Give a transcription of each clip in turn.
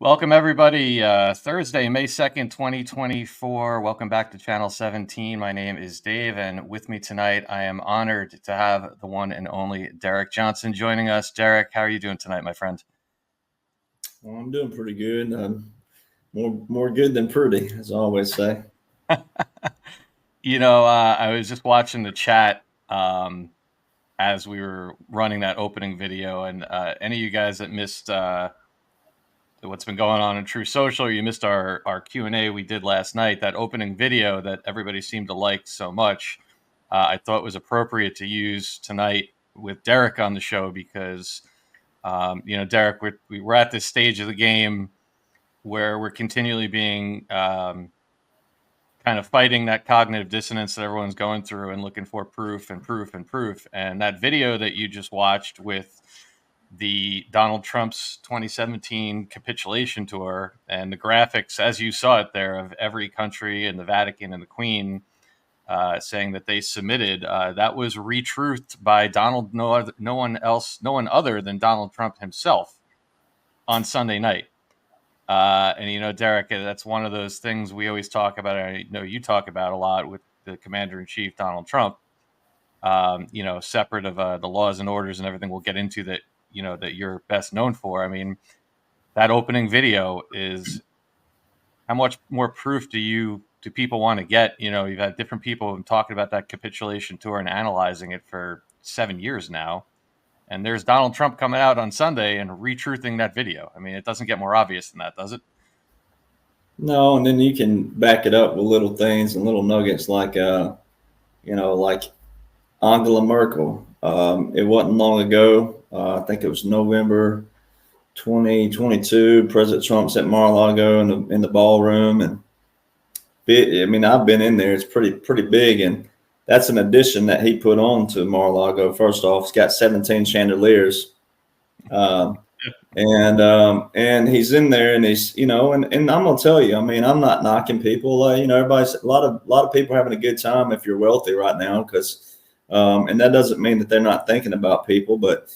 Welcome, everybody. Thursday, May 2nd, 2024. Welcome back to Channel 17. My name is Dave, and with me tonight, I am honored to have the one and only Derek Jonhson joining us. Derek, how are you doing tonight, my friend? Well, I'm doing pretty good. More good than pretty, as I always say. I was just watching the chat as we were running that opening video, and any of you guys that missed what's been going on in True Social, you missed our Q&A we did last night, that opening video that everybody seemed to like so much. I thought it was appropriate to use tonight with Derek on the show because, Derek, we're at this stage of the game where we're continually being kind of fighting that cognitive dissonance that everyone's going through and looking for proof and proof and proof. And that video that you just watched with the Donald Trump's 2017 capitulation tour and the graphics, as you saw it there, of every country and the Vatican and the Queen saying that they submitted, that was retruthed by no one other than Donald Trump himself on Sunday night. Derek, that's one of those things we always talk about. I know you talk about a lot with the Commander-in-Chief, Donald Trump. Separate of the laws and orders and everything we'll get into that you're best known for. I mean, that opening video is how much more proof do people want to get? You've had different people talking about that capitulation tour and analyzing it for 7 years now. And there's Donald Trump coming out on Sunday and retruthing that video. I mean, it doesn't get more obvious than that, does it? No, and then you can back it up with little things and little nuggets like like Angela Merkel. It wasn't long ago. I think it was November 2022. President Trump's at Mar-a-Lago in the ballroom, and I mean, I've been in there. It's pretty big, and that's an addition that he put on to Mar-a-Lago. First off, it's got 17 chandeliers, and he's in there, and he's and I'm gonna tell you. I mean, I'm not knocking people. Everybody's a lot of people are having a good time if you're wealthy right now, because and that doesn't mean that they're not thinking about people, but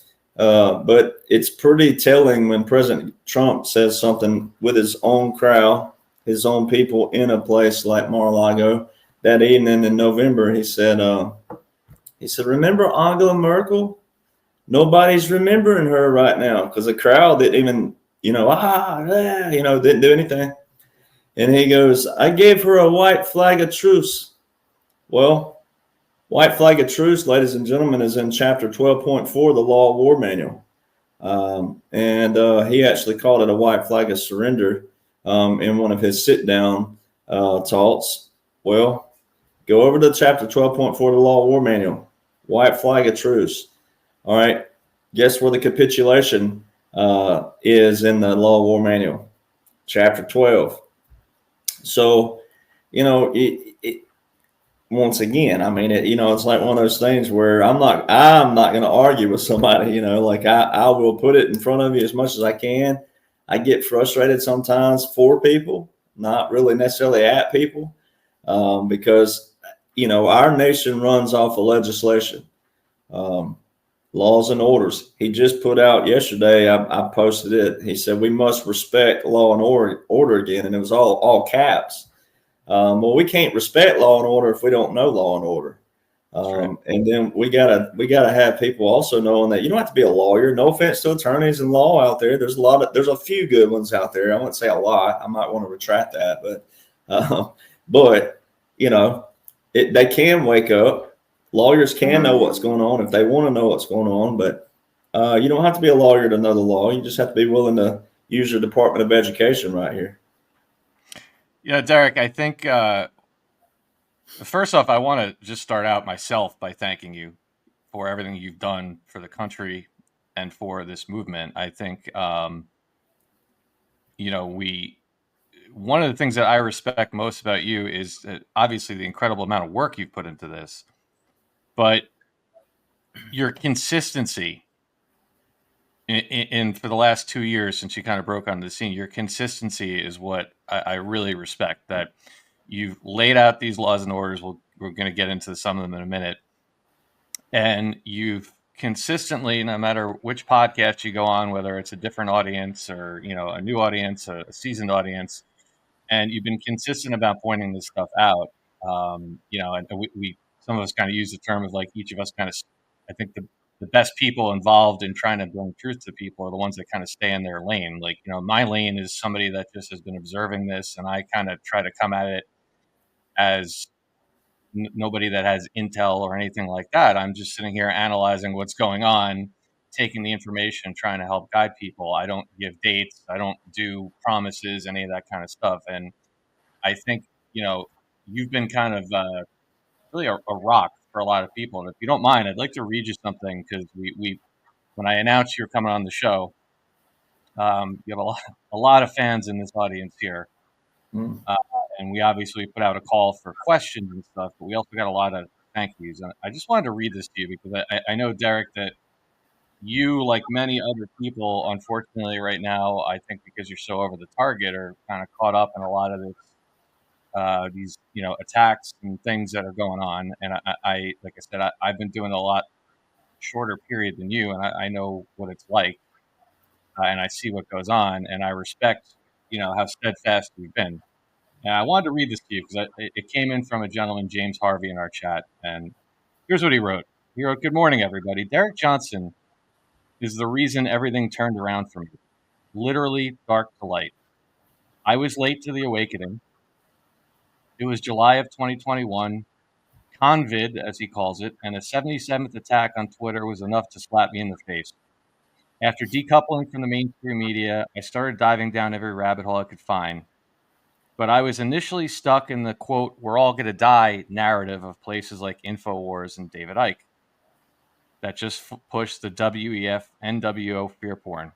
it's pretty telling when President Trump says something with his own crowd, his own people in a place like Mar-a-Lago. That evening in November, he said, "Remember Angela Merkel? Nobody's remembering her right now because the crowd didn't even, didn't do anything." And he goes, "I gave her a white flag of truce." Well, white flag of truce, ladies and gentlemen, is in chapter 12.4 of the Law of War Manual. And he actually called it a white flag of surrender in one of his sit-down talks. Well, go over to chapter 12.4 of the Law of War Manual, white flag of truce. All right, guess where the capitulation is in the Law of War Manual? Chapter 12. So, once again, I mean, it's like one of those things where I'm not going to argue with somebody, like I will put it in front of you as much as I can. I get frustrated sometimes for people, not really necessarily at people, because, our nation runs off of legislation, laws and orders. He just put out yesterday, I posted it. He said, we must respect law and order again. And it was all caps. Well, we can't respect law and order if we don't know law and order. Right. And then we gotta have people also knowing that you don't have to be a lawyer. No offense to attorneys in law out there. There's a few good ones out there. I wouldn't say a lot. I might want to retract that, but they can wake up. Lawyers can know what's going on if they want to know what's going on. But you don't have to be a lawyer to know the law. You just have to be willing to use your Department of Education right here. Yeah, Derek, I think first off, I want to just start out myself by thanking you for everything you've done for the country and for this movement. I think, one of the things that I respect most about you is obviously the incredible amount of work you've put into this, but your consistency in for the last 2 years since you kind of broke onto the scene, your consistency is what I really respect. That you've laid out these laws and orders. We're going to get into some of them in a minute, and you've consistently, no matter which podcast you go on, whether it's a different audience or, a new audience, a seasoned audience, and you've been consistent about pointing this stuff out. And we some of us kind of use the term of like each of us kind of, I think the best people involved in trying to bring truth to people are the ones that kind of stay in their lane. Like, my lane is somebody that just has been observing this, and I kind of try to come at it as nobody that has intel or anything like that. I'm just sitting here analyzing what's going on, taking the information, trying to help guide people. I don't give dates. I don't do promises, any of that kind of stuff. And I think, you've been kind of really a rock for a lot of people. And if you don't mind, I'd like to read you something because when I announced you're coming on the show, you have a lot of fans in this audience here. Mm. And we obviously put out a call for questions and stuff, but we also got a lot of thank yous. And I just wanted to read this to you because I know, Derek, that you, like many other people, unfortunately, right now, I think because you're so over the target, are kind of caught up in a lot of these attacks and things that are going on. And I like I said, I've been doing a lot shorter period than you, and I know what it's like, and I see what goes on, and I respect how steadfast you've been. And I wanted to read this to you because it came in from a gentleman, James Harvey, in our chat. And here's what he wrote. He wrote, "Good morning, everybody. Derek Jonhson is the reason everything turned around for me. Literally dark to light. I was late to the awakening. It was July of 2021. Convid, as he calls it, and a 77th attack on Twitter was enough to slap me in the face. After decoupling from the mainstream media, I started diving down every rabbit hole I could find. But I was initially stuck in the quote, we're all going to die narrative of places like InfoWars and David Icke that just pushed the WEF, NWO fear porn,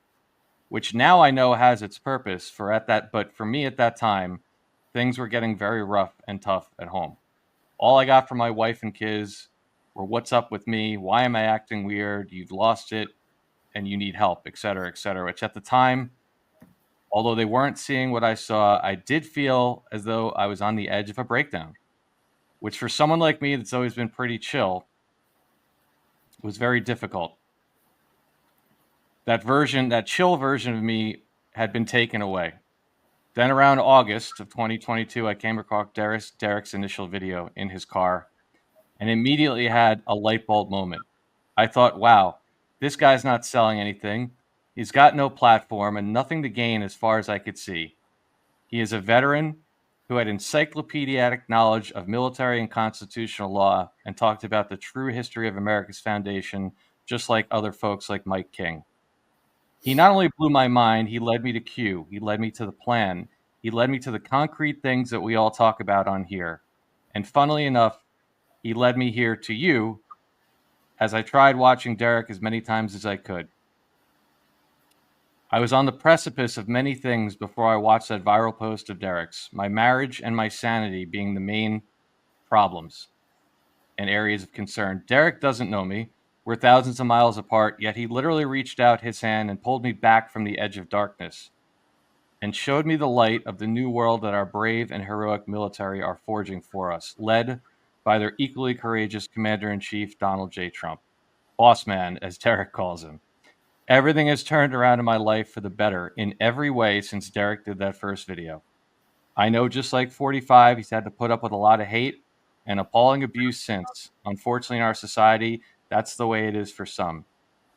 which now I know has its purpose but for me at that time, things were getting very rough and tough at home. All I got from my wife and kids were what's up with me? Why am I acting weird? You've lost it and you need help, et cetera, which at the time, although they weren't seeing what I saw, I did feel as though I was on the edge of a breakdown, which for someone like me that's always been pretty chill was very difficult. That chill version of me had been taken away. Then around August of 2022, I came across Derek's initial video in his car and immediately had a light bulb moment. I thought, wow, this guy's not selling anything. He's got no platform and nothing to gain as far as I could see. He is a veteran who had encyclopedic knowledge of military and constitutional law and talked about the true history of America's foundation, just like other folks like Mike King. He not only blew my mind, he led me to Q. He led me to the plan. He led me to the concrete things that we all talk about on here. And funnily enough, he led me here to you as I tried watching Derek as many times as I could. I was on the precipice of many things before I watched that viral post of Derek's, my marriage and my sanity being the main problems and areas of concern. Derek doesn't know me. We're thousands of miles apart, yet he literally reached out his hand and pulled me back from the edge of darkness and showed me the light of the new world that our brave and heroic military are forging for us, led by their equally courageous Commander-in-Chief, Donald J. Trump. Boss man, as Derek calls him. Everything has turned around in my life for the better in every way since Derek did that first video. I know just like 45, he's had to put up with a lot of hate and appalling abuse since. Unfortunately, in our society, that's the way it is for some.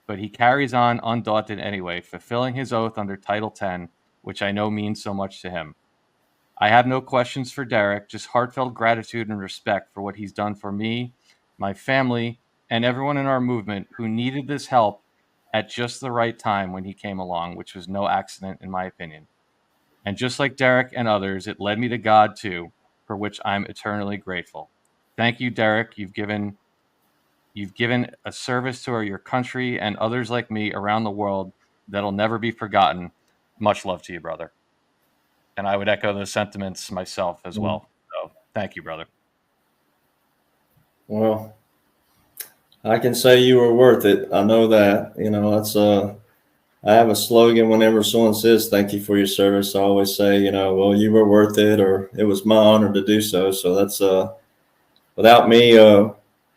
But he carries on undaunted anyway, fulfilling his oath under Title 10, which I know means so much to him. I have no questions for Derek, just heartfelt gratitude and respect for what he's done for me, my family, and everyone in our movement who needed this help at just the right time when he came along, which was no accident in my opinion. And just like Derek and others, it led me to God too, for which I'm eternally grateful. Thank you, Derek. You've given a service to your country and others like me around the world that'll never be forgotten. Much love to you, brother. And I would echo those sentiments myself as well. So thank you, brother. Well, I can say you were worth it. I know that. That's I have a slogan whenever someone says thank you for your service. I always say, well, you were worth it, or it was my honor to do so. So that's without me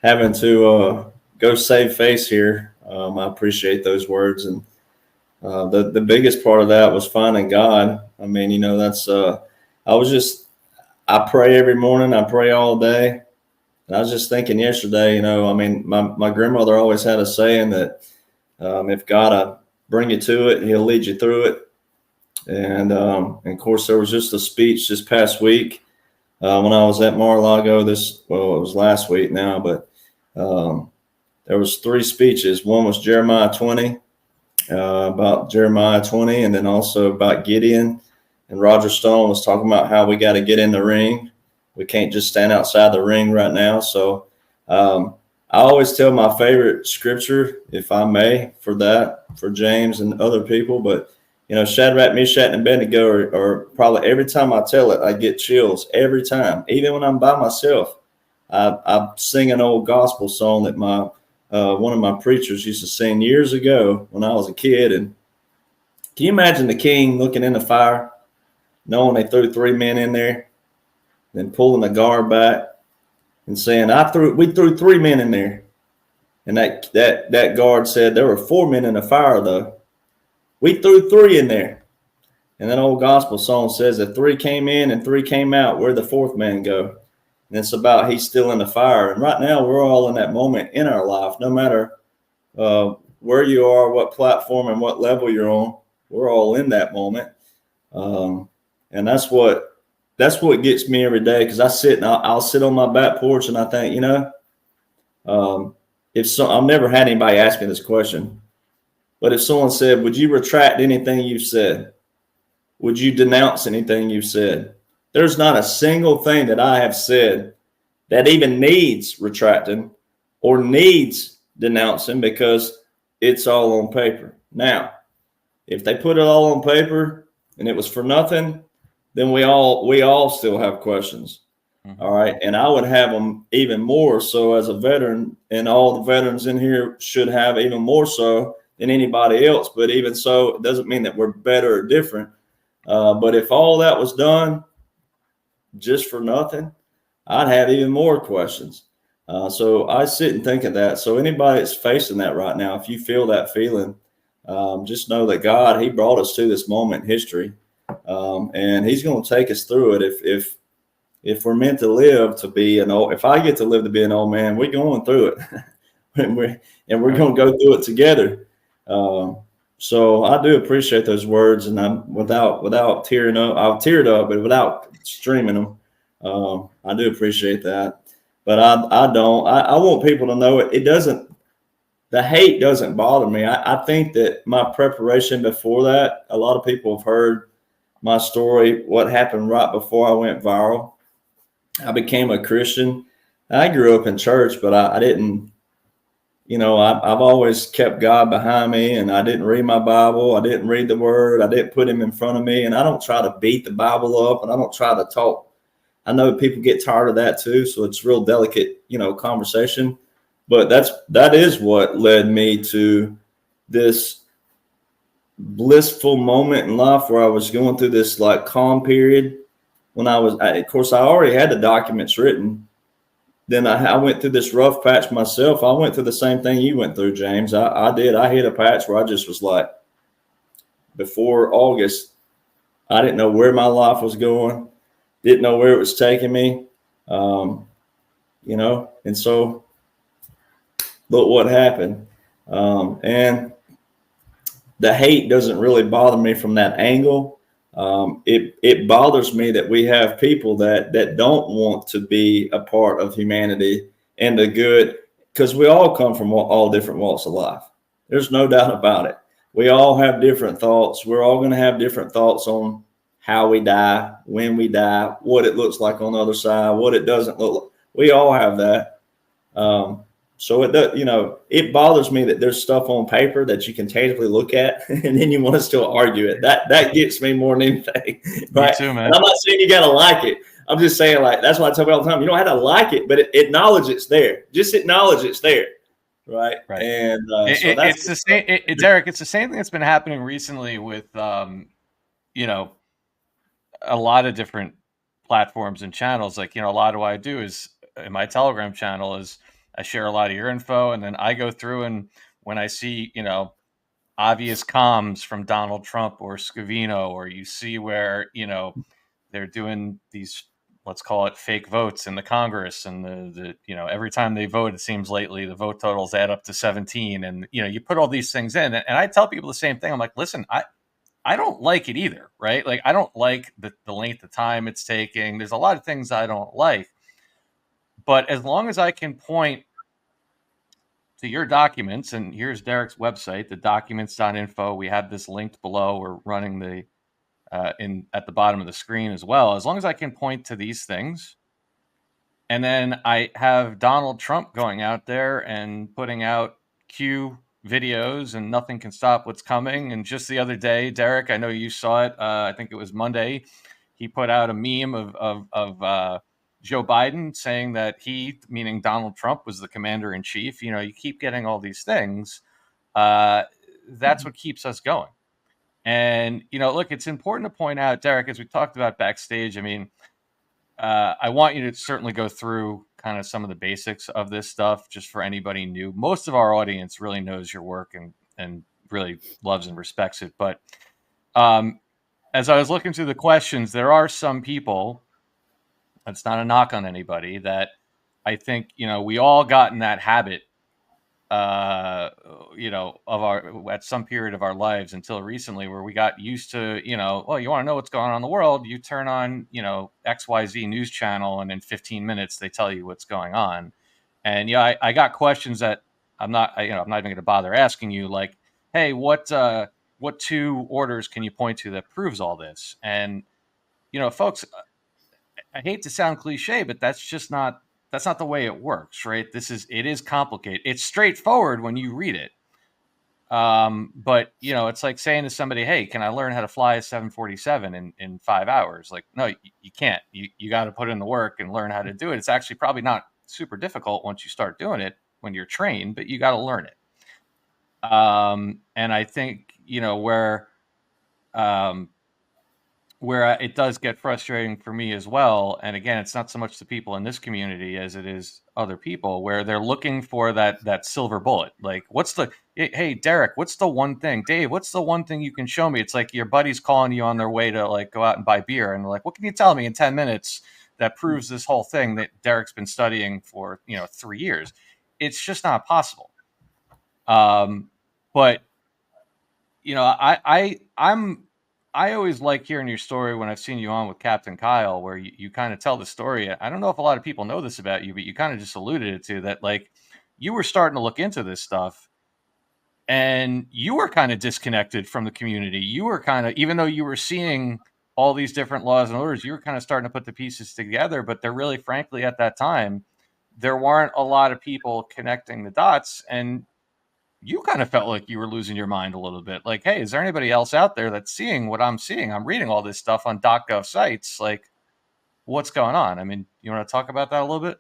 having to go save face here. I appreciate those words. And the biggest part of that was finding God. I mean, that's I was just I pray every morning. I pray all day. And I was just thinking yesterday, I mean, my grandmother always had a saying that if God bring you to it, He'll lead you through it. And of course, there was just a speech this past week when I was at Mar-a-Lago. It was last week now, but there was 3 speeches. One was Jeremiah 20, about Jeremiah 20, and then also about Gideon. And Roger Stone was talking about how we got to get in the ring. We can't just stand outside the ring right now. So I always tell my favorite scripture, if I may, for James and other people. But, Shadrach, Meshach, and Abednego are probably, every time I tell it, I get chills every time. Even when I'm by myself, I sing an old gospel song that one of my preachers used to sing years ago when I was a kid. And can you imagine the king looking in the fire, knowing they threw 3 men in there, then pulling the guard back and saying, we threw 3 men in there. And that guard said, there were 4 men in the fire, though. We threw 3 in there. And that old gospel song says that 3 came in and 3 came out. Where'd the 4th man go? And it's about he's still in the fire. And right now we're all in that moment in our life, no matter where you are, what platform and what level you're on. We're all in that moment. And that's what gets me every day, because I'll sit on my back porch and I think, I've never had anybody ask me this question, but if someone said, would you retract anything you've said? Would you denounce anything you've said? There's not a single thing that I have said that even needs retracting or needs denouncing, because it's all on paper. Now, if they put it all on paper and it was for nothing, then we all still have questions. Mm-hmm. All right. And I would have them even more so as a veteran, and all the veterans in here should have even more so than anybody else. But even so, it doesn't mean that we're better or different. But if all that was done just for nothing, I'd have even more questions. So I sit and think of that. So anybody that's facing that right now, if you feel that feeling, just know that God, He brought us to this moment in history. And He's going to take us through it. If we're meant to live to be if I get to live to be an old man, we're going through it, and we're going to go through it together. So I do appreciate those words, and I'm without tearing up. I've teared up, but without streaming them. I do appreciate that, but I don't. I want people to know it. It doesn't. The hate doesn't bother me. I think that my preparation before that, a lot of people have heard my story, what happened right before I went viral. I became a Christian. I grew up in church, but I didn't, I've always kept God behind me, and I didn't read my Bible. I didn't read the Word. I didn't put Him in front of me, and I don't try to beat the Bible up, and I don't try to talk. I know people get tired of that too, so it's real delicate, conversation. But that is what led me to this blissful moment in life where I was going through this like calm period. When of course, I already had the documents written. Then I went through this rough patch myself. I went through the same thing you went through, James. I did. I hit a patch where I just was like, before August, I didn't know where my life was going, didn't know where it was taking me, and so look what happened. And the hate doesn't really bother me from that angle. It bothers me that we have people that don't want to be a part of humanity and the good, because we all come from all different walks of life. There's no doubt about it. We all have different thoughts. We're all going to have different thoughts on how we die, when we die, what it looks like on the other side, what it doesn't look like. We all have that. So it does, it bothers me that there's stuff on paper that you can tangibly look at, and then you want to still argue it. That gets me more than anything. Right? Me too, man. And I'm not saying you got to like it. I'm just saying, like, that's why I tell people all the time, you don't have to like it, but acknowledge it's there. Just acknowledge it's there. Right. And it's the same. Derek, it's the same thing that's been happening recently with, a lot of different platforms and channels. Like, a lot of what I do is in my Telegram channel is I share a lot of your info, and then I go through and when I see, obvious comms from Donald Trump or Scavino, or you see where, they're doing these, let's call it fake votes in the Congress, and every time they vote, it seems lately the vote totals add up to 17, and you put all these things in, and I tell people the same thing. I'm like, listen, I don't like it either, right? Like, I don't like the length of time it's taking. There's a lot of things I don't like, but as long as I can point to your documents, and here's Derek's website, the documents.info. We have this linked below. We're running the in at the bottom of the screen as well. As long as I can point to these things, and then I have Donald Trump going out there and putting out Q videos, and nothing can stop what's coming. And just the other day, Derek, I know you saw it. I think it was Monday. He put out a meme of Joe Biden saying that he, meaning Donald Trump, was the commander in chief. You keep getting all these things. That's what keeps us going. And, look, it's important to point out, Derek, as we talked about backstage, I mean, I want you to certainly go through kind of some of the basics of this stuff, just for anybody new. Most of our audience really knows your work and really loves and respects it. But as I was looking through the questions, there are some people, that's not a knock on anybody, that I think, we all got in that habit, of our, at some period of our lives until recently, where we got used to, well, you want to know what's going on in the world, you turn on, XYZ news channel, and in 15 minutes they tell you what's going on. And I got questions that I'm not even going to bother asking you, like, hey, what 2 orders can you point to that proves all this? And folks, I hate to sound cliche, but that's not the way it works, right? It is complicated. It's straightforward when you read it. But it's like saying to somebody, hey, can I learn how to fly a 747 in 5 hours? Like, no, you can't. You got to put in the work and learn how to do it. It's actually probably not super difficult once you start doing it when you're trained, but you got to learn it. And I think, where it does get frustrating for me as well. And again, it's not so much the people in this community as it is other people, where they're looking for that silver bullet. Like, hey, Derek, what's the one thing? Dave, what's the one thing you can show me? It's like your buddy's calling you on their way to, like, go out and buy beer. And they're like, what can you tell me in 10 minutes that proves this whole thing that Derek's been studying for, 3 years? It's just not possible. But, I always like hearing your story when I've seen you on with Captain Kyle, where you kind of tell the story. I don't know if a lot of people know this about you, but you kind of just alluded it to that, like, you were starting to look into this stuff and you were kind of disconnected from the community. You were kind of, even though you were seeing all these different laws and orders, you were kind of starting to put the pieces together, but there really, frankly, at that time, there weren't a lot of people connecting the dots. And you kind of felt like you were losing your mind a little bit. Like, hey, is there anybody else out there that's seeing what I'm seeing? I'm reading all this stuff on .gov sites. Like, what's going on? I mean, you want to talk about that a little bit?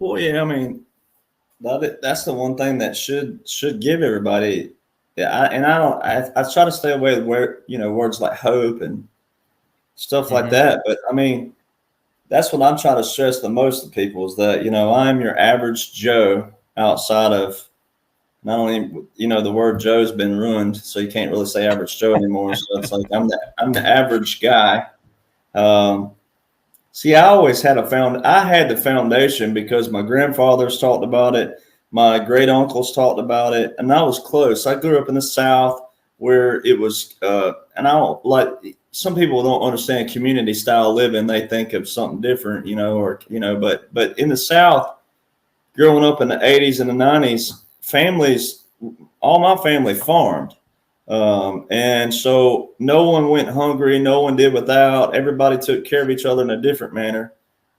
Well, yeah, I mean, that's the one thing that should give everybody. Yeah, I try to stay away with words like hope and stuff like that. But I mean, that's what I'm trying to stress the most to people, is that, I'm your average Joe outside of, not only, the word Joe's been ruined, so you can't really say average Joe anymore. So it's like I'm the average guy. See, I always had I had the foundation because my grandfathers talked about it, my great uncles talked about it, and I was close. I grew up in the South where it was, and I don't like, some people don't understand community style living. They think of something different, but in the South, growing up in the 80s and the 90s, families, all my family farmed. And so no one went hungry. No one did without. Everybody took care of each other in a different manner.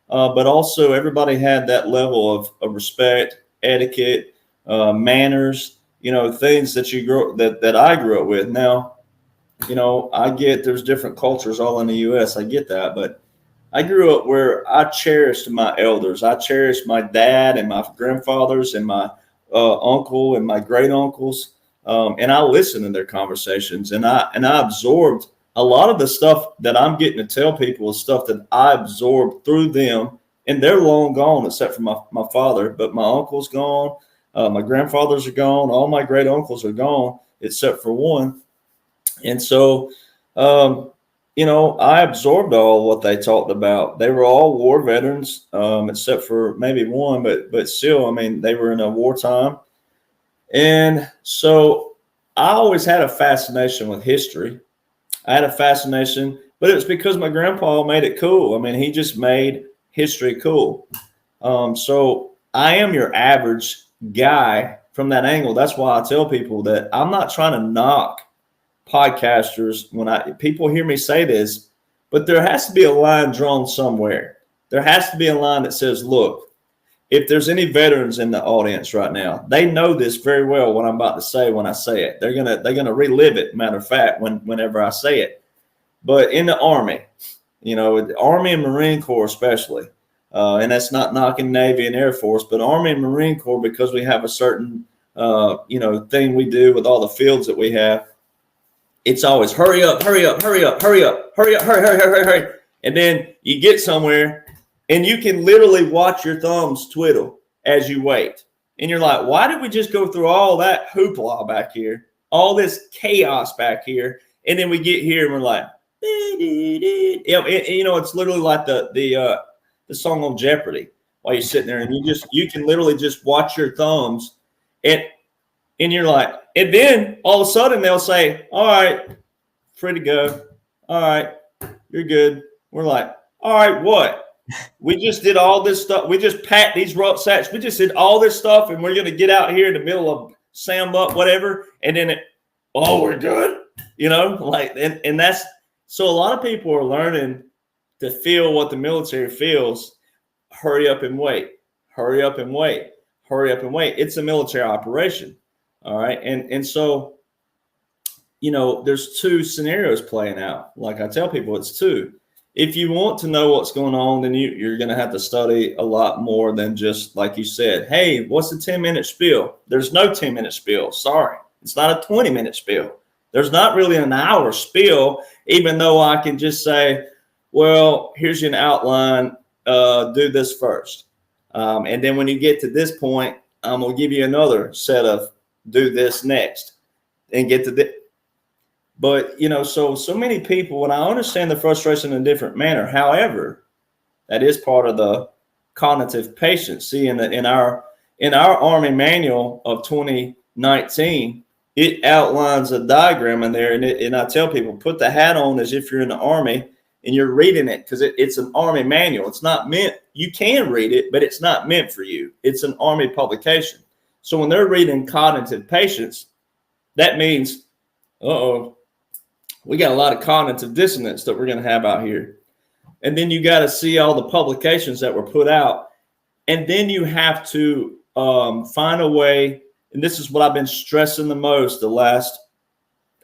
But also everybody had that level of respect, etiquette, manners, things that that I grew up with. Now, I get there's different cultures all in the US. I get that, but I grew up where I cherished my elders. I cherished my dad and my grandfathers and my uncle and my great uncles. And I listened to their conversations, and I absorbed a lot of the stuff that I'm getting to tell people is stuff that I absorbed through them, and they're long gone except for my father, but my uncle's gone. My grandfathers are gone. All my great uncles are gone, except for one. And so, I absorbed all what they talked about. They were all war veterans, except for maybe one, but still, I mean, they were in a wartime. And so I always had a fascination with history. I had a fascination, but it was because my grandpa made it cool. I mean, he just made history cool. So I am your average guy from that angle. That's why I tell people that I'm not trying to knock podcasters when people hear me say this, but there has to be a line drawn somewhere. There has to be a line that says, look, if there's any veterans in the audience right now, they know this very well what I'm about to say when I say it. They're gonna relive it, matter of fact, whenever I say it. But in the Army, the Army and Marine Corps especially, and that's not knocking Navy and Air Force, but Army and Marine Corps, because we have a certain thing we do with all the fields that we have. It's always hurry up, hurry up, hurry up, hurry up, hurry up, hurry, hurry, hurry, hurry. And then you get somewhere and you can literally watch your thumbs twiddle as you wait. And you're like, why did we just go through all that hoopla back here, all this chaos back here? And then we get here and we're like, it's literally like the song on Jeopardy while you're sitting there, and you can literally just watch your thumbs and you're like, and then all of a sudden they'll say, all right, free to go. All right, you're good. We're like, all right, what? We just did all this stuff. We just packed these rucksacks. We just did all this stuff, and we're going to get out here in the middle of Sam up, whatever. And then, we're good. And that's, so a lot of people are learning to feel what the military feels. Hurry up and wait. Hurry up and wait. Hurry up and wait. It's a military operation. All right. And so, there's two scenarios playing out. Like I tell people, it's two. If you want to know what's going on, then you're going to have to study a lot more than just, like you said, hey, what's the 10-minute spiel? There's no 10-minute spiel. Sorry. It's not a 20-minute spiel. There's not really an hour spiel, even though I can just say, well, here's an outline. Do this first. And then when you get to this point, I'm going to give you another set of do this next and get to this. But, so many people, and I understand the frustration in a different manner. However, that is part of the cognitive patience. See, in our Army manual of 2019, it outlines a diagram in there. And I tell people, put the hat on as if you're in the Army and you're reading it, because it's an Army manual. It's not meant, you can read it, but it's not meant for you. It's an Army publication. So when they're reading cognitive patience, that means, we got a lot of cognitive dissonance that we're going to have out here. And then you got to see all the publications that were put out. And then you have to find a way, and this is what I've been stressing the most the last,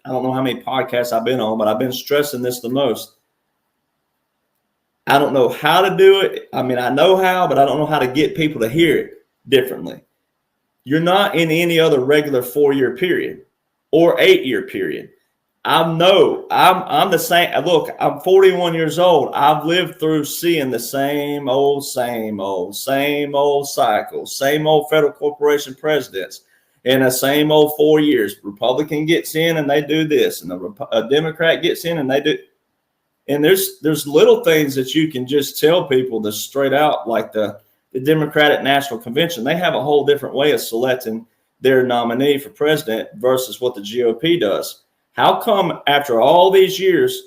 I don't know how many podcasts I've been on, but I've been stressing this the most. I don't know how to do it. I mean, I know how, but I don't know how to get people to hear it differently. You're not in any other regular 4-year period or 8-year period. I'm the same. Look, I'm 41 years old. I've lived through seeing the same old cycle, same old federal corporation presidents in the same old 4 years. Republican gets in and they do this, and a Democrat gets in and they do. And there's little things that you can just tell people that's straight out, like the Democratic National Convention. They have a whole different way of selecting their nominee for president versus what the GOP does. How come after all these years,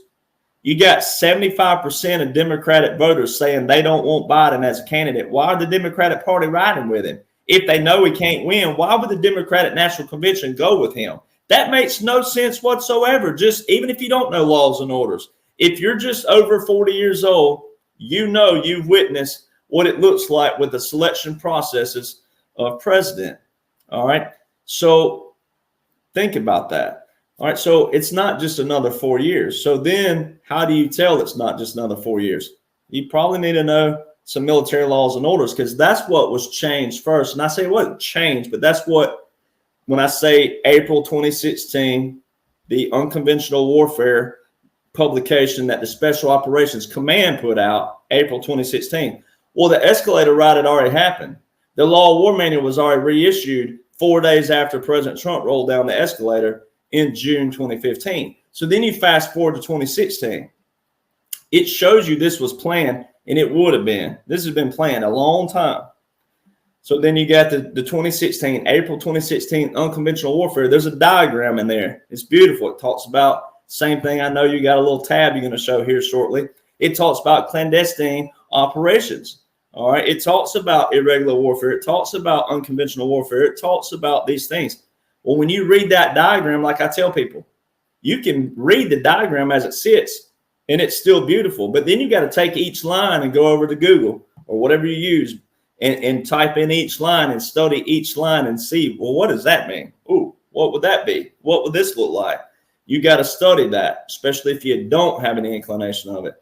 you got 75% of Democratic voters saying they don't want Biden as a candidate? Why are the Democratic Party riding with him? If they know he can't win, why would the Democratic National Convention go with him? That makes no sense whatsoever. Just even if you don't know laws and orders, if you're just over 40 years old, you've witnessed what it looks like with the selection processes of president. All right. So think about that. All right. So it's not just another 4 years. So then how do you tell it's not just another 4 years? You probably need to know some military laws and orders, because that's what was changed first. And I say it wasn't changed, but that's what, when I say April 2016, the unconventional warfare publication that the Special Operations Command put out, April 2016. Well, the escalator ride had already happened. The law of war manual was already reissued 4 days after President Trump rolled down the escalator in June 2015. So then you fast forward to 2016. It shows you this was planned, and it would have been. This has been planned a long time. So then you got the 2016, April 2016 unconventional warfare. There's a diagram in there. It's beautiful. It talks about same thing. I know you got a little tab you're going to show here shortly. It talks about clandestine operations. All right. It talks about irregular warfare. It talks about unconventional warfare. It talks about these things. Well, when you read that diagram, like I tell people, you can read the diagram as it sits, and it's still beautiful. But then you got to take each line and go over to Google or whatever you use and type in each line and study each line and see, well, what does that mean? Ooh, what would that be? What would this look like? You got to study that, especially if you don't have any inclination of it.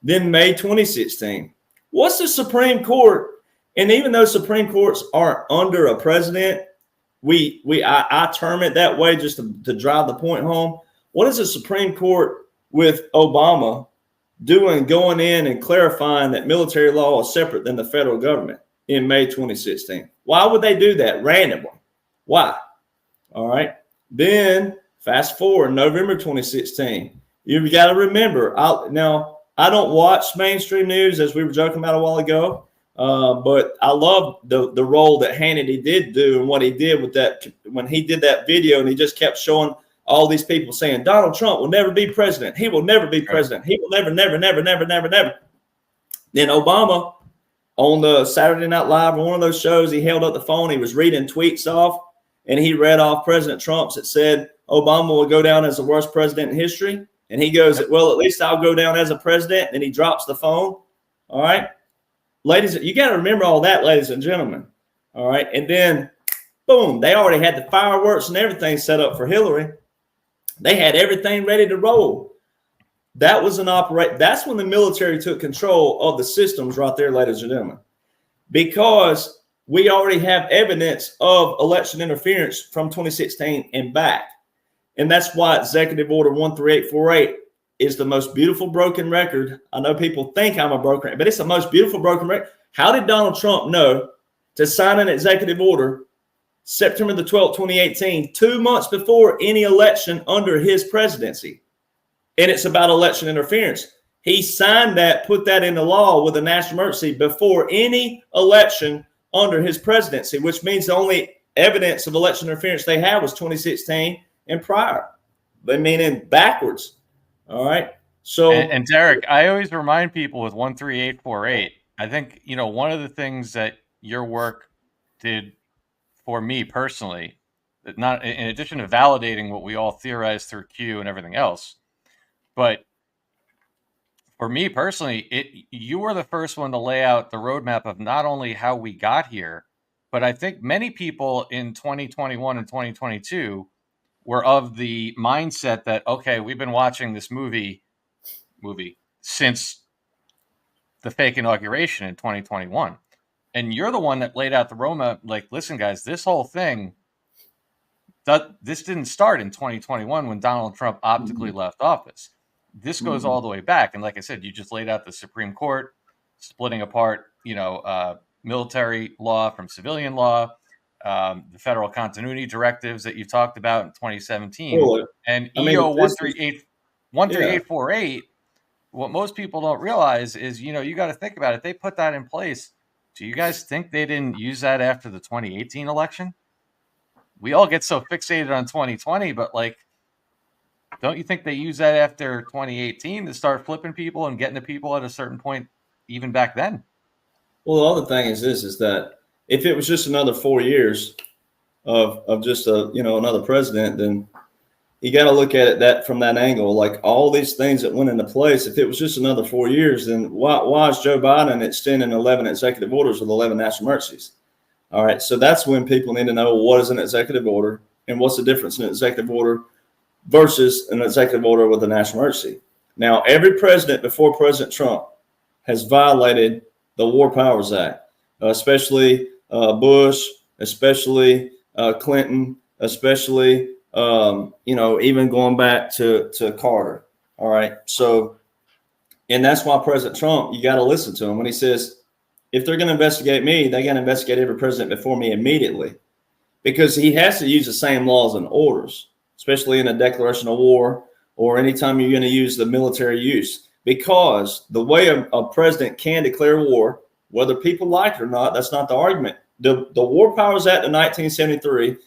Then May 2016. What's the Supreme Court? And even though Supreme Courts aren't under a president, I term it that way just to drive the point home. What is the Supreme Court with Obama doing, going in and clarifying that military law is separate than the federal government in May 2016? Why would they do that randomly? Why? All right. Then fast forward, November 2016. You've got to remember, I don't watch mainstream news, as we were joking about a while ago, but I love the role that Hannity did do and what he did with that when he did that video, and he just kept showing all these people saying Donald Trump will never be president. He will never be president. He will never. Then Obama on the Saturday Night Live or one of those shows, he held up the phone. He was reading tweets off, and he read off President Trump's that said Obama will go down as the worst president in history. And he goes, well, at least I'll go down as a president. And he drops the phone. All right. Ladies, you got to remember all that, ladies and gentlemen. All right. And then, boom, they already had the fireworks and everything set up for Hillary. They had everything ready to roll. That was that's when the military took control of the systems right there, ladies and gentlemen, because we already have evidence of election interference from 2016 and back. And that's why Executive Order 13848 is the most beautiful broken record. I know people think I'm a broken record, but it's the most beautiful broken record. How did Donald Trump know to sign an executive order September the 12th, 2018, 2 months before any election under his presidency? And it's about election interference. He signed that, put that into law with a national emergency before any election under his presidency, which means the only evidence of election interference they had was 2016 and prior. They mean in backwards. All right. So and Derek, I always remind people with 13848, I think, one of the things that your work did for me personally, that not in addition to validating what we all theorized through Q and everything else, but for me personally, you were the first one to lay out the roadmap of not only how we got here, but I think many people in 2021 and 2022 were of the mindset that, okay, we've been watching this movie since the fake inauguration in 2021. And you're the one that laid out the roadmap, like, listen, guys, this whole thing, this didn't start in 2021 when Donald Trump optically left office. This goes all the way back. And like I said, you just laid out the Supreme Court splitting apart, military law from civilian law, the federal continuity directives that you talked about in 2017, and EO 13848. What most people don't realize is, you got to think about it. They put that in place. Do you guys think they didn't use that after the 2018 election? We all get so fixated on 2020, but don't you think they used that after 2018 to start flipping people and getting the people at a certain point, even back then? Well, the other thing is this, is that if it was just another 4 years of just another president, then you got to look at it from that angle. Like all these things that went into place, if it was just another 4 years, then why is Joe Biden extending 11 executive orders with 11 national emergencies? All right, so that's when people need to know what is an executive order and what's the difference in an executive order versus an executive order with a national emergency. Now, every president before President Trump has violated the War Powers Act, especially Bush, especially Clinton, especially, even going back to Carter. All right. So, and that's why President Trump, you got to listen to him when he says, if they're going to investigate me, they got to investigate every president before me immediately, because he has to use the same laws and orders, especially in a declaration of war or anytime you're going to use the military use. Because the way a president can declare war, whether people like it or not, that's not the argument. The War Powers Act of 1973,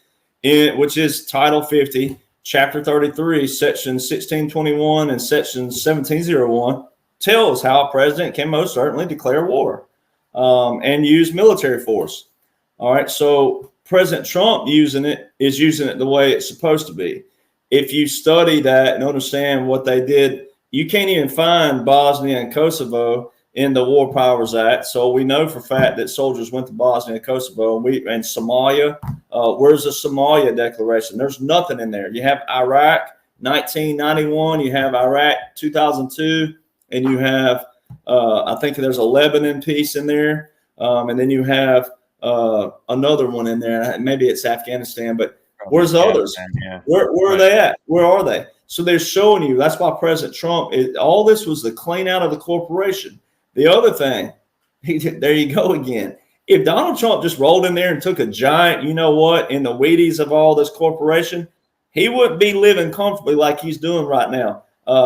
which is Title 50, Chapter 33, Section 1621 and Section 1701, tells how a president can most certainly declare war and use military force. All right, so President Trump is using it the way it's supposed to be. If you study that and understand what they did, you can't even find Bosnia and Kosovo in the War Powers Act. So we know for a fact that soldiers went to Bosnia and Kosovo and Somalia. Where's the Somalia Declaration? There's nothing in there. You have Iraq 1991, you have Iraq 2002, and you have I think there's a Lebanon piece in there, and then you have another one in there. Maybe it's Afghanistan, but where's the others? Yeah. Where are they at? Where are they? So they're showing you. That's why President Trump, all this was the clean out of the corporation. The other thing, there you go again. If Donald Trump just rolled in there and took a giant, you know what, in the Wheaties of all this corporation, he wouldn't be living comfortably like he's doing right now.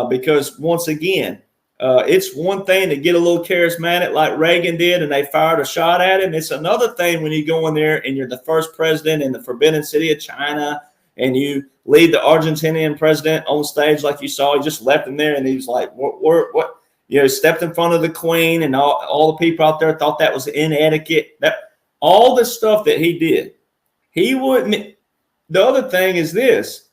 Because once again, it's one thing to get a little charismatic like Reagan did and they fired a shot at him. It's another thing when you go in there and you're the first president in the Forbidden City of China and you lead the Argentinian president on stage like you saw. He just left him there and he was like, what? You know, stepped in front of the Queen and all the people out there thought that was inetiquette. All the stuff that he did, he wouldn't. The other thing is this: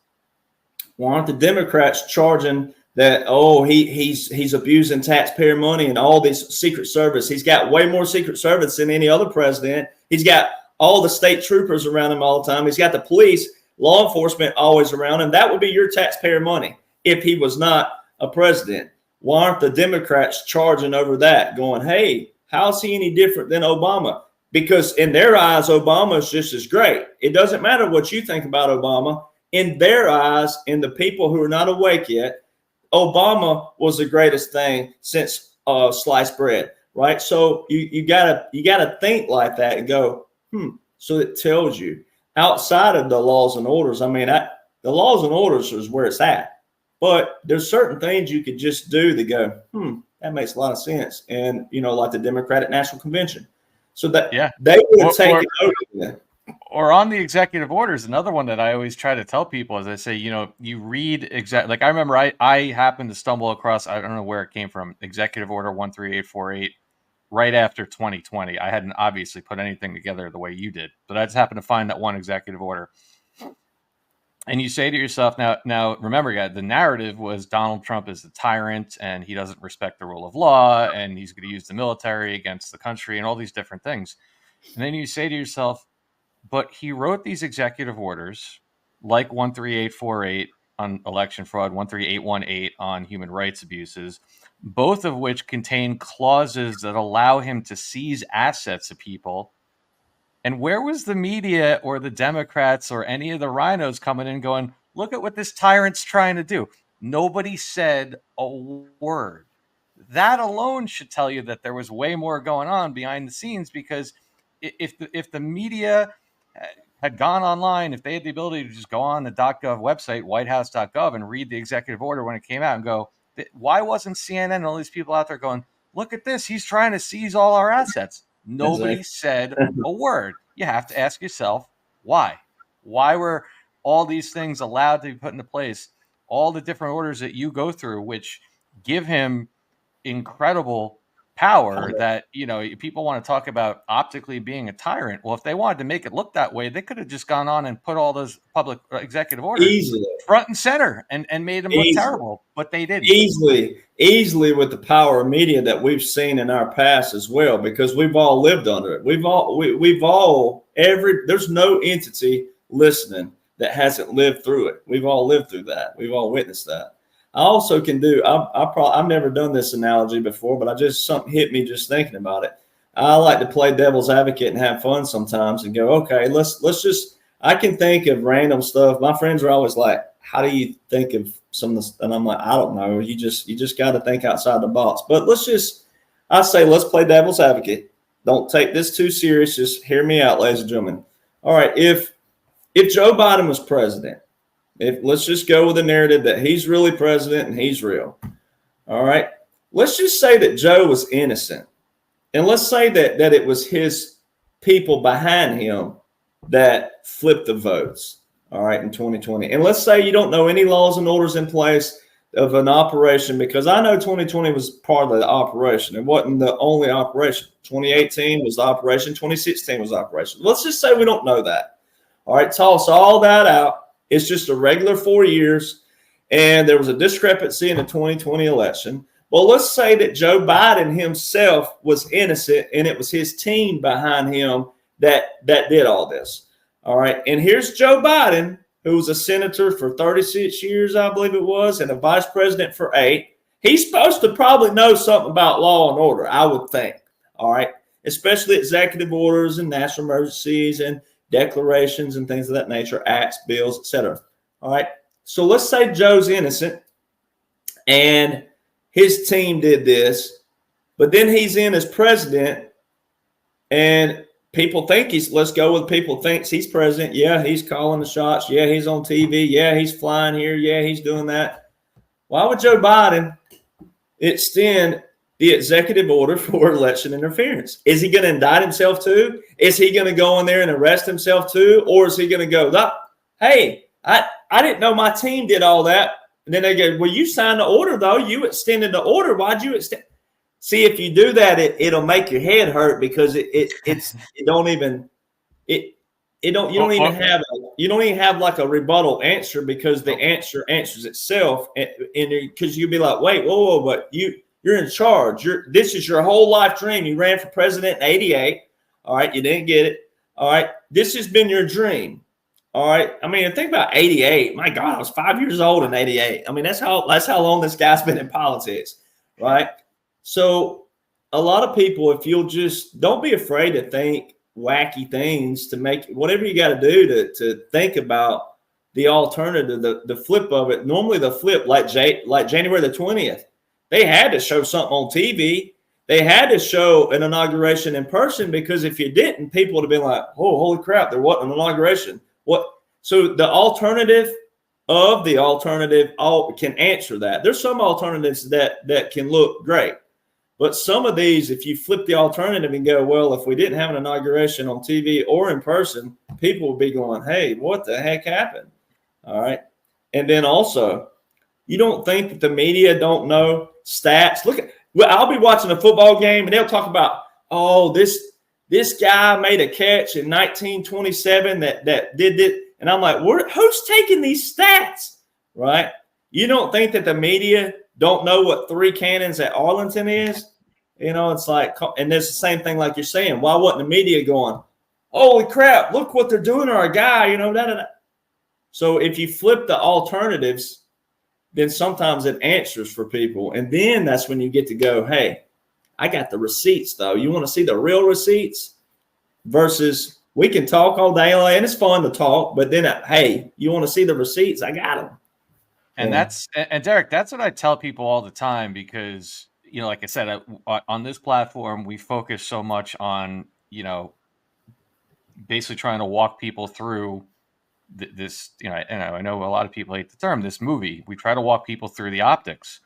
why aren't the Democrats charging that? Oh, he's abusing taxpayer money and all this Secret Service. He's got way more Secret Service than any other president. He's got all the state troopers around him all the time. He's got the police, law enforcement always around him. That would be your taxpayer money if he was not a president. Why aren't the Democrats charging over that, going, hey, how's he any different than Obama? Because in their eyes, Obama is just as great. It doesn't matter what you think about Obama. In their eyes, in the people who are not awake yet, Obama was the greatest thing since sliced bread, right? So you gotta think like that and go, So it tells you outside of the laws and orders. I mean, the laws and orders is where it's at. But there's certain things you could just do that go, that makes a lot of sense. And, you know, like the Democratic National Convention. So that they would take it over. Or on the executive orders, another one that I always try to tell people is I say, you know, you read like I remember I happened to stumble across, I don't know where it came from, Executive Order 13848 right after 2020. I hadn't obviously put anything together the way you did, but I just happened to find that one executive order. And you say to yourself, now remember, guys, the narrative was Donald Trump is a tyrant and he doesn't respect the rule of law and he's going to use the military against the country and all these different things. And then you say to yourself, but he wrote these executive orders like 13848 on election fraud, 13818 on human rights abuses, both of which contain clauses that allow him to seize assets of people. And where was the media or the Democrats or any of the rhinos coming in going, look at what this tyrant's trying to do? Nobody said a word. That alone should tell you that there was way more going on behind the scenes, because if the media had gone online, if they had the ability to just go on the .gov website, whitehouse.gov, and read the executive order when it came out and go, why wasn't CNN and all these people out there going, look at this, he's trying to seize all our assets? Nobody said a word. You have to ask yourself, why? Why were all these things allowed to be put into place? All the different orders that you go through, which give him incredible power that, you know, people want to talk about optically being a tyrant. Well, if they wanted to make it look that way, they could have just gone on and put all those public executive orders front and center and made them look terrible, but they didn't. Easily with the power of media that we've seen in our past as well, because we've all lived under it. There's no entity listening that hasn't lived through it. We've all lived through that. We've all witnessed that. I also can do, I've never done this analogy before, but something hit me just thinking about it. I like to play devil's advocate and have fun sometimes and go, okay, let's just, I can think of random stuff. My friends are always like, how do you think of some of this? And I'm like, I don't know. You just got to think outside the box. But let's play devil's advocate. don't take this too serious. Just hear me out, ladies and gentlemen. All right, if Joe Biden was president, if let's just go with the narrative that he's really president and he's real. All right, let's just say that Joe was innocent, and let's say that it was his people behind him that flipped the votes. All right, in 2020, and let's say you don't know any laws and orders in place of an operation, because I know 2020 was part of the operation. It wasn't the only operation. 2018 was the operation. 2016 was the operation. Let's just say we don't know that. All right, toss all that out. It's just a regular 4 years, and there was a discrepancy in the 2020 election. Well, let's say that Joe Biden himself was innocent, and it was his team behind him that did all this. All right, and here's Joe Biden, who was a senator for 36 years, I believe it was, and a vice president for 8. He's supposed to probably know something about law and order, I would think. All right, especially executive orders and national emergencies and declarations and things of that nature, acts, bills, etc. All right, so let's say Joe's innocent and his team did this, but then he's in as president, and people think let's go with people thinks he's president. Yeah, he's calling the shots. Yeah, he's on TV. Yeah, he's flying here. Yeah, he's doing that. Why would Joe Biden extend the executive order for election interference? Is he going to indict himself too? Is he going to go in there and arrest himself too? Or is he going to go, hey, I didn't know my team did all that. And then they go, well, you signed the order though. You extended the order. Why'd you extend? See, if you do that, it'll make your head hurt, because you don't even have like a rebuttal answer, because the answer answers itself, and because you'll be like, wait, whoa, but you're in charge. This is your whole life dream. You ran for president in '88. All right, you didn't get it. All right, this has been your dream. All right, I mean, think about '88. My God, I was 5 years old in '88. I mean, that's how long this guy's been in politics, right? So a lot of people, if you'll just don't be afraid to think wacky things, to make whatever you got to do to think about the alternative, the flip of it. Normally the flip, like January the 20th, they had to show something on TV. They had to show an inauguration in person, because if you didn't, people would have been like, oh, holy crap, there wasn't an inauguration. What? So the alternative of the alternative can answer that. There's some alternatives that can look great. But some of these, if you flip the alternative and go, well, if we didn't have an inauguration on TV or in person, people would be going, hey, what the heck happened? All right. And then also, you don't think that the media don't know stats? Well, I'll be watching a football game and they'll talk about, oh, this guy made a catch in 1927 that did it. And I'm like, who's taking these stats? Right? You don't think that the media don't know what 3 cannons at Arlington is? It's like, and there's the same thing like you're saying. Why wasn't the media going, holy crap, look what they're doing to our guy, da, da, da. So if you flip the alternatives, then sometimes it answers for people. And then that's when you get to go, hey, I got the receipts though. You want to see the real receipts? Versus we can talk all day and it's fun to talk, but then, hey, you want to see the receipts? I got them. And Derek, that's what I tell people all the time, because, like I said, on this platform, we focus so much on, basically trying to walk people through this, and I know a lot of people hate the term, this movie. We try to walk people through the optics.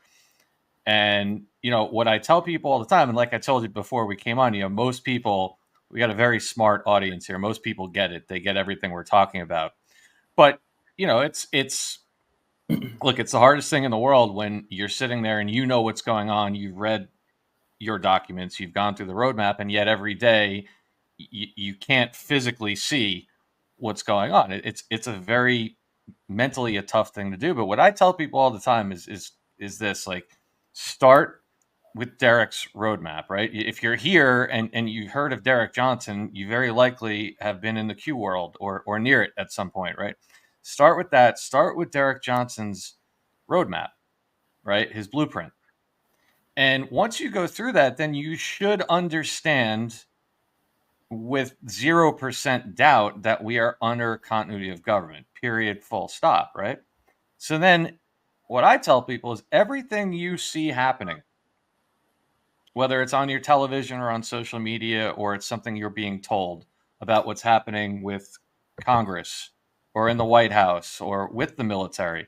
And, what I tell people all the time, and like I told you before we came on, most people, we got a very smart audience here. Most people get it. They get everything we're talking about. But, it's look, it's the hardest thing in the world when you're sitting there and you know what's going on. You've read your documents, you've gone through the roadmap, and yet every day you can't physically see what's going on. It's a very mentally a tough thing to do. But what I tell people all the time is this, like, start with Derek's roadmap, right? If you're here and you heard of Derek Jonhson, you very likely have been in the Q world or near it at some point, right? Start with that. Start with Derek Johnson's roadmap, right? His blueprint. And once you go through that, then you should understand with 0% doubt that we are under continuity of government, period, full stop, right? So then what I tell people is everything you see happening whether it's on your television or on social media, or it's something you're being told about what's happening with Congress or in the White House or with the military,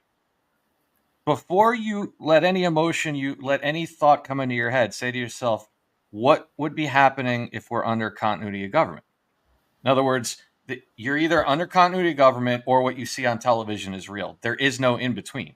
before you let any emotion, you let any thought come into your head, say to yourself, what would be happening if we're under continuity of government? In other words, you're either under continuity of government or what you see on television is real. There is no in between.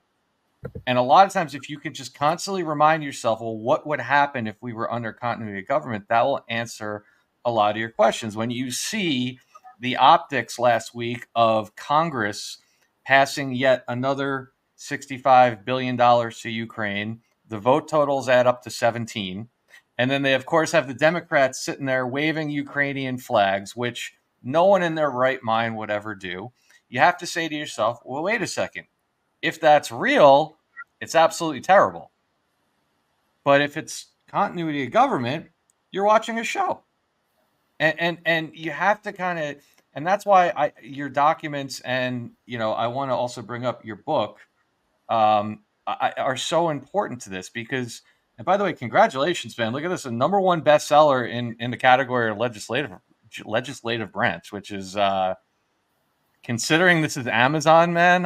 And a lot of times, if you can just constantly remind yourself, well, what would happen if we were under continuity of government, that will answer a lot of your questions. When you see the optics last week of Congress passing yet another $65 billion to Ukraine, the vote totals add up to 17. And then they, of course, have the Democrats sitting there waving Ukrainian flags, which no one in their right mind would ever do. You have to say to yourself, well, wait a second. If that's real, it's absolutely terrible. But if it's continuity of government, you're watching a show. And you have to kind of, and that's why your documents, and I want to also bring up your book, are so important to this because, and by the way, congratulations, man! Look at this, a #1 bestseller in the category of legislative branch, which is considering this is Amazon, man.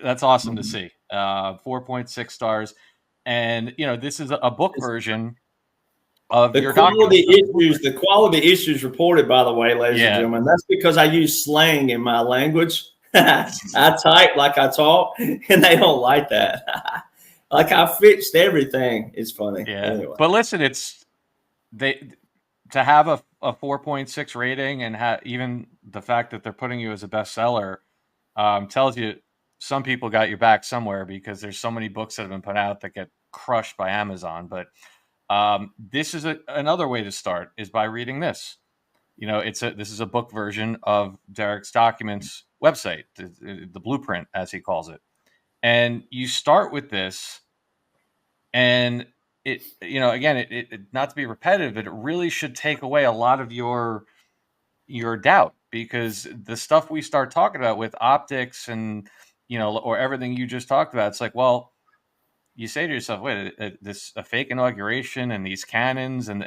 That's awesome to see. 4.6 stars, and this is a book version of your documents. The quality issues reported, by the way, ladies and gentlemen, that's because I use slang in my language. I type like I talk, and they don't like that. Like I fixed everything. It's funny. Yeah, anyway. But listen, to have a 4.6 rating and even the fact that they're putting you as a bestseller tells you some people got your back somewhere, because there's so many books that have been put out that get crushed by Amazon. But this is another way to start, is by reading this. This is a book version of Derek's documents website, the blueprint, as he calls it. And you start with this, and it not to be repetitive, but it really should take away a lot of your doubt, because the stuff we start talking about with optics and or everything you just talked about, it's like, well, you say to yourself, wait, this a fake inauguration and these cannons and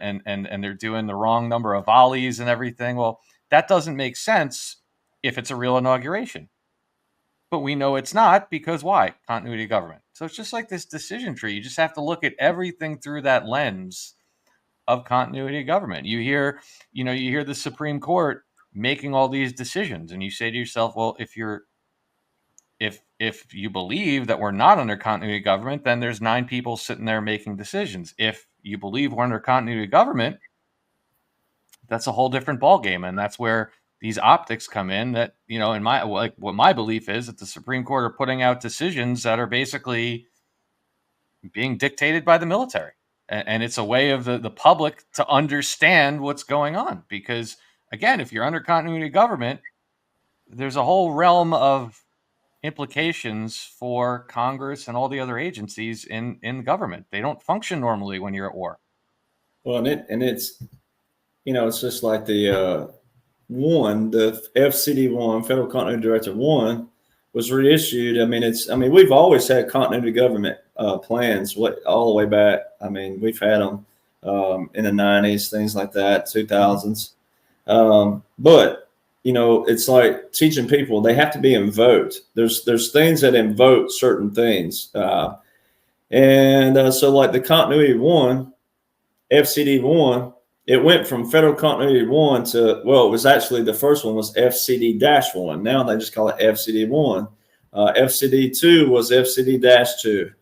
they're doing the wrong number of volleys and everything. Well, that doesn't make sense if it's a real inauguration. But we know it's not, because why? Continuity of government. So it's just like this decision tree. You just have to look at everything through that lens of continuity of government. You hear the Supreme Court making all these decisions, and you say to yourself, well, if you believe that we're not under continuity of government, then there's 9 people sitting there making decisions. If you believe we're under continuity of government, that's a whole different ballgame. And that's where these optics come in, that, what my belief is, that the Supreme Court are putting out decisions that are basically being dictated by the military. And it's a way of the public to understand what's going on. Because, again, if you're under continuity of government, there's a whole realm of implications for Congress and all the other agencies in government. They don't function normally when you're at war. Well, it's it's just like the FCD1, Federal Continuity Directive 1, was reissued. We've always had continuity government plans all the way back. We've had them in the 90s, things like that, 2000s. But it's like teaching people, they have to be invoked. There's things that invoke certain things. So like the continuity 1, FCD1, it went from Federal Continuity 1 to, well, it was actually, the first one was FCD-1. Now they just call it FCD-1. FCD-2 was FCD-2.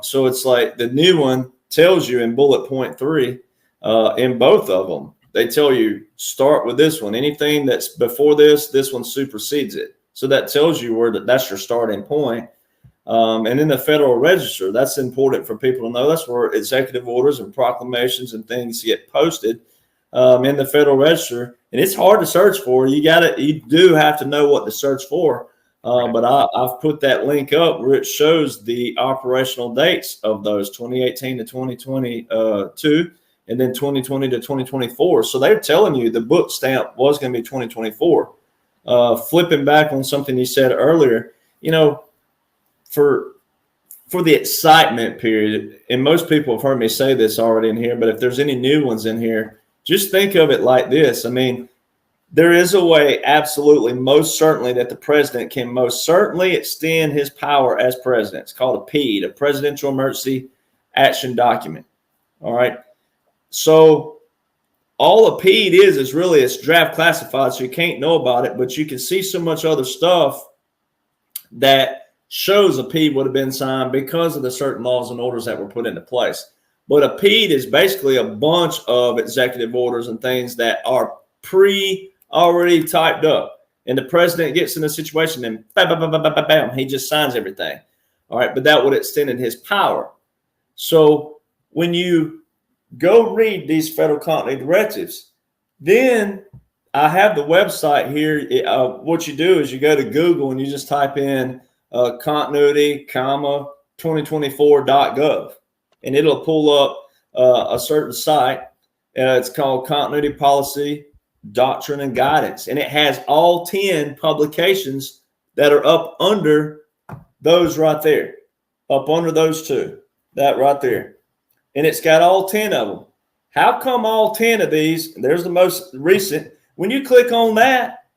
So it's like the new one tells you in bullet point 3, in both of them, they tell you, start with this one. Anything that's before this one supersedes it. So that tells you that's your starting point. And in the Federal Register, that's important for people to know. That's where executive orders and proclamations and things get posted in the Federal Register. And it's hard to search for. You do have to know what to search for. But I've put that link up where it shows the operational dates of those 2018 to 2022. And then 2020 to 2024. So they're telling you the book stamp was going to be 2024. Flipping back on something you said earlier, for for the excitement period, and most people have heard me say this already in here, but if there's any new ones in here, just think of it like this. I mean, there is a way, absolutely, most certainly, that the president can most certainly extend his power as president. It's called a PED, a Presidential Emergency Action Document. All right. So all a PED is really it's draft classified, so you can't know about it, but you can see so much other stuff that shows a PED would have been signed because of the certain laws and orders that were put into place. But a PED is basically a bunch of executive orders and things that are already typed up. And the president gets in a situation and bam, he just signs everything. All right, but that would extend his power. So when you go read these federal continuity directives, then I have the website here. What you do is you go to Google and you just type in continuity, 2024.gov, and it'll pull up a certain site. It's called Continuity Policy, Doctrine, and Guidance, and it has all 10 publications that are up under those right there, up under those two, that right there. And it's got all 10 of them. How come all 10 of these, there's the most recent, when you click on that,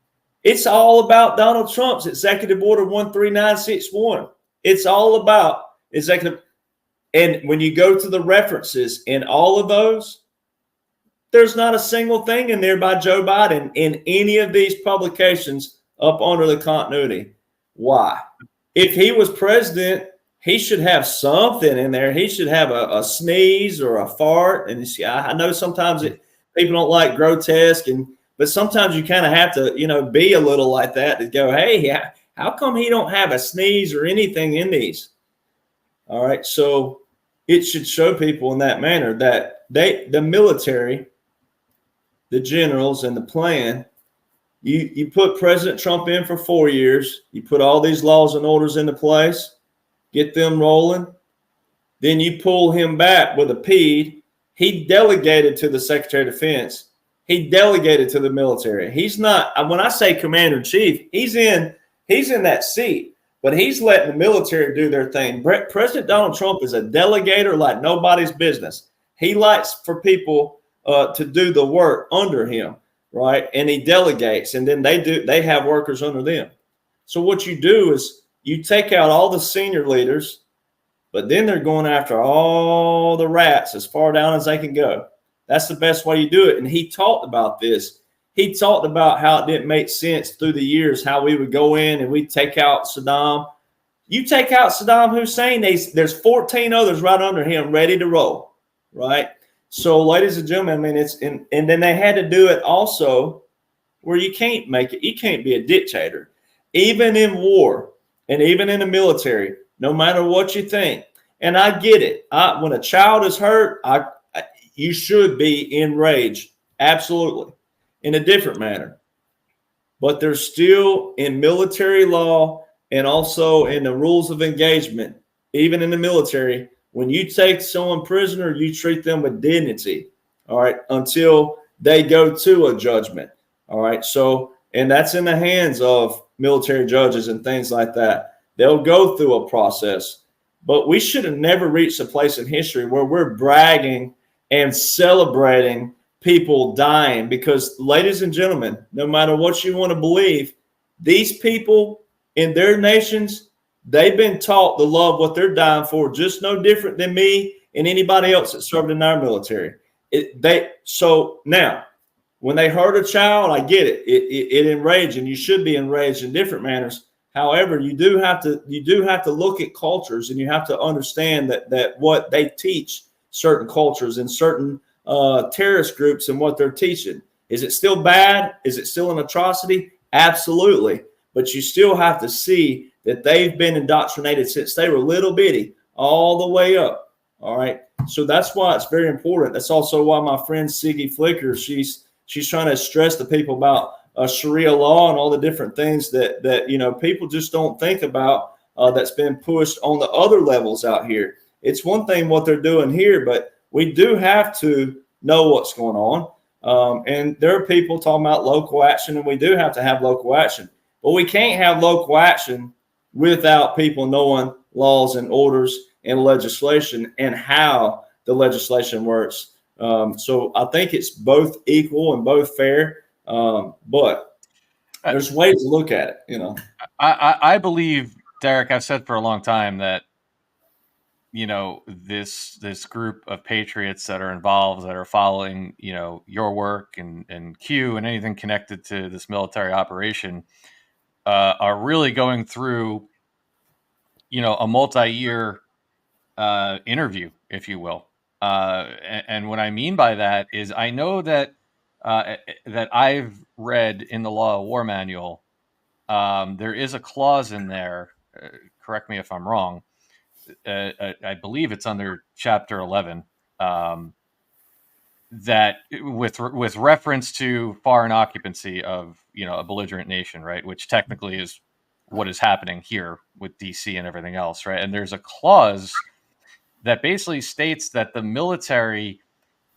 it's all about Donald Trump's Executive Order 13961. It's all about executive. And when you go to the references in all of those, there's not a single thing in there by Joe Biden in any of these publications up under the continuity. Why? If he was president, he should have something in there. He should have a sneeze or a fart. And I know sometimes people don't like grotesque, but sometimes you kind of have to, be a little like that to go, hey, how come he don't have a sneeze or anything in these? All right. So it should show people in that manner that the military, the generals, and the plan, you put President Trump in for 4 years. You put all these laws and orders into place, get them rolling. Then you pull him back with a PED. He delegated to the Secretary of Defense. He delegated to the military. He's not, when I say commander in chief, he's in that seat, but he's letting the military do their thing. President Donald Trump is a delegator like nobody's business. He likes for people to do the work under him, right? And he delegates, and then they have workers under them. So what you do is you take out all the senior leaders, but then they're going after all the rats as far down as they can go. That's the best way you do it. And he talked about this. He talked about how it didn't make sense through the years, how we would go in and we'd take out Saddam. You take out Saddam Hussein, there's 14 others right under him ready to roll, right? So, ladies and gentlemen, I mean, and then they had to do it also where you can't make it. You can't be a dictator. Even in war and even in the military, no matter what you think. And I get it. When a child is hurt, you should be enraged, absolutely, in a different manner. But there's still in military law and also in the rules of engagement, even in the military, when you take someone prisoner, you treat them with dignity, all right, until they go to a judgment, all right? So, and that's in the hands of military judges and things like that. They'll go through a process. But we should have never reached a place in history where we're bragging and celebrating people dying, because, ladies and gentlemen, no matter what you want to believe, these people in their nations, they've been taught to love what they're dying for, just no different than me and anybody else that served in our military. So now, when they hurt a child, I get it. It enraged, and you should be enraged in different manners. However, you do have to look at cultures, and you have to understand that what they teach certain cultures and certain terrorist groups and what they're teaching. Is it still bad? Is it still an atrocity? Absolutely. But you still have to see that they've been indoctrinated since they were little bitty all the way up. All right. So that's why it's very important. That's also why my friend Siggy Flicker, she's trying to stress to people about Sharia law and all the different things that people just don't think about that's been pushed on the other levels out here. It's one thing what they're doing here, but we do have to know what's going on. And there are people talking about local action, and we do have to have local action. But we can't have local action without people knowing laws and orders and legislation and how the legislation works. So I think it's both equal and both fair, but I, there's ways to look at it. I believe, Derek, I've said for a long time that this group of patriots that are involved, that are following your work and Q and anything connected to this military operation, are really going through a multi-year interview, if you will. And what I mean by that is I know that that I've read in the Law of War Manual, there is a clause in there. Correct me if I'm wrong. I believe it's under Chapter 11, that with reference to foreign occupancy of a belligerent nation, right? Which technically is what is happening here with DC and everything else, right? And there's a clause that basically states that the military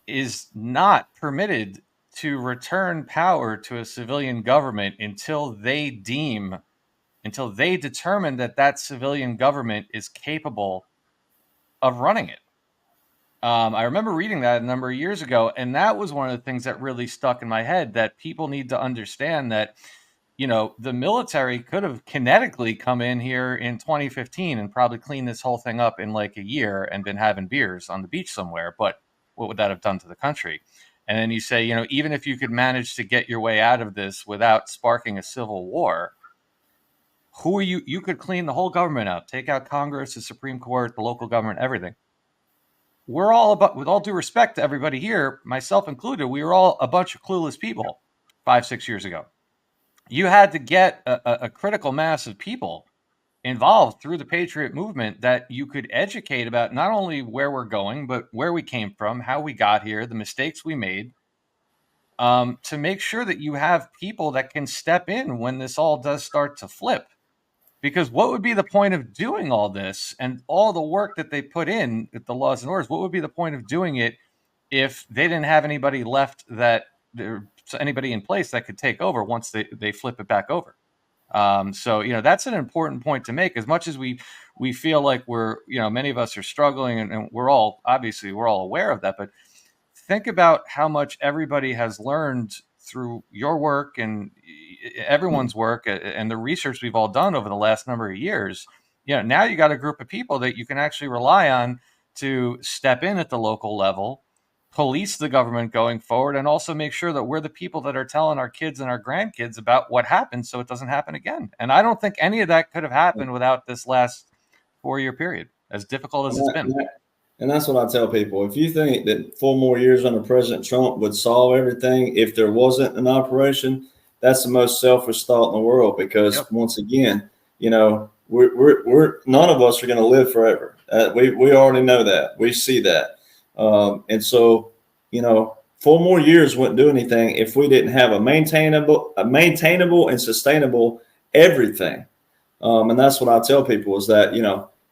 is not permitted to return power to a civilian government until they determine that that civilian government is capable of running it. I remember reading that a number of years ago, and that was one of the things that really stuck in my head, that people need to understand that the military could have kinetically come in here in 2015 and probably cleaned this whole thing up in like a year and been having beers on the beach somewhere. But what would that have done to the country? And then you say, even if you could manage to get your way out of this without sparking a civil war, who are you? You could clean the whole government out, take out Congress, the Supreme Court, the local government, everything. We're all about, with all due respect to everybody here, myself included, we were all a bunch of clueless people 5, 6 years ago. You had to get a critical mass of people involved through the Patriot movement that you could educate about not only where we're going, but where we came from, how we got here, the mistakes we made, to make sure that you have people that can step in when this all does start to flip. Because what would be the point of doing all this and all the work that they put in with the laws and orders? What would be the point of doing it if they didn't have anybody left, that anybody in place that could take over once they flip it back over? So that's an important point to make. As much as we feel like we're many of us are struggling, and we're all aware of that, but think about how much everybody has learned through your work and everyone's work and the research we've all done over the last number of years. Now you got a group of people that you can actually rely on to step in at the local level, police the government going forward, and also make sure that we're the people that are telling our kids and our grandkids about what happened so it doesn't happen again. And I don't think any of that could have happened without this last 4-year period, as difficult as it's been. And that's what I tell people. If you think that 4 more years under President Trump would solve everything if there wasn't an operation, that's the most selfish thought in the world. Because once again, we're none of us are going to live forever. We already know that. We see that. And so, 4 more years wouldn't do anything if we didn't have a maintainable and sustainable everything. And that's what I tell people is that,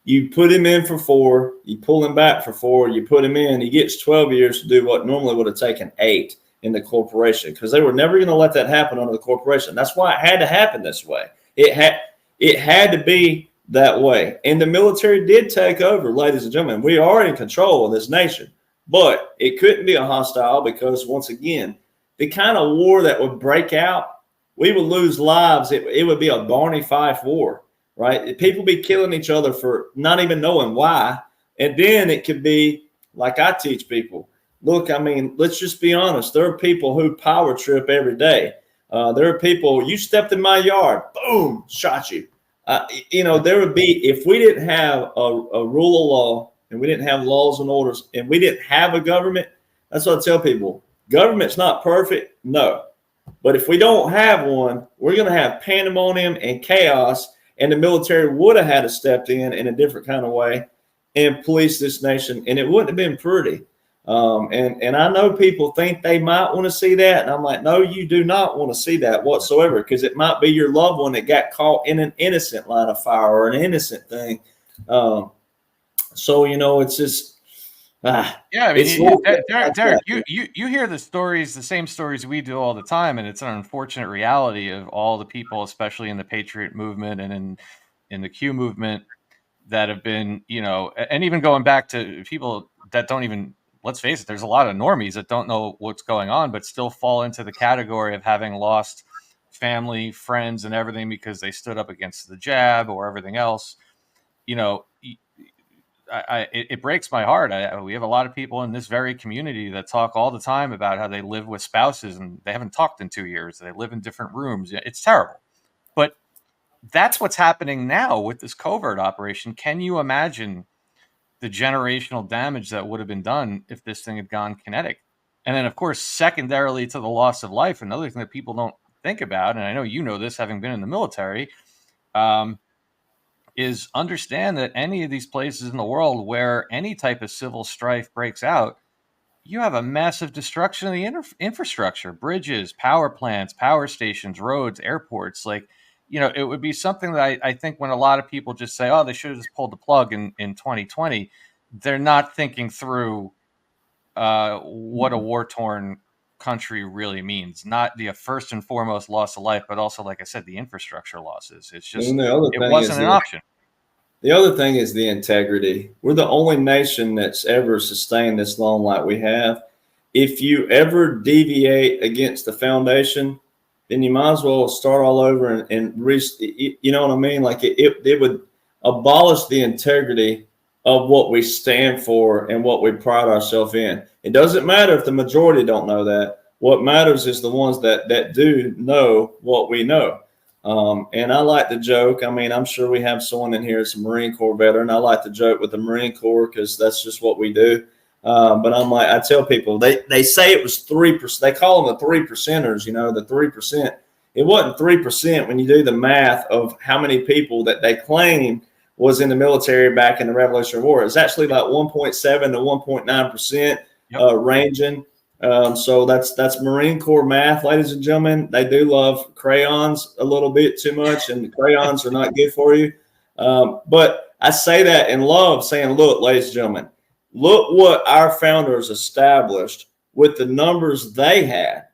you put him in for 4, you pull him back for 4, you put him in, he gets 12 years to do what normally would have taken 8 in the corporation, because they were never going to let that happen under the corporation. That's why it had to happen this way. It had to be that way. And the military did take over, ladies and gentlemen. We are in control of this nation, but it couldn't be a hostile, because once again, the kind of war that would break out, we would lose lives. It would be a Barney Fife war. Right? People be killing each other for not even knowing why. And then it could be like I teach people. Look, let's just be honest. There are people who power trip every day. There are people, you stepped in my yard, boom, shot you. There would be, if we didn't have a rule of law, and we didn't have laws and orders, and we didn't have a government, that's what I tell people. Government's not perfect, no. But if we don't have one, we're going to have pandemonium and chaos. And the military would have had to step in a different kind of way and police this nation, and it wouldn't have been pretty. And I know people think they might want to see that, and I'm like, no, you do not want to see that whatsoever, because it might be your loved one that got caught in an innocent line of fire or an innocent thing. So it's just. Derek, you hear the stories, the same stories we do all the time, and it's an unfortunate reality of all the people, especially in the Patriot movement and in the Q movement, that have been, and even going back to people that don't even, let's face it, there's a lot of normies that don't know what's going on, but still fall into the category of having lost family, friends, and everything because they stood up against the jab or everything else. You know, it breaks my heart. We have a lot of people in this very community that talk all the time about how they live with spouses and they haven't talked in 2 years. They live in different rooms. It's terrible. But that's what's happening now with this covert operation. Can you imagine the generational damage that would have been done if this thing had gone kinetic? And then, of course, secondarily to the loss of life, another thing that people don't think about, and I know you know this having been in the military, is understand that any of these places in the world where any type of civil strife breaks out, you have a massive destruction of the infrastructure, bridges, power plants, power stations, roads, airports. Like, it would be something that I think when a lot of people just say, oh, they should have just pulled the plug in 2020, they're not thinking through what a war-torn country really means. Not the first and foremost loss of life, but also, like I said, the infrastructure losses. It's just, it wasn't an option. The other thing is the integrity. We're the only nation that's ever sustained this long like we have. If you ever deviate against the foundation, then you might as well start all over and you know what I mean? Like it would abolish the integrity of what we stand for and what we pride ourselves in. It doesn't matter if the majority don't know that. What matters is the ones that do know what we know. And I like to joke. I mean, I'm sure we have someone in here that's a Marine Corps veteran. I like to joke with the Marine Corps because that's just what we do. But I'm like, I tell people, they say it was 3%. They call them the 3%ers, the 3%. It wasn't 3% when you do the math of how many people that they claim was in the military back in the Revolutionary War. It's actually about 1.7 to 1.9% ranging. So that's Marine Corps math, ladies and gentlemen. They do love crayons a little bit too much, and the crayons are not good for you. But I say that in love, saying, look, ladies and gentlemen, look what our founders established with the numbers they had,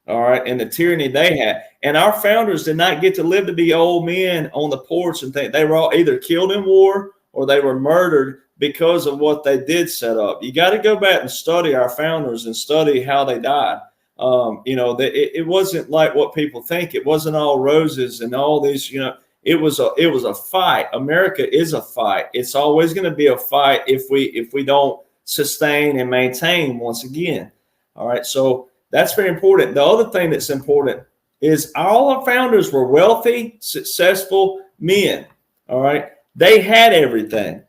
all right, and the tyranny they had. And our founders did not get to live to be old men on the porch and think. They were all either killed in war or they were murdered because of what they did set up. You got to go back and study our founders and study how they died. It wasn't like what people think. It wasn't all roses and all these, it was a fight. America is a fight. It's always going to be a fight if we don't sustain and maintain once again. All right. So that's very important. The other thing that's important is all our founders were wealthy, successful men. All right. They had everything.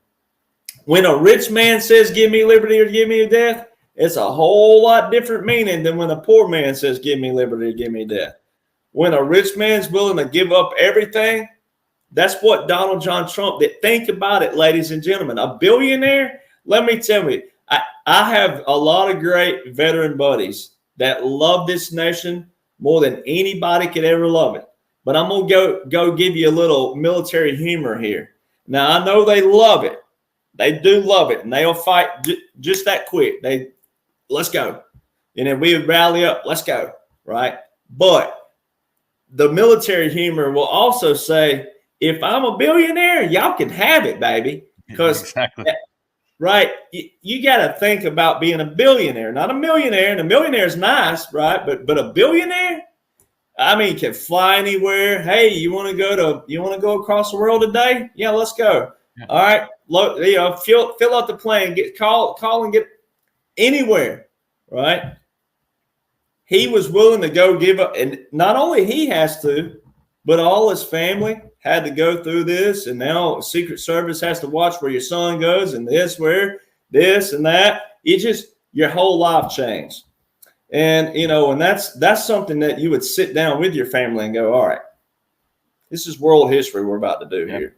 When a rich man says, give me liberty or give me death, it's a whole lot different meaning than when a poor man says, give me liberty or give me death. When a rich man's willing to give up everything, that's what Donald John Trump did. Think about it, ladies and gentlemen. A billionaire, let me tell you, I have a lot of great veteran buddies that love this nation more than anybody could ever love it. But I'm going to go give you a little military humor here. Now, I know they love it. They do love it, and they'll fight just that quick. Let's go. And then we would rally up, let's go, right? But the military humor will also say, if I'm a billionaire, y'all can have it, baby. Because, exactly. Right, you got to think about being a billionaire, not a millionaire. And a millionaire is nice, right? But a billionaire, I mean, can fly anywhere. Hey, you want to go across the world today? Yeah, let's go. Yeah. All right, fill out the plane, call and get anywhere, right? He was willing to go give up, and not only he has to, but all his family had to go through this, and now Secret Service has to watch where your son goes, and this and that. Your whole life changed. And and that's something that you would sit down with your family and go, all right, this is world history we're about to do here.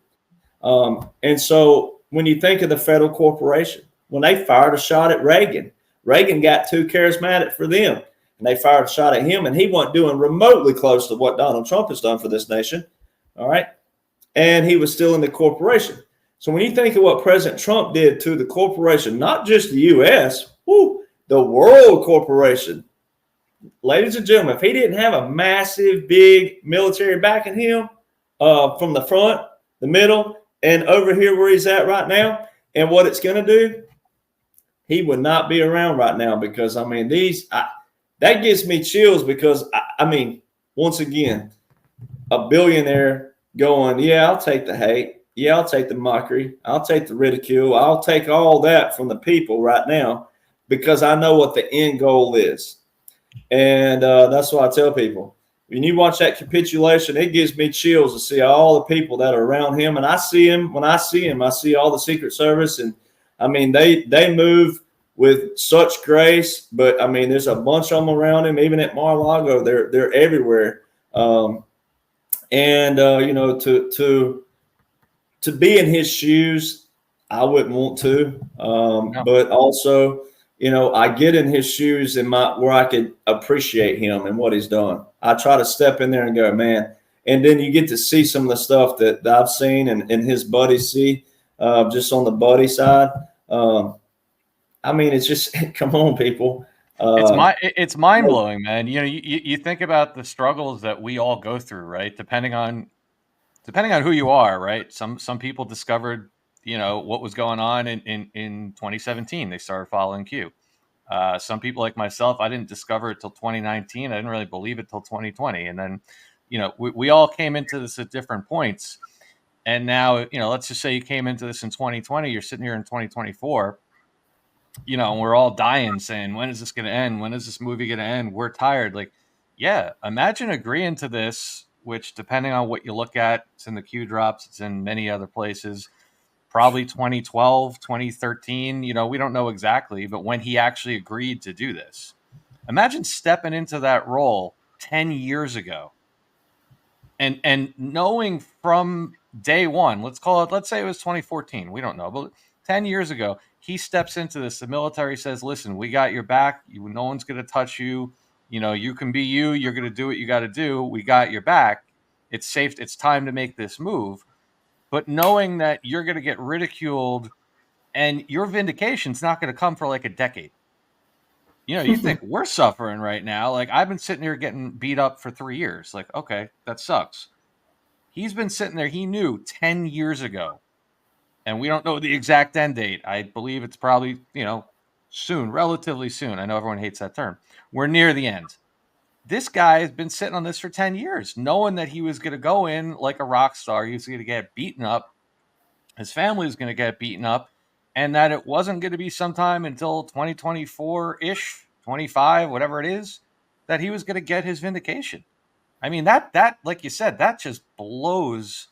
And so when you think of the federal corporation, when they fired a shot at Reagan got too charismatic for them, and they fired a shot at him, and he wasn't doing remotely close to what Donald Trump has done for this nation. All right. And he was still in the corporation. So when you think of what President Trump did to the corporation, not just the U.S., the world corporation, ladies and gentlemen, if he didn't have a massive, big military backing him from the front, the middle, and over here where he's at right now, and what it's going to do, he would not be around right now because, I mean, that gives me chills because, I mean, once again, a billionaire going, yeah, I'll take the hate. Yeah, I'll take the mockery. I'll take the ridicule. I'll take all that from the people right now because I know what the end goal is. And that's what I tell people. When you watch that capitulation, it gives me chills to see all the people that are around him. And I see him. When I see him, I see all the Secret Service. And, I mean, they move with such grace. But, I mean, there's a bunch of them around him. Even at Mar-a-Lago, they're everywhere. You know, to be in his shoes, I wouldn't want to. No. But also, you know, I get in his shoes where I could appreciate him and what he's done. I try to step in there and go, man. And then you get to see some of the stuff that I've seen and his buddies see, just on the buddy side. I mean, it's just, come on, people. It's mind blowing, man. You know, you think about the struggles that we all go through, right? Depending on who you are, right? Some people discovered, you know, what was going on in 2017. They started following Q. Some people like myself, I didn't discover it till 2019. I didn't really believe it till 2020. And then, you know, we all came into this at different points. And now, you know, let's just say you came into this in 2020. You're sitting here in 2024. You know, and we're all dying saying, when is this going to end? When is this movie going to end? We're tired. Like, yeah, imagine agreeing to this, which depending on what you look at, it's in the Q drops, it's in many other places, probably 2012, 2013, you know, we don't know exactly, but when he actually agreed to do this, imagine stepping into that role 10 years ago and knowing from day one, let's say it was 2014. We don't know, but 10 years ago, he steps into this. The military says, listen, we got your back. No one's going to touch you. You know, you can be you. You're going to do what you got to do. We got your back. It's safe. It's time to make this move. But knowing that you're going to get ridiculed and your vindication's not going to come for like a decade. You know, you think we're suffering right now. Like, I've been sitting here getting beat up for 3 years. Like, okay, that sucks. He's been sitting there. He knew 10 years ago. And we don't know the exact end date. I believe it's probably, you know, soon, relatively soon. I know everyone hates that term. We're near the end. This guy has been sitting on this for 10 years, knowing that he was going to go in like a rock star. He was going to get beaten up. His family was going to get beaten up. And that it wasn't going to be sometime until 2024-ish, 25, whatever it is, that he was going to get his vindication. I mean, that, like you said, that just blows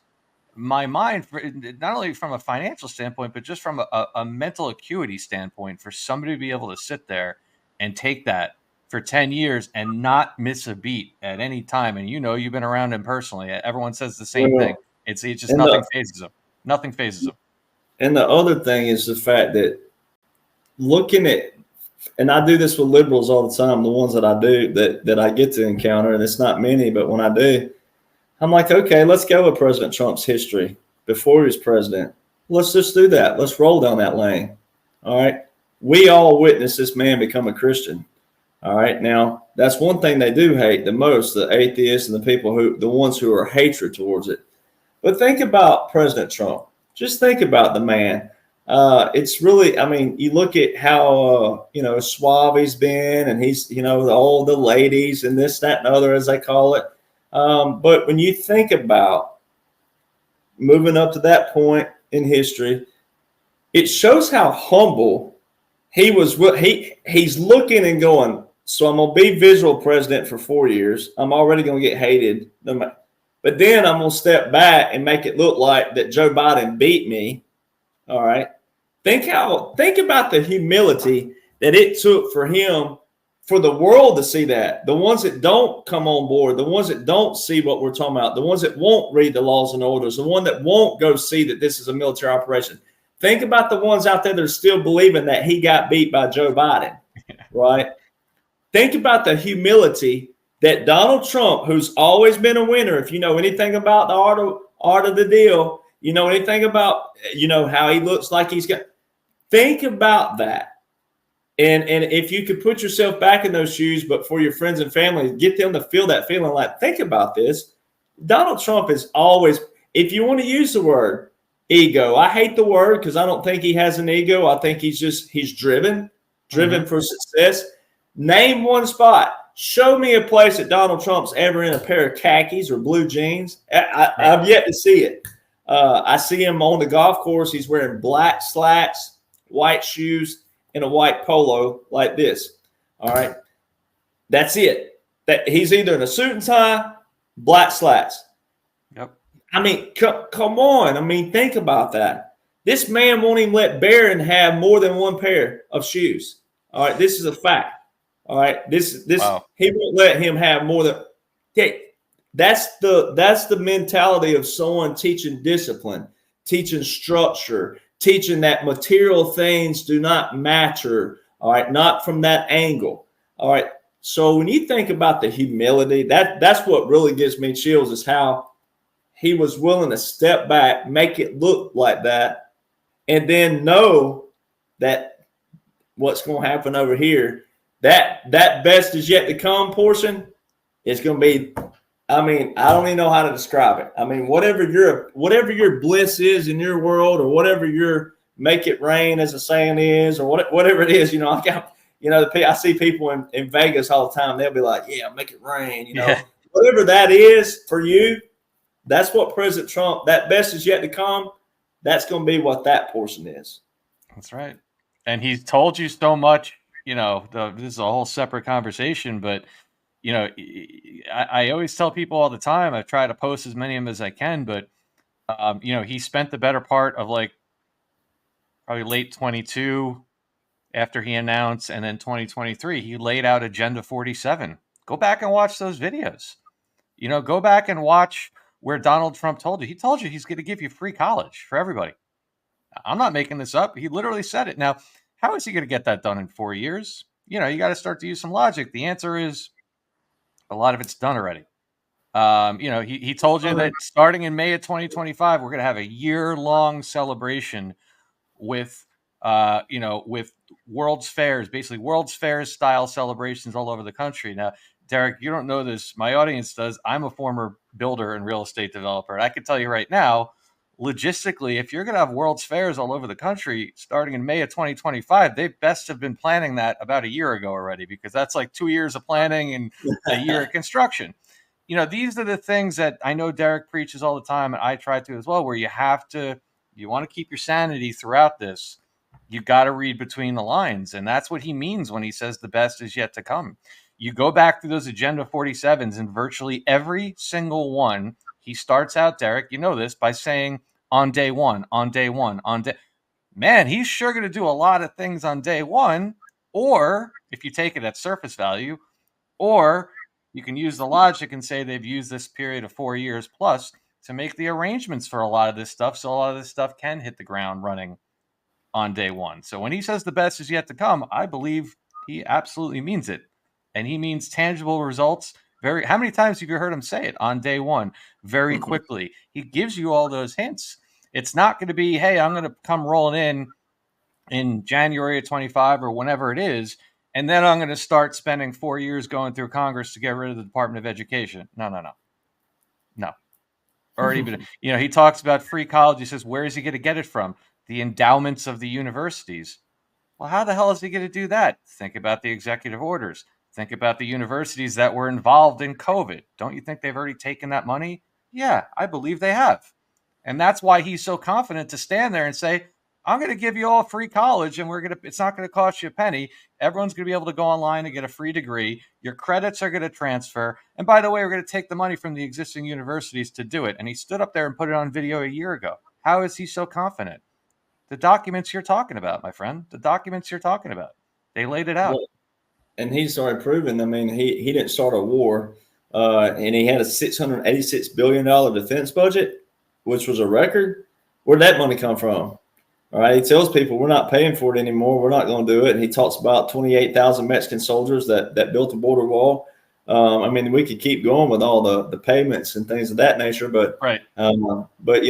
my mind, for not only from a financial standpoint, but just from a mental acuity standpoint, for somebody to be able to sit there and take that for 10 years and not miss a beat at any time. And, you know, you've been around him personally. Everyone says the same thing. It's just nothing phases him. Nothing phases him. And the other thing is the fact that looking at, and I do this with liberals all the time, the ones that I do that I get to encounter, and it's not many, but when I do, I'm like, okay, let's go with President Trump's history before he was president. Let's just do that. Let's roll down that lane. All right. We all witnessed this man become a Christian. All right. Now, that's one thing they do hate the most, the atheists and the ones who are hatred towards it. But think about President Trump. Just think about the man. It's really, I mean, you look at how, you know, suave he's been, and he's, you know, all the ladies and this, that, and other, as they call it. But when you think about moving up to that point in history, it shows how humble he was. He's looking and going, so I'm going to be visual president for 4 years. I'm already going to get hated. But then I'm going to step back and make it look like that Joe Biden beat me. All right. Think about the humility that it took for him, for the world to see that. The ones that don't come on board, the ones that don't see what we're talking about, the ones that won't read the laws and orders, the one that won't go see that this is a military operation. Think about the ones out there that are still believing that he got beat by Joe Biden, right? Think about the humility that Donald Trump, who's always been a winner, if you know anything about the art of the deal, you know anything about, you know, how he looks like he's got. Think about that. And if you could put yourself back in those shoes, but for your friends and family, get them to feel that feeling. Like, think about this. Donald Trump is always, if you want to use the word, ego. I hate the word because I don't think he has an ego. I think he's driven for success. Name one spot. Show me a place that Donald Trump's ever in a pair of khakis or blue jeans. I've yet to see it. I see him on the golf course. He's wearing black slacks, white shoes, and a white polo like this. All right. That's it. That he's either in a suit and tie, black slacks. Yep. I mean, come on. I mean, think about that. This man won't even let Barron have more than one pair of shoes. All right. This is a fact. All right. This wow. He won't let him have more than. Okay, that's the mentality of someone teaching discipline, teaching structure, teaching that material things do not matter. All right, not from that angle. All right. So when you think about the humility, that's what really gives me chills is how he was willing to step back, make it look like that, and then know that what's going to happen over here. That best is yet to come portion is going to be, I mean, I don't even know how to describe it. I mean, whatever your bliss is in your world, or whatever your make it rain as a saying is, or whatever it is, I see people in Vegas all the time. They'll be like, yeah, make it rain, whatever that is for you. That's what President Trump, that best is yet to come. That's going to be what that portion is. That's right. And he's told you so much. This is a whole separate conversation, but I always tell people all the time, I try to post as many of them as I can, but he spent the better part of like probably late 22 after he announced, and then 2023, he laid out Agenda 47. Go back and watch those videos. Go back and watch where Donald Trump told you. He told you he's going to give you free college for everybody. I'm not making this up. He literally said it. Now, how is he going to get that done in 4 years? You got to start to use some logic. The answer is a lot of it's done already. He told you that starting in May of 2025, we're going to have a year-long celebration with World's Fairs, basically World's Fairs style celebrations all over the country. Now, Derek, you don't know this. My audience does. I'm a former builder and real estate developer. And I can tell you right now, logistically, if you're going to have World's Fairs all over the country starting in May of 2025, they best have been planning that about a year ago already, because that's like 2 years of planning and a year of construction. These are the things that I know Derek preaches all the time, and I try to as well, where you want to keep your sanity throughout this. You've got to read between the lines. And that's what he means when he says the best is yet to come. You go back to those Agenda 47s, and virtually every single one, he starts out, Derek, you know this, by saying on day one. Man, he's sure going to do a lot of things on day one, or if you take it at surface value, or you can use the logic and say they've used this period of 4 years plus to make the arrangements for a lot of this stuff, so a lot of this stuff can hit the ground running on day one. So when he says the best is yet to come, I believe he absolutely means it. And he means tangible results. How many times have you heard him say it on day one? Very quickly. He gives you all those hints. It's not going to be, hey, I'm going to come rolling in January of 25 or whenever it is, and then I'm going to start spending 4 years going through Congress to get rid of the Department of Education. No. Or even, he talks about free college. He says, where is he going to get it from? The endowments of the universities. Well, how the hell is he going to do that? Think about the executive orders. Think about the universities that were involved in COVID. Don't you think they've already taken that money? Yeah, I believe they have. And that's why he's so confident to stand there and say, I'm going to give you all free college, and it's not going to cost you a penny. Everyone's going to be able to go online and get a free degree. Your credits are going to transfer. And by the way, we're going to take the money from the existing universities to do it. And he stood up there and put it on video a year ago. How is he so confident? The documents you're talking about, my friend, they laid it out. Well, and he started proving, I mean, he didn't start a war, and he had a $686 billion defense budget, which was a record. Where'd that money come from? All right, he tells people we're not paying for it anymore. We're not going to do it. And he talks about 28,000 Mexican soldiers that built a border wall. I mean, we could keep going with all the payments and things of that nature, but right. But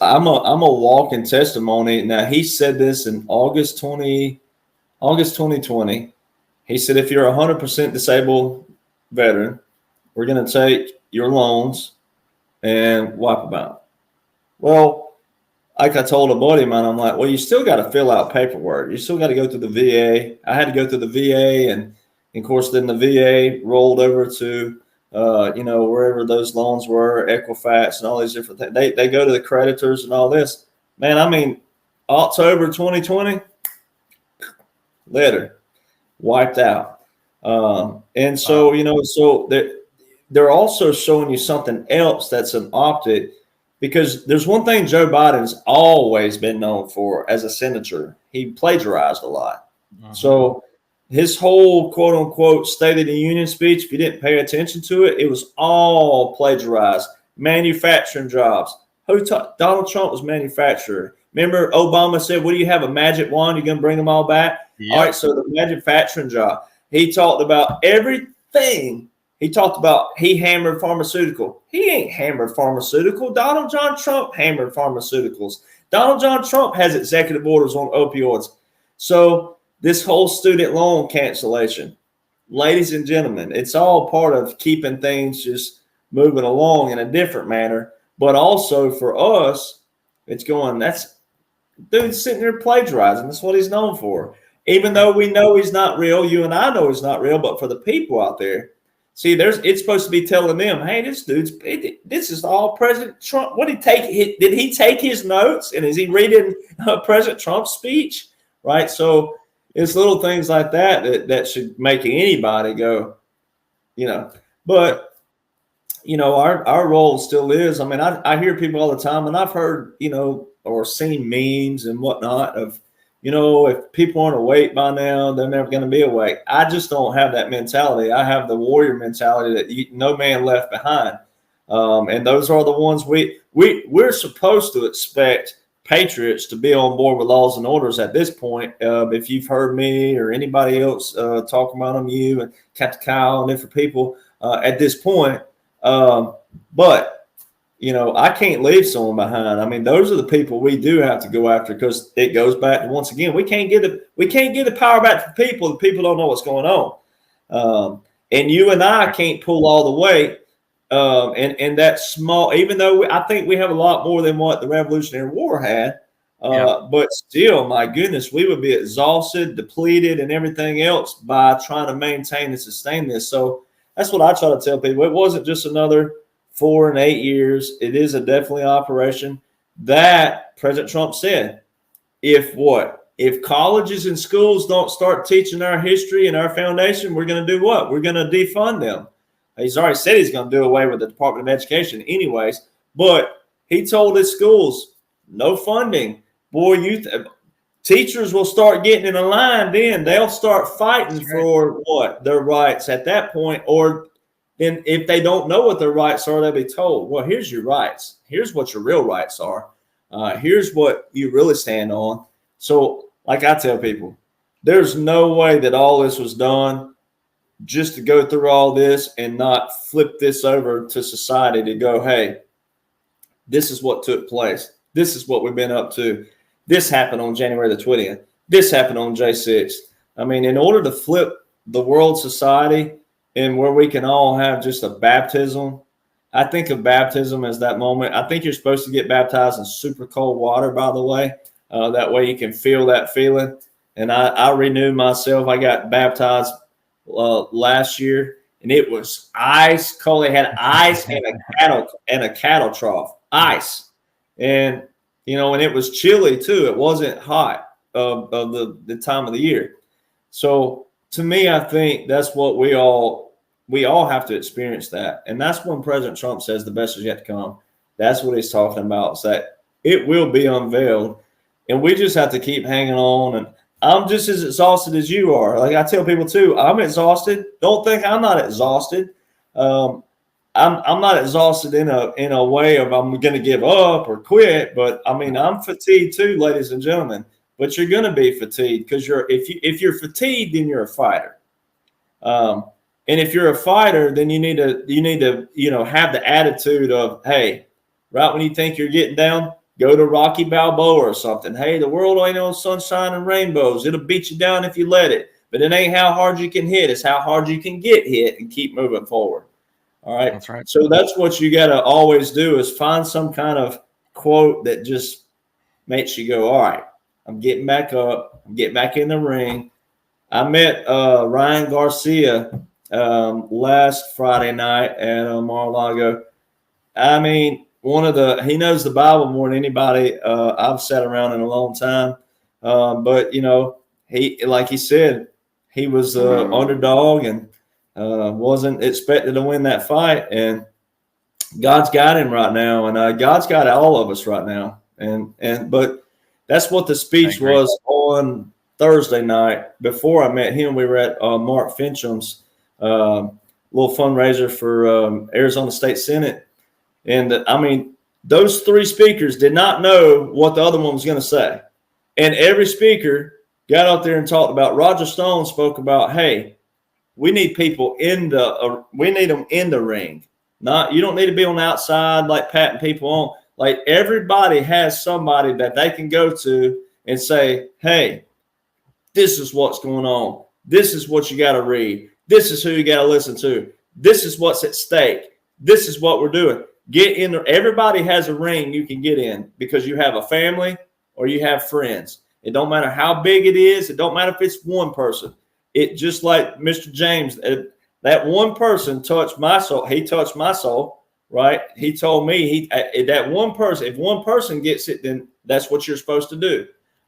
I'm a walking testimony. Now, he said this in August 2020. He said, if you're a 100% disabled veteran, we're going to take your loans and wipe them out. Well, like I told a buddy of mine, I'm like, well, you still got to fill out paperwork. You still got to go through the VA. I had to go through the VA, and of course, then the VA rolled over to, wherever those loans were, Equifax, and all these different things. They go to the creditors and all this. Man, I mean, October 2020, letter wiped out. And so, so they're also showing you something else that's an optic, because there's one thing Joe Biden's always been known for as a senator. He plagiarized a lot. So his whole quote unquote State of the Union speech, if you didn't pay attention to it, it was all plagiarized. Manufacturing jobs. Donald Trump was manufacturer. Remember, Obama said, "What do you have, a magic wand? You're going to bring them all back?" Yep. All right, so the manufacturing job. He talked about everything. He talked about he hammered pharmaceutical. He ain't hammered pharmaceutical. Donald John Trump hammered pharmaceuticals. Donald John Trump has executive orders on opioids. So this whole student loan cancellation, ladies and gentlemen, it's all part of keeping things just moving along in a different manner. But also for us, it's going, that's dude's sitting there plagiarizing. That's what he's known for. Even though we know he's not real, you and I know he's not real, but for the people out there, see, it's supposed to be telling them, hey, this is all President Trump. What did he take his notes, and is he reading President Trump's speech? Right. So it's little things like that should make anybody go, but our role still is. I mean, I hear people all the time, and I've heard, or seen memes and whatnot of, if people aren't awake by now, they're never going to be awake. I just don't have that mentality. I have the warrior mentality that no man left behind. And those are the ones we're supposed to expect patriots to be on board with laws and orders at this point. If you've heard me or anybody else talking about them, you and Captain Kyle and different people at this point. But I can't leave someone behind. I mean, those are the people we do have to go after, because it goes back to, once again, we can't get the power back to the people. The people don't know what's going on. And you and I can't pull all the weight. And that small, even though I think we have a lot more than what the Revolutionary War had, but still, my goodness, we would be exhausted, depleted, and everything else by trying to maintain and sustain this. So that's what I try to tell people. It wasn't just another 4 and 8 years. It is definitely operation that President Trump said, if colleges and schools don't start teaching our history and our foundation, we're going to do what? We're going to defund them. He's already said he's going to do away with the Department of Education anyways, but he told his schools, no funding. Boy, teachers will start getting in a line, then they'll start fighting for what? Their rights at that point. Or then if they don't know what their rights are, they'll be told, well, here's your rights. Here's what your real rights are. Here's what you really stand on. So like I tell people, there's no way that all this was done just to go through all this and not flip this over to society to go, hey, this is what took place. This is what we've been up to. This happened on January the 20th. This happened on J6. I mean, in order to flip the world society and where we can all have just a baptism, I think of baptism as that moment. I think you're supposed to get baptized in super cold water, by the way. That way you can feel that feeling. And I renewed myself. I got baptized last year, and it was ice cold. They had ice and a cattle trough, ice. And, and it was chilly too. It wasn't hot of the time of the year. So to me, I think that's what we all have to experience that. And that's when President Trump says the best is yet to come. That's what he's talking about, is that it will be unveiled. And we just have to keep hanging on. And I'm just as exhausted as you are. Like I tell people too, I'm exhausted. Don't think I'm not exhausted. I'm not exhausted in a way of I'm going to give up or quit. But I mean, I'm fatigued too, ladies and gentlemen. But you're going to be fatigued because if you're fatigued, then you're a fighter. And if you're a fighter, then you need to have the attitude of, hey, right when you think you're getting down, go to Rocky Balboa or something. Hey, the world ain't no sunshine and rainbows. It'll beat you down if you let it. But it ain't how hard you can hit. It's how hard you can get hit and keep moving forward. All right. That's right. So that's what you got to always do, is find some kind of quote that just makes you go, all right, I'm getting back up. I'm getting back in the ring. I met Ryan Garcia last Friday night at Mar-a-Lago. I mean, he knows the Bible more than anybody I've sat around in a long time. But like he said, he was underdog and wasn't expected to win that fight. And God's got him right now, and God's got all of us right now. But that's what the speech was on Thursday night. Before I met him, we were at Mark Fincham's little fundraiser for Arizona State Senate. And I mean, those three speakers did not know what the other one was going to say. And every speaker got out there and talked about, Roger Stone spoke about, hey, we need people we need them in the ring. You don't need to be on the outside, like patting people on. Like, everybody has somebody that they can go to and say, hey, this is what's going on. This is what you got to read. This is who you got to listen to. This is what's at stake. This is what we're doing. Get in there. Everybody has a ring you can get in because you have a family or you have friends. It don't matter how big it is. It don't matter if it's one person. It just like Mr. James, that one person touched my soul. He touched my soul, right? He told me that one person, if one person gets it, then that's what you're supposed to do.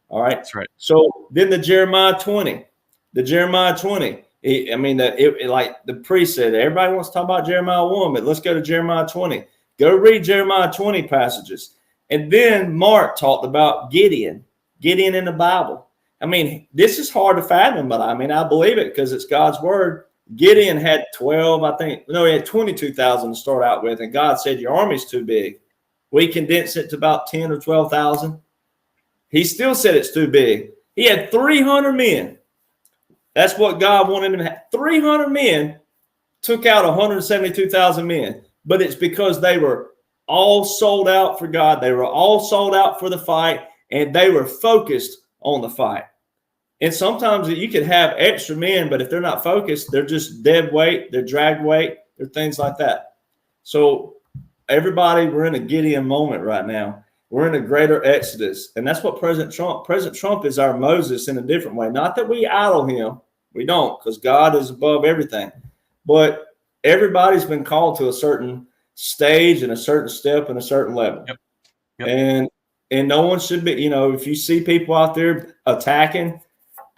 All right. That's right. So then the Jeremiah 20, like the priest said, everybody wants to talk about Jeremiah 1, but let's go to Jeremiah 20. Go read Jeremiah 20 passages. And then Mark talked about Gideon in the Bible. I mean, this is hard to fathom, but I mean, I believe it because it's God's word. Gideon had he had 22,000 to start out with. And God said, your army's too big. We condensed it to about 10 or 12,000. He still said it's too big. He had 300 men. That's what God wanted him to have. 300 men took out 172,000 men. But it's because they were all sold out for God. They were all sold out for the fight, and they were focused on the fight. And sometimes you could have extra men, but if they're not focused, they're just dead weight, they're drag weight, they're things like that. So we're in a Gideon moment right now. We're in a greater exodus. And that's what President Trump is our Moses in a different way. Not that we idol him. We don't, because God is above everything. But everybody's been called to a certain stage and a certain step and a certain level. Yep. And no one should be, if you see people out there attacking,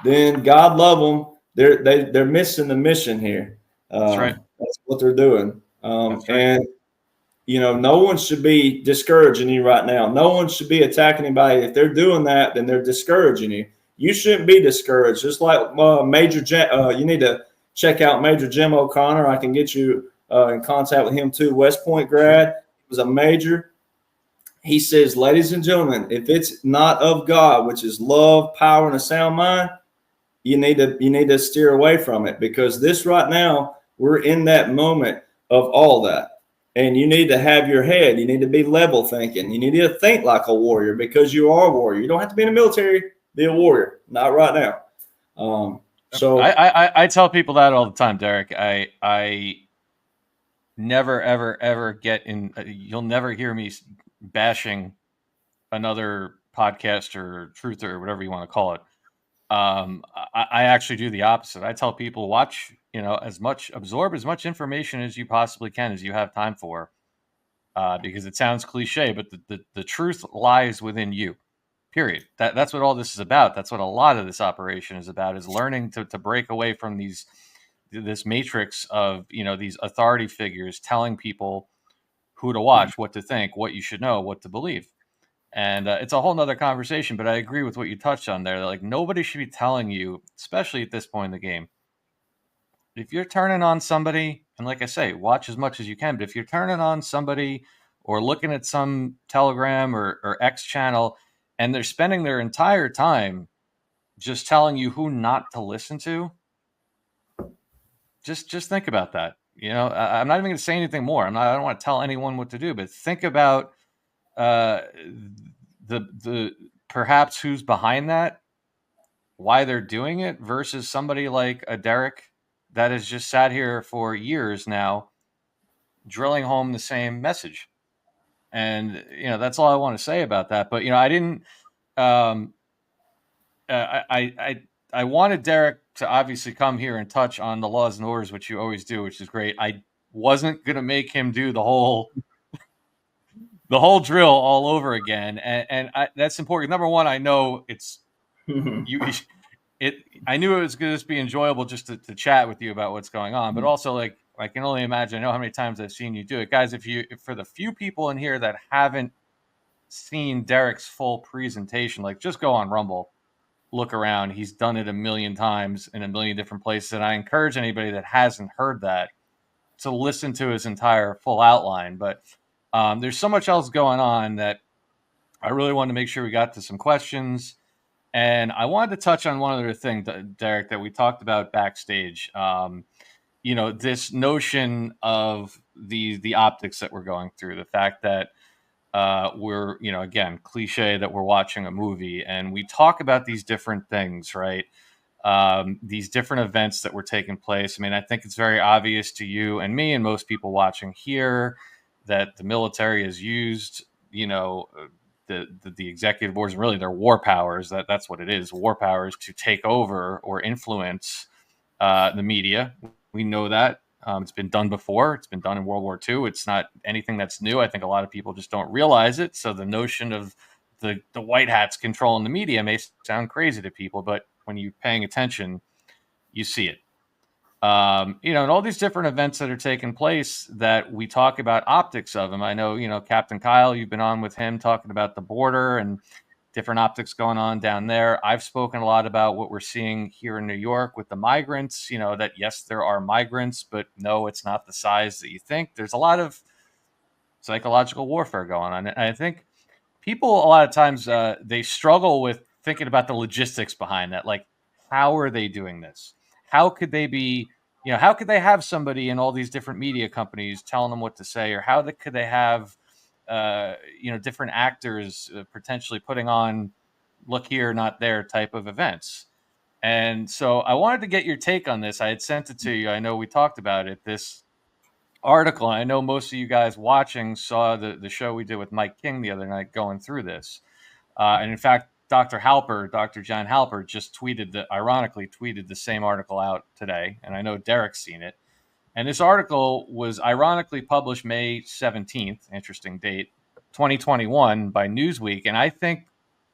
then God love them. They're missing the mission here. That's right. That's what they're doing. Right. And no one should be discouraging you right now. No one should be attacking anybody. If they're doing that, then they're discouraging you. You shouldn't be discouraged. Just like you need to check out Major Jim O'Connor. I can get you in contact with him too. West Point grad. He was a major. He says, ladies and gentlemen, if it's not of God, which is love, power, and a sound mind, you need to steer away from it, because this right now, we're in that moment of all that. And you need to have your head. You need to be level thinking. You need to think like a warrior, because you are a warrior. You don't have to be in the military, be a warrior. Not right now. So I tell people that all the time, Derek. I never, ever, ever get in. You'll never hear me bashing another podcaster or truther or whatever you want to call it. I actually do the opposite. I tell people, watch, absorb as much information as you possibly can, as you have time for, because it sounds cliche, but the truth lies within you, period. That's what all this is about. That's what a lot of this operation is about, is learning to break away from this matrix of, these authority figures telling people who to watch, what to think, what you should know, what to believe. And it's a whole nother conversation, but I agree with what you touched on there. Like, nobody should be telling you, especially at this point in the game, if you're turning on somebody, and like I say, watch as much as you can, but if you're turning on somebody or looking at some Telegram or X channel, and they're spending their entire time just telling you who not to listen to, just think about that. I'm not even going to say anything more. I don't want to tell anyone what to do, but think about the perhaps who's behind that, why they're doing it, versus somebody like a Derek that has just sat here for years now, drilling home the same message. And that's all I want to say about that. But I didn't. Um, I wanted Derek to obviously come here and touch on the laws and orders, which you always do, which is great. I wasn't gonna make him do the whole drill all over again, and that's important. Number one, I know it's you. I knew it was going to be enjoyable just to chat with you about what's going on, but also like I can only imagine. I know how many times I've seen you do it, guys. If for the few people in here that haven't seen Derek's full presentation, like just go on Rumble, look around. He's done it a million times in a million different places, and I encourage anybody that hasn't heard that to listen to his entire full outline. But there's so much else going on that I really wanted to make sure we got to some questions. And I wanted to touch on one other thing, Derek, that we talked about backstage. This notion of the optics that we're going through, the fact that we're, again, cliche that we're watching a movie, and we talk about these different things, right? These different events that were taking place. I mean, I think it's very obvious to you and me and most people watching here that the military has used, the executive boards and really their war powers. That's what it is, war powers, to take over or influence the media. We know that. It's been done before. It's been done in World War II. It's not anything that's new. I think a lot of people just don't realize it. So the notion of the white hats controlling the media may sound crazy to people, but when you're paying attention, you see it. And all these different events that are taking place that we talk about optics of them. I know, Captain Kyle, you've been on with him talking about the border and different optics going on down there. I've spoken a lot about what we're seeing here in New York with the migrants, that yes, there are migrants, but no, it's not the size that you think. There's a lot of psychological warfare going on. And I think people a lot of times they struggle with thinking about the logistics behind that. Like, how are they doing this? How could they be, how could they have somebody in all these different media companies telling them what to say, or could they have, different actors potentially putting on look here, not there type of events. And so I wanted to get your take on this. I had sent it to you. I know we talked about it. This article. I know most of you guys watching saw the show we did with Mike King the other night going through this. And in fact, Dr. John Halper, just ironically tweeted the same article out today. And I know Derek's seen it. And this article was ironically published May 17th, interesting date, 2021 by Newsweek. And I think,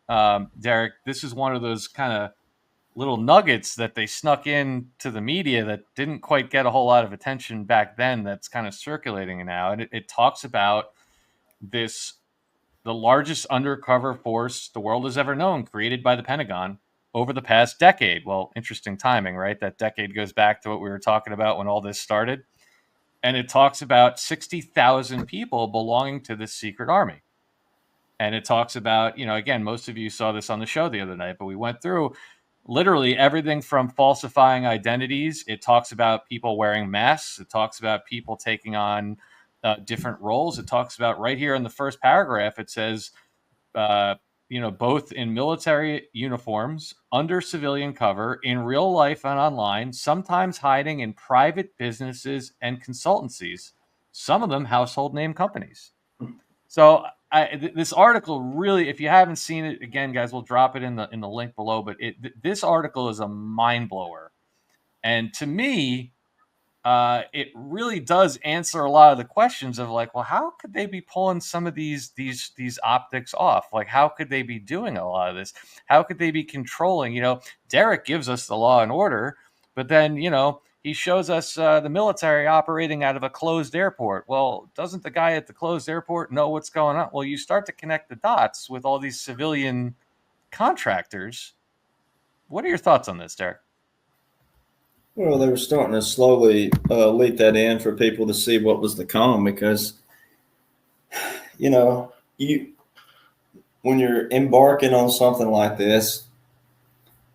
Derek, this is one of those kind of little nuggets that they snuck in to the media that didn't quite get a whole lot of attention back then that's kind of circulating now. And it talks about the largest undercover force the world has ever known, created by the Pentagon over the past decade. Well, interesting timing, right? That decade goes back to what we were talking about when all this started. And it talks about 60,000 people belonging to this secret army. And it talks about, again, most of you saw this on the show the other night, but we went through literally everything from falsifying identities. It talks about people wearing masks. It talks about people taking on different roles. It talks about right here in the first paragraph, it says, both in military uniforms, under civilian cover, in real life and online, sometimes hiding in private businesses and consultancies, some of them household name companies. So this article really, if you haven't seen it, again, guys, we'll drop it in the link below. But this article is a mind blower, and to me, it really does answer a lot of the questions of like, well, how could they be pulling some of these optics off? Like, how could they be doing a lot of this? How could they be controlling? Derek gives us the law and order, but then he shows us the military operating out of a closed airport. Well, doesn't the guy at the closed airport know what's going on? Well, you start to connect the dots with all these civilian contractors. What are your thoughts on this, Derek? Well, they were starting to slowly leak that in for people to see what was to come because, when you're embarking on something like this,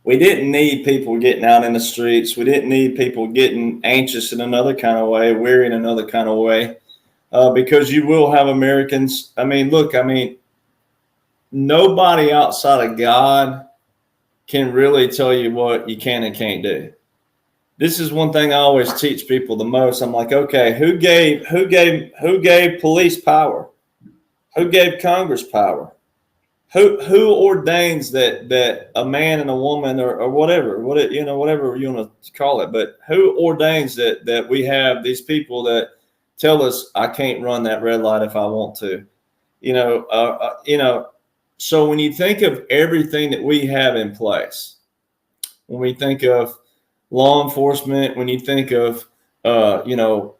we didn't need people getting out in the streets. We didn't need people getting anxious in another kind of way, weary in another kind of way, because you will have Americans. Nobody outside of God can really tell you what you can and can't do. This is one thing I always teach people the most. I'm like, okay, who gave police power? Who gave Congress power? Who ordains that a man and a woman or whatever, whatever you want to call it, but who ordains that we have these people that tell us I can't run that red light if I want to, So when you think of everything that we have in place, when we think of law enforcement, when you think of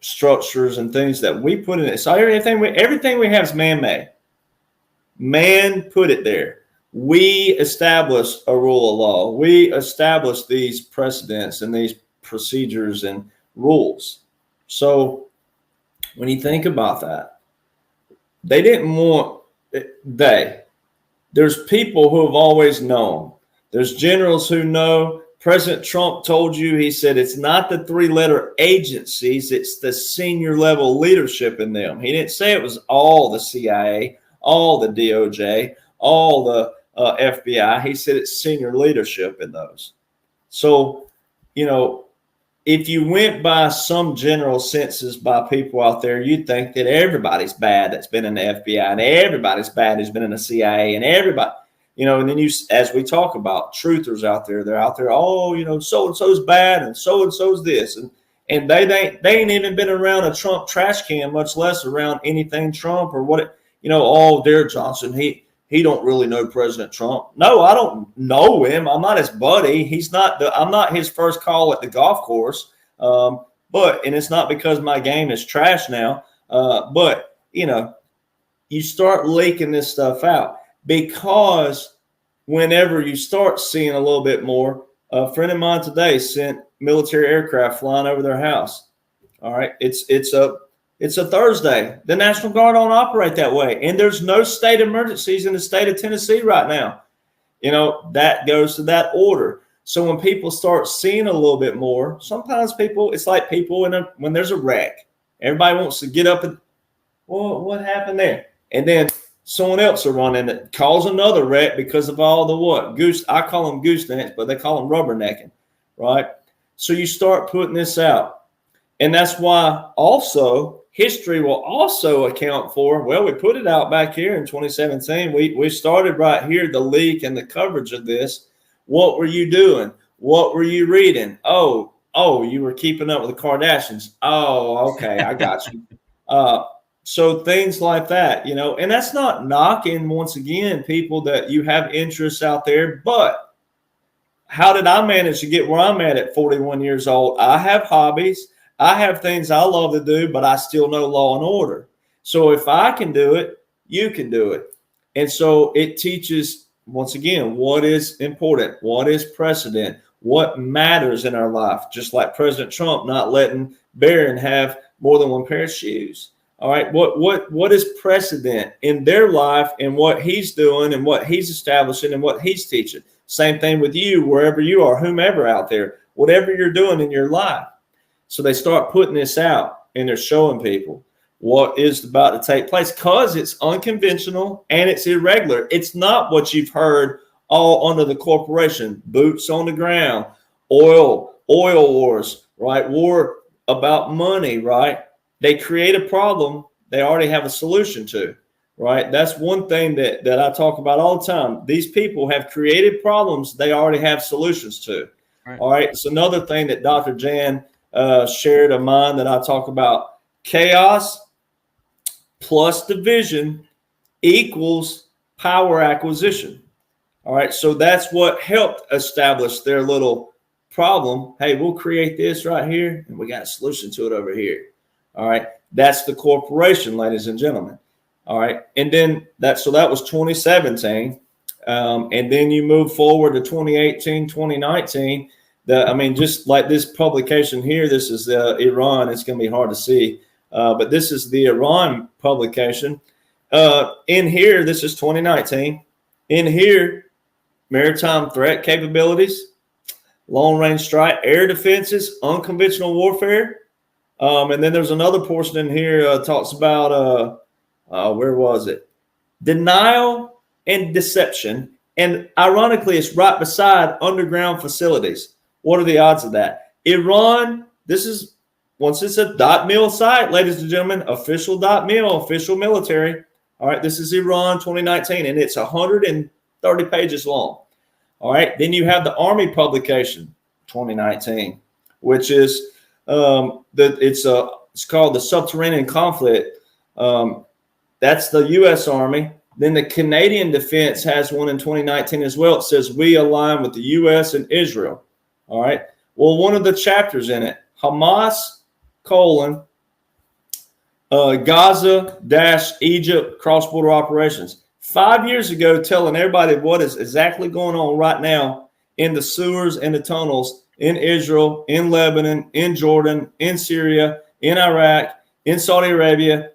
structures and things that we put in it, so everything we have is man-made. Man put it there. We establish a rule of law. We establish these precedents and these procedures and rules. So when you think about that, they didn't want there's people who have always known. There's generals who know. President Trump told you, he said, it's not the 3-letter agencies, it's the senior level leadership in them. He didn't say it was all the CIA, all the DOJ, all the FBI. He said it's senior leadership in those. So, if you went by some general census by people out there, you'd think that everybody's bad that's been in the FBI and everybody's bad who's been in the CIA and everybody, and then as we talk about truthers out there, they're out there, so-and-so's bad and so-and-so's this. And they ain't even been around a Trump trash can, much less around anything Trump or what Derek Jonhson, he don't really know President Trump. No, I don't know him. I'm not his buddy. I'm not his first call at the golf course. And it's not because my game is trash now. But you start leaking this stuff out because whenever you start seeing a little bit more, a friend of mine today sent military aircraft flying over their house. All right. It's a Thursday. The National Guard don't operate that way. And there's no state emergencies in the state of Tennessee right now. That goes to that order. So when people start seeing a little bit more, sometimes it's like people when there's a wreck, everybody wants to get up and, well, what happened there? And then someone else will run in that cause another wreck because of all the I call them goosenecks, but they call them rubbernecking, right? So you start putting this out. And that's why also history will also account for, we put it out back here in 2017. We started right here, the leak and the coverage of this. What were you doing? What were you reading? Oh, you were keeping up with the Kardashians. Oh, okay, I got you. So things like that, and that's not knocking, once again, people that you have interests out there. But how did I manage to get where I'm at 41 years old? I have hobbies. I have things I love to do, but I still know law and order. So if I can do it, you can do it. And so it teaches, once again, what is important, what is precedent, what matters in our life, just like President Trump not letting Barron have more than one pair of shoes. All right, what is precedent in their life and what he's doing and what he's establishing and what he's teaching? Same thing with you, wherever you are, whomever out there, whatever you're doing in your life. So they start putting this out and they're showing people what is about to take place because it's unconventional and it's irregular. It's not what you've heard all under the corporation, boots on the ground, oil wars, right? War about money, right? They create a problem they already have a solution to, right? That's one thing that I talk about all the time. These people have created problems they already have solutions to. Right. All right. It's another thing that Dr. Jan shared of mine that I talk about. Chaos plus division equals power acquisition. All right. So that's what helped establish their little problem. Hey, we'll create this right here and we got a solution to it over here. All right. That's the corporation, ladies and gentlemen. All right. And then that was 2017. And then you move forward to 2018, 2019. Just like this publication here, this is Iran. It's going to be hard to see. But this is the Iran publication. In here, this is 2019. In here, maritime threat capabilities, long-range strike, air defenses, unconventional warfare. And then there's another portion in here talks about, where was it? Denial and deception. And ironically, it's right beside underground facilities. What are the odds of that? Iran, once it's a .mil site, ladies and gentlemen, official .mil, official military. All right, this is Iran 2019, and it's 130 pages long. All right, then you have the Army publication 2019, which is it's called the Subterranean Conflict. That's the U.S. Army. Then the Canadian Defense has one in 2019 as well. It says we align with the U.S. and Israel. All right. Well, one of the chapters in it, Hamas, Gaza-Egypt cross-border operations. 5 years ago, telling everybody what is exactly going on right now in the sewers and the tunnels in Israel, in Lebanon, in Jordan, in Syria, in Iraq, in Saudi Arabia,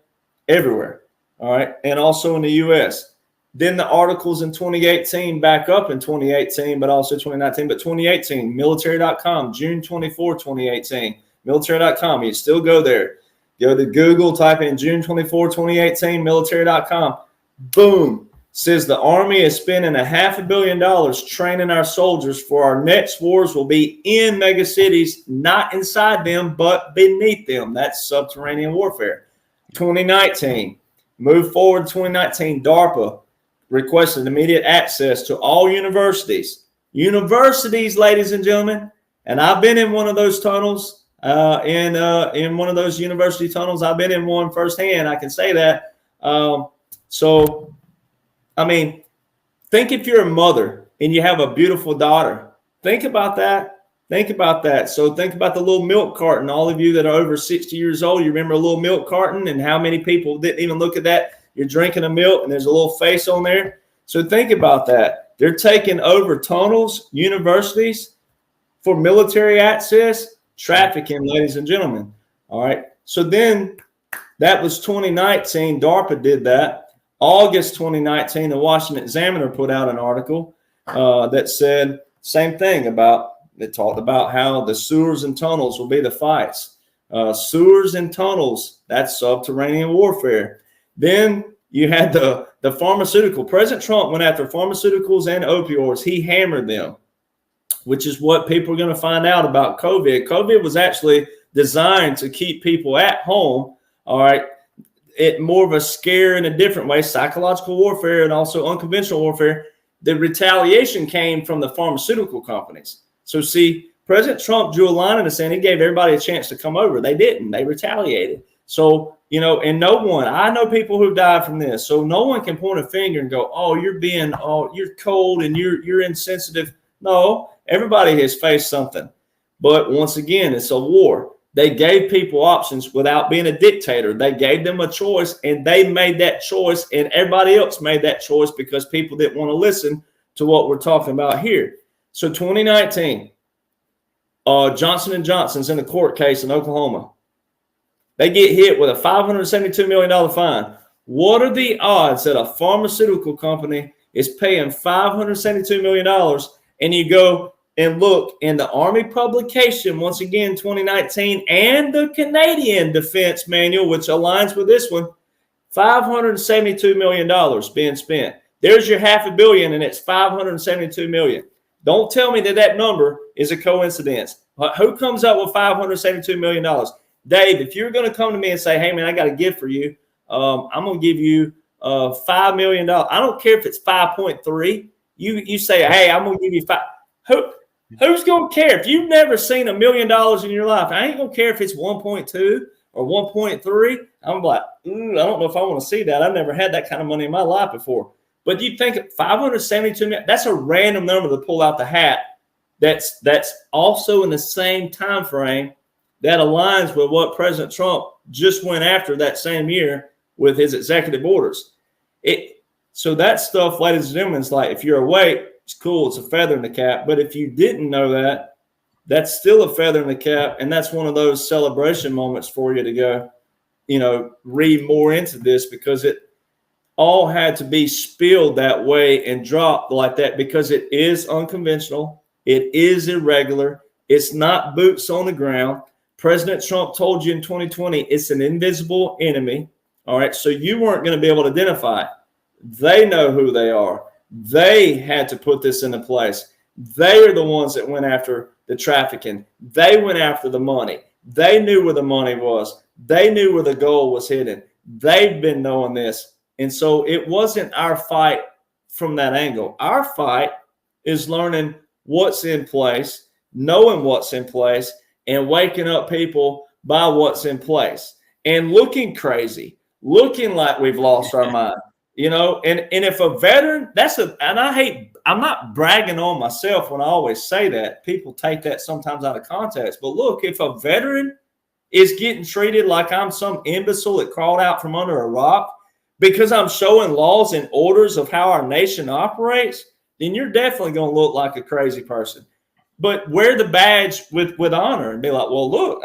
everywhere. All right. And also in the U.S. Then the articles in 2018 back up in 2018, but also 2019, but 2018, military.com, June 24, 2018, military.com. You still go there. Go to Google, type in June 24, 2018, military.com. Boom. Says the Army is spending $500 million training our soldiers for our next wars will be in mega cities, not inside them, but beneath them. That's subterranean warfare. 2019. Move forward, 2019, DARPA requested immediate access to all universities. Universities, ladies and gentlemen. And I've been in one of those tunnels, in one of those university tunnels. I've been in one firsthand. I can say that. So, I mean, think if you're a mother and you have a beautiful daughter. Think about that. Think about that. So think about the little milk carton. All of you that are over 60 years old, you remember a little milk carton and how many people didn't even look at that. You're drinking a milk and there's a little face on there. So think about that. They're taking over tunnels, universities for military access, trafficking, ladies and gentlemen. All right. So then that was 2019. DARPA did that. August 2019, the Washington Examiner put out an article that said same thing about. It talked about how the sewers and tunnels will be the fights. Sewers and tunnels, that's subterranean warfare. Then you had the pharmaceutical. President Trump went after pharmaceuticals and opioids. He hammered them, which is what people are going to find out about COVID. COVID was actually designed to keep people at home, all right, it more of a scare in a different way, psychological warfare and also unconventional warfare. The retaliation came from the pharmaceutical companies. So see, President Trump drew a line in the sand. He gave everybody a chance to come over. They didn't. They retaliated. So, and no one, I know people who died from this. So no one can point a finger and go, oh, you're cold and you're insensitive. No, everybody has faced something. But once again, it's a war. They gave people options without being a dictator. They gave them a choice and they made that choice and everybody else made that choice because people didn't want to listen to what we're talking about here. So 2019, Jonhson & Johnson's in the court case in Oklahoma. They get hit with a $572 million fine. What are the odds that a pharmaceutical company is paying $572 million and you go and look in the Army publication, once again, 2019, and the Canadian Defense Manual, which aligns with this one, $572 million being spent. There's your $500 million and it's $572 million. Don't tell me that number is a coincidence. Who comes up with $572 million? Dave, if you're going to come to me and say, hey, man, I got a gift for you, I'm going to give you $5 million. I don't care if it's 5.3. You say, hey, I'm going to give you five. Who's going to care? If you've never seen $1 million in your life, I ain't going to care if it's 1.2 or 1.3. I'm like, I don't know if I want to see that. I've never had that kind of money in my life before. But you think $572 million, that's a random number to pull out the hat. That's also in the same time frame that aligns with what President Trump just went after that same year with his executive orders. So that stuff, ladies and gentlemen, is like if you're awake, it's cool. It's a feather in the cap. But if you didn't know that, that's still a feather in the cap. And that's one of those celebration moments for you to go, read more into this because it all had to be spilled that way and dropped like that because it is unconventional. It is irregular. It's not boots on the ground. President Trump told you in 2020, it's an invisible enemy. All right. So you weren't going to be able to identify it. They know who they are. They had to put this into place. They are the ones that went after the trafficking. They went after the money. They knew where the money was. They knew where the gold was hidden. They've been knowing this And so it wasn't our fight from that angle. Our fight is learning what's in place, knowing what's in place, and waking up people by what's in place and looking crazy, looking like we've lost our mind. And if a veteran, I'm not bragging on myself when I always say that. People take that sometimes out of context. But look, if a veteran is getting treated like I'm some imbecile that crawled out from under a rock because I'm showing laws and orders of how our nation operates, then you're definitely going to look like a crazy person. But wear the badge with honor and be like, well, look,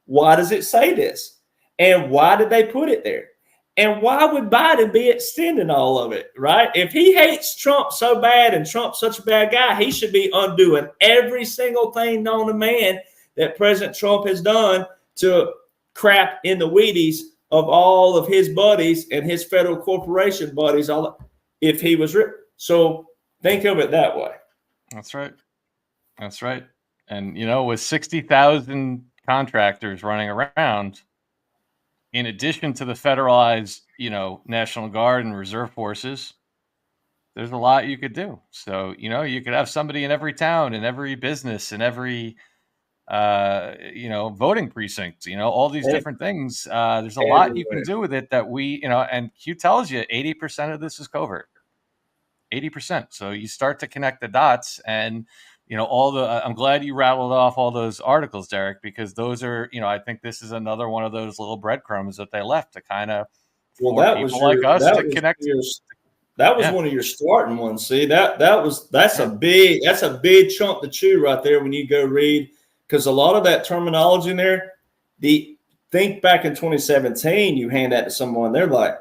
why does it say this? And why did they put it there? And why would Biden be extending all of it, right? If he hates Trump so bad and Trump's such a bad guy, he should be undoing every single thing known to man that President Trump has done to crap in the Wheaties of all of his buddies and his federal corporation buddies, if he was so think of it that way. That's right. That's right. And, with 60,000 contractors running around, in addition to the federalized, National Guard and reserve forces, there's a lot you could do. So, you could have somebody in every town, in every business, in every, voting precinct, all these different things. There's a lot you can do with it that and Q tells you 80% of this is covert. 80%. So you start to connect the dots and, I'm glad you rattled off all those articles, Derek, because those are, I think this is another one of those little breadcrums that they left to kind of connect. That was one of your starting ones. See, that's a big chunk to chew right there when you go read, because a lot of that terminology in there, think back in 2017, you hand that to someone, they're like,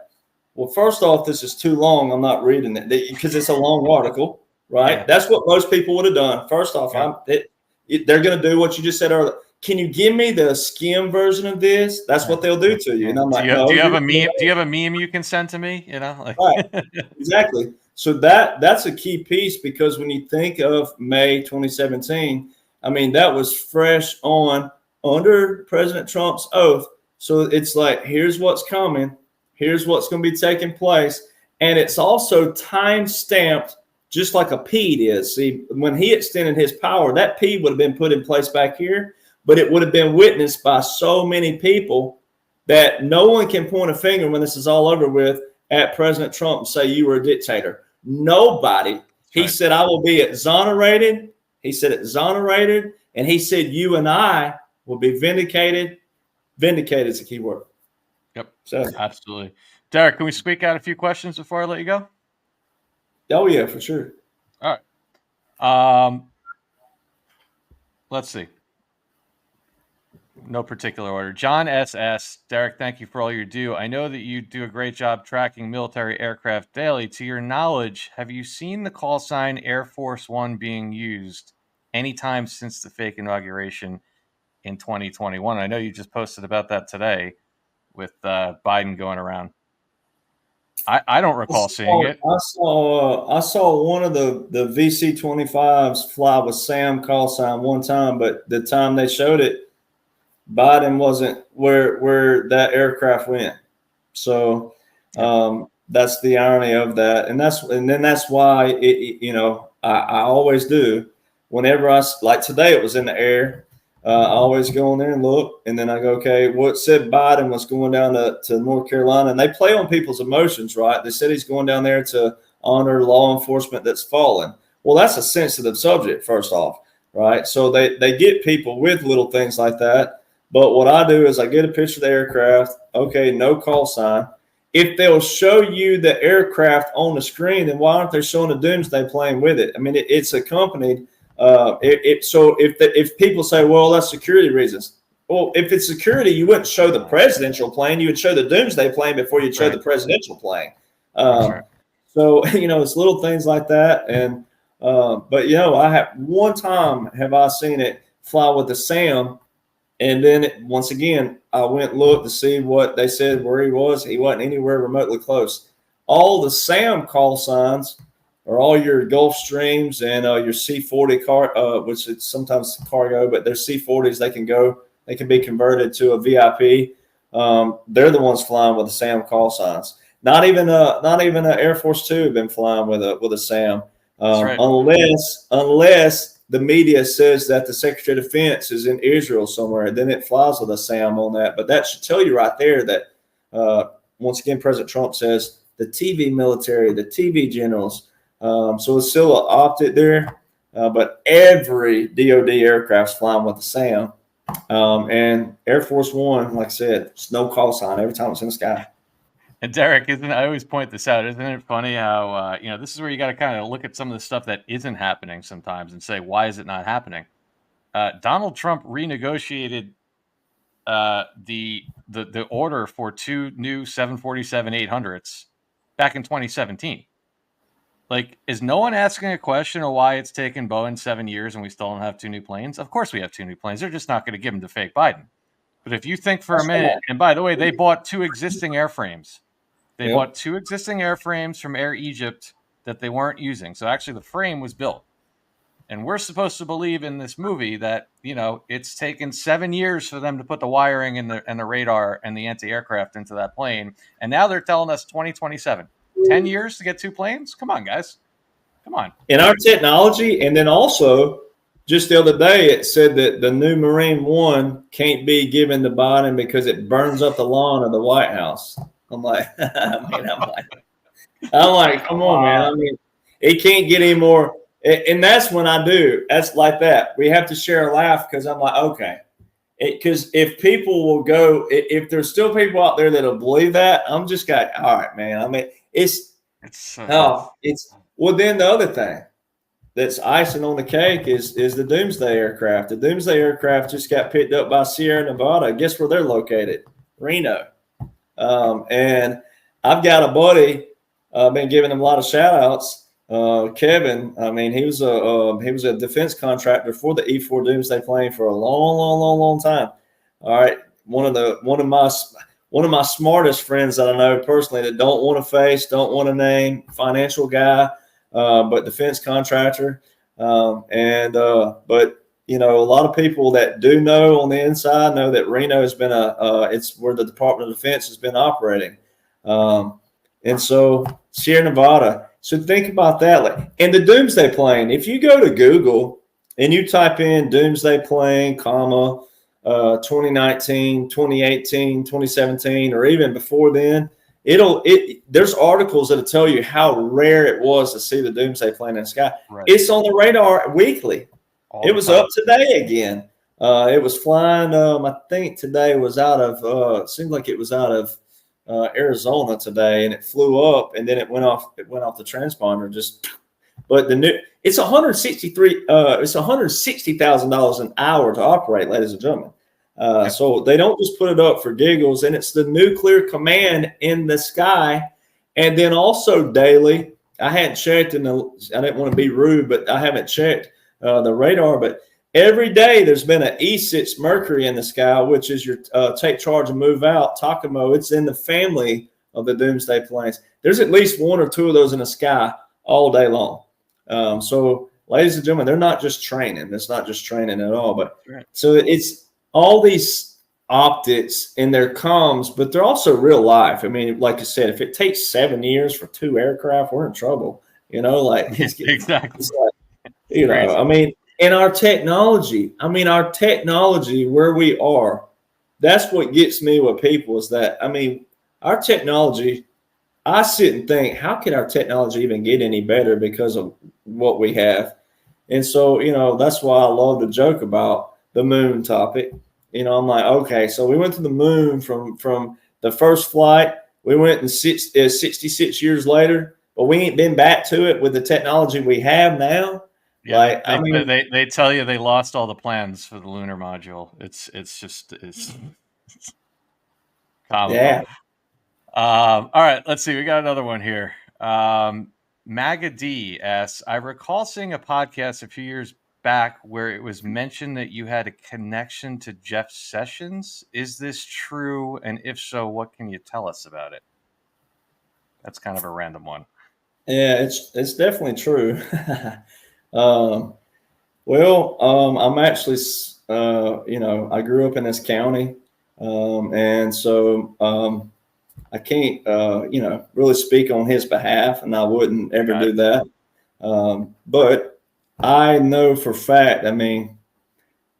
well, first off, this is too long. I'm not reading it because it's a long article. Right. Yeah. That's what most people would have done. First off, they're going to do what you just said earlier. Can you give me the skim version of this? That's what they'll do to you. And I'm like, do you have a meme? Do you have a meme you can send to me? Right. Exactly. So that's a key piece, because when you think of May 2017, that was fresh under President Trump's oath. So it's like, here's what's coming. Here's what's going to be taking place. And it's also time stamped, just like a PED is. See, when he extended his power, that PED would have been put in place back here, but it would have been witnessed by so many people that no one can point a finger when this is all over with at President Trump and say you were a dictator. Nobody. He said, I will be exonerated. He said exonerated. And he said, you and I will be vindicated. Vindicated is the key word. Yep. So absolutely. Derek, can we squeak out a few questions before I let you go? Oh, yeah, for sure. All right. Let's see. No particular order. John SS. Derek, thank you for all you do. I know that you do a great job tracking military aircraft daily. To your knowledge, have you seen the call sign Air Force One being used anytime since the fake inauguration in 2021? I know you just posted about that today with Biden going around. I don't recall seeing it. I saw one of the VC-25s fly with Sam call sign one time, but the time they showed it, Biden wasn't where that aircraft went. So that's the irony of that, and that's why I always do. Whenever like today, it was in the air. I always go in there and look, and then I go, okay, what said Biden was going down to North Carolina, and they play on people's emotions, right? They said he's going down there to honor law enforcement that's fallen. Well, that's a sensitive subject, first off, right? So they get people with little things like that. But what I do is I get a picture of the aircraft. Okay, no call sign. If they'll show you the aircraft on the screen, then why aren't they showing the doomsday plane with it? It's accompanied. So if people say, well, that's security reasons. Well, if it's security, you wouldn't show the presidential plane. You would show the doomsday plane before you'd show the presidential plane. So, it's little things like that. And, but I have one time have I seen it fly with the SAM. And then once again, I went and looked to see what they said where he was. He wasn't anywhere remotely close. All the SAM call signs or all your Gulfstreams and your C-40 which is sometimes cargo, but they're C-40s. They can be converted to a VIP. They're the ones flying with the SAM call signs. not even a Air Force Two have been flying with a SAM, That's right. unless the media says that the Secretary of Defense is in Israel somewhere, then it flies with a SAM on that. But that should tell you right there that once again, President Trump says the TV military, the TV generals. So it's still an optic there, but every DoD aircraft's flying with the SAM. And Air Force One, like I said, it's no call sign every time it's in the sky. And Derek, I always point this out. Isn't it funny how this is where you got to kind of look at some of the stuff that isn't happening sometimes and say, why is it not happening? Donald Trump renegotiated the order for 2 new 747-800s back in 2017. Like, is no one asking a question of why it's taken Boeing 7 years and we still don't have 2 new planes? Of course we have 2 new planes. They're just not going to give them to fake Biden. But if you think for a minute, and by the way, they bought 2 existing airframes. They bought 2 existing airframes from Air Egypt that they weren't using. So actually the frame was built. And we're supposed to believe in this movie that, it's taken 7 years for them to put the wiring and the radar and the anti-aircraft into that plane. And now they're telling us 2027. 10 years to get 2 planes? Come on, guys. Come on. In our technology, and then also just the other day it said that the new Marine One can't be given to Biden because it burns up the lawn of the White House. I'm like, come on, man. I mean, it can't get any more. And that's when I do. That's like that. We have to share a laugh because I'm like, okay. Because if people will go, if there's still people out there that'll believe that, I'm just got, all right, man. I mean, well, then the other thing that's icing on the cake is the Doomsday aircraft. The Doomsday aircraft just got picked up by Sierra Nevada. Guess where they're located? Reno. And I've got a buddy, been giving him a lot of shout outs. Kevin, I mean, he was a defense contractor for the E-4 Doomsday plane for a long time. All right. One of my smartest friends that I know personally that don't want to face, don't want to name, financial guy, but defense contractor. But a lot of people that do know on the inside know that Reno has been it's where the Department of Defense has been operating. And so Sierra Nevada. So think about that. And the Doomsday plane, if you go to Google and you type in Doomsday plane, 2019, 2018, 2017, or even before then, there's articles that'll tell you how rare it was to see the Doomsday plane in the sky. Right. It's on the radar weekly. It was up today again. It was flying. I think today was out of. It seemed like it was out of Arizona today, and it flew up, and then it went off. It went off the transponder. But it's It's $160,000 an hour to operate, ladies and gentlemen. So they don't just put it up for giggles, and it's the nuclear command in the sky, and then also daily. I hadn't checked, I didn't want to be rude, but I haven't checked the radar. But every day there's been an E6 Mercury in the sky, which is your take charge and move out Takamo. It's in the family of the Doomsday planes. There's at least 1 or 2 of those in the sky all day long. So, ladies and gentlemen, they're not just training. It's not just training at all. But so it's all these optics in their comms, but they're also real life. I mean, like I said, if it takes 7 years for 2 aircraft, we're in trouble. Exactly. It's like, I mean, and our technology where we are, that's what gets me with people is that, I mean, our technology, I sit and think, how can our technology even get any better because of what we have? And so, that's why I love to joke about the moon topic. I'm like, okay, so we went to the moon from the first flight. We went in 66 years later, but we ain't been back to it with the technology we have now. Yeah, they tell you they lost all the plans for the lunar module. It's comical. Yeah. All right, let's see. We got another one here. Maga D asks, I recall seeing a podcast a few years back where it was mentioned that you had a connection to Jeff Sessions. Is this true? And if so, what can you tell us about it? That's kind of a random one. Yeah, it's definitely true. I'm actually, I grew up in this county. And so I really speak on his behalf, and I wouldn't ever do that. But I know for a fact, I mean,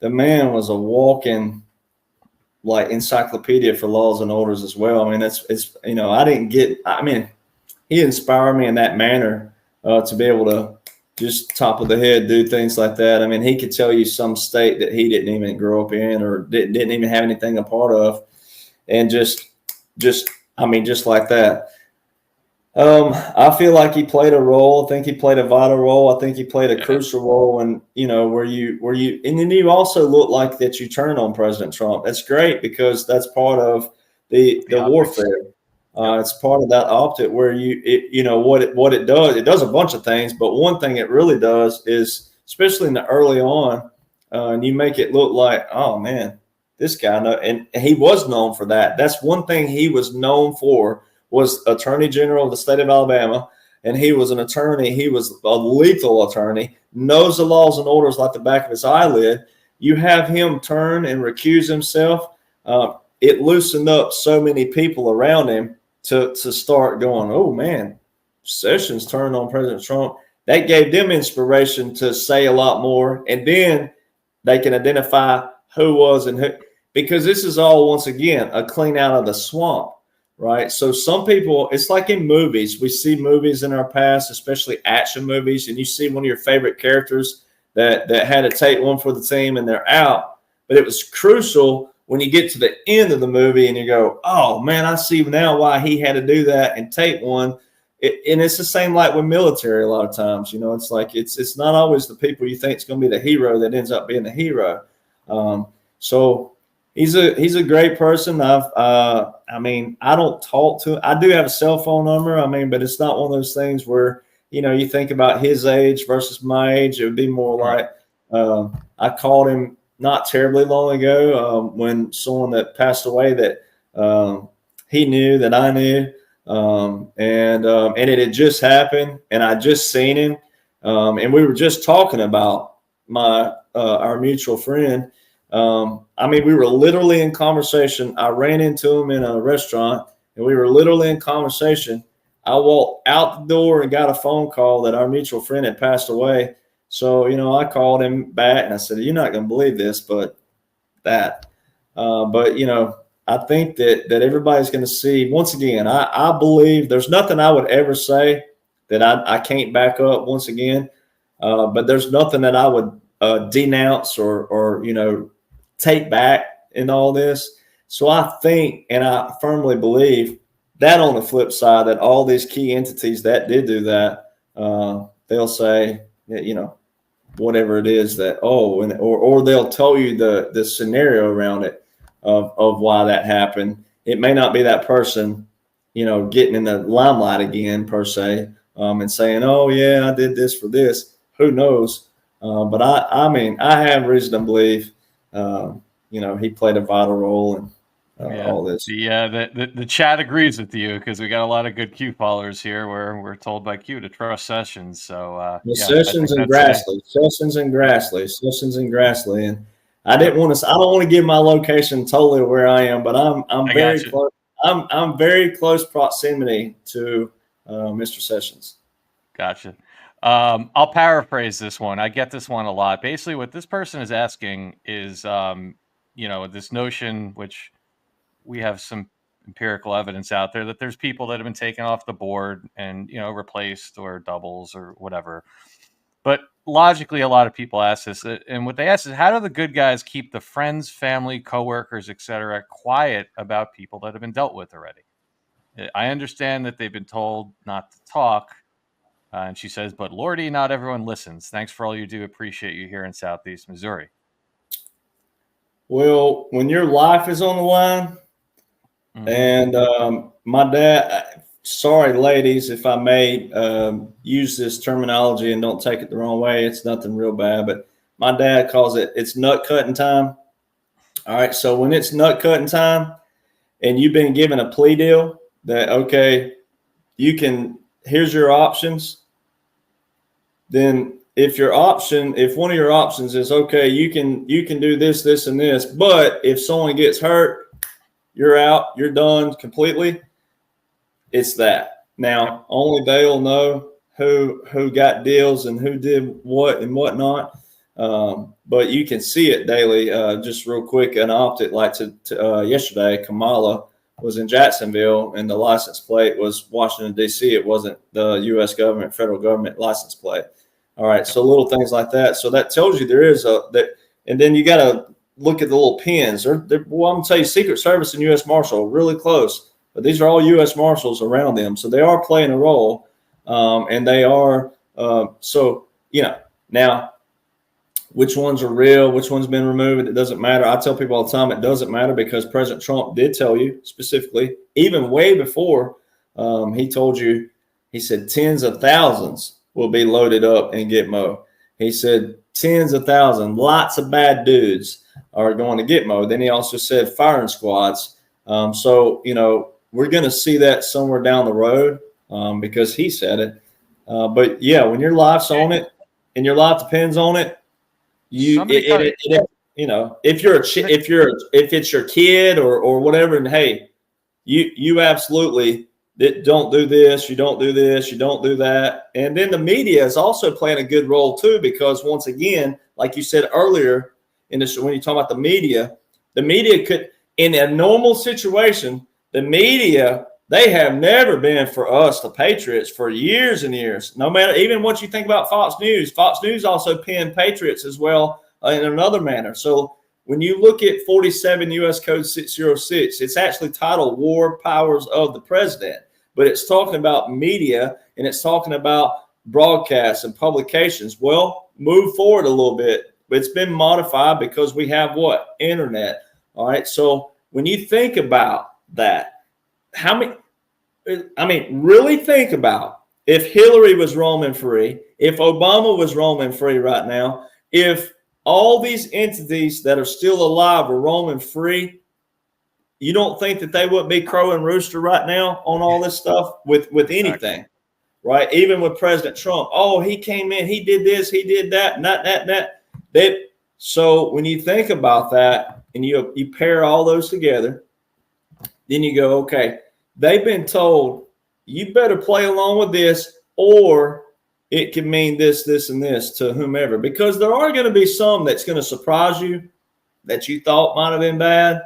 the man was a walking like encyclopedia for laws and orders as well. I mean, he inspired me in that manner to be able to just top of the head do things like that. I mean, he could tell you some state that he didn't even grow up in or didn't even have anything a part of, and just like that. I feel like he played a role. I think he played a vital role. I think he played a crucial role. And and then you also look like that you turn on President Trump. That's great because that's part of the warfare. It's part of that optic where what it does. It does a bunch of things, but one thing it really does is, especially in the early on, and you make it look like, oh man, this guy, and he was known for that. That's one thing he was known for. Was Attorney General of the state of Alabama, and he was an attorney. He was a lethal attorney, knows the laws and orders like the back of his eyelid. You have him turn and recuse himself. It loosened up so many people around him to start going, oh man, Sessions turned on President Trump. That gave them inspiration to say a lot more, and then they can identify who was and who, because this is all, once again, a clean out of the swamp. Right. So some people, it's like in movies, we see movies in our past, especially action movies, and you see one of your favorite characters that had to take one for the team and they're out. But it was crucial when you get to the end of the movie and you go, oh man, I see now why he had to do that and take one. And it's the same like with military a lot of times. It's like it's not always the people you think is going to be the hero that ends up being the hero. So he's a great person. I don't talk to him. I do have a cell phone number. But it's not one of those things where, you think about his age versus my age. It would be more like I called him not terribly long ago when someone that passed away that he knew that I knew. And it had just happened and I just seen him. And we were just talking about our mutual friend. We were literally in conversation. I ran into him in a restaurant and we were literally in conversation. I walked out the door and got a phone call that our mutual friend had passed away. So, I called him back and I said, you're not going to believe this, but that. I think that everybody's going to see, once again, I believe there's nothing I would ever say that I can't back up once again. But there's nothing that I would denounce or take back in all this. So I think, and I firmly believe that on the flip side, that all these key entities that did do that, they'll say that, whatever it is that, or they'll tell you the scenario around it of why that happened. It may not be that person, getting in the limelight again per se, and saying, oh yeah, I did this for this. Who knows? But I have reason to believe, he played a vital role in all this. The chat agrees with you because we got a lot of good Q followers here where we're told by Q to trust Sessions. So Sessions and Grassley. And I don't want to give my location totally where I am, but I'm very close. I'm very close proximity to Mr. Sessions. Gotcha. I'll paraphrase this one. I get this one a lot. Basically, what this person is asking is, this notion, which we have some empirical evidence out there, that there's people that have been taken off the board and, replaced or doubles or whatever. But logically, a lot of people ask this. And what they ask is, how do the good guys keep the friends, family, coworkers, etc., quiet about people that have been dealt with already? I understand that they've been told not to talk. And she says, but Lordy, not everyone listens. Thanks for all you do. Appreciate you here in Southeast Missouri. Well, when your life is on the line, and my dad, sorry, ladies, if I may use this terminology and don't take it the wrong way, it's nothing real bad, but my dad calls it's nut cutting time. All right. So when it's nut cutting time and you've been given a plea deal that, okay, here's your options. Then if one of your options is, okay, you can do this, this, and this, but if someone gets hurt, you're out, you're done completely. It's that. Now, only they'll know who got deals and who did what and whatnot. But you can see it daily. Just real quick, an optic like yesterday, Kamala was in Jacksonville, and the license plate was Washington D.C. It wasn't the U.S. government, federal government license plate. All right, so little things like that. So that tells you there is and then you got to look at the little pins. Well, I'm gonna tell you, Secret Service and U.S. Marshal are really close, but these are all U.S. Marshals around them, so they are playing a role, and they are. So now, which ones are real, which one's been removed, it doesn't matter. I tell people all the time it doesn't matter because President Trump did tell you specifically, even way before he told you, he said tens of thousands will be loaded up in Gitmo. He said tens of thousands, lots of bad dudes are going to Gitmo. Then he also said firing squads. So, we're going to see that somewhere down the road because he said it. But yeah, when your life's on it and your life depends on it, if it's your kid or whatever, and hey, you absolutely don't do this, you don't do this, you don't do that. And then the media is also playing a good role too, because once again, like you said earlier in this, when you talk about the media could, in a normal situation, the media, they have never been for us, the Patriots, for years and years. No matter, even what you think about Fox News also pinned Patriots as well in another manner. So when you look at 47 U.S. Code 606, it's actually titled War Powers of the President, but it's talking about media and it's talking about broadcasts and publications. Well, move forward a little bit. It's been modified because we have what? Internet. All right. So when you think about that, really think about if Hillary was roaming free, if Obama was roaming free right now, if all these entities that are still alive are roaming free, you don't think that they wouldn't be crow and rooster right now on all this stuff with anything, right? Even with President Trump. Oh, he came in, he did this, he did that, that. So when you think about that and you pair all those together, then you go, okay, they've been told you better play along with this, or it can mean this, this, and this to whomever, because there are going to be some that's going to surprise you that you thought might have been bad.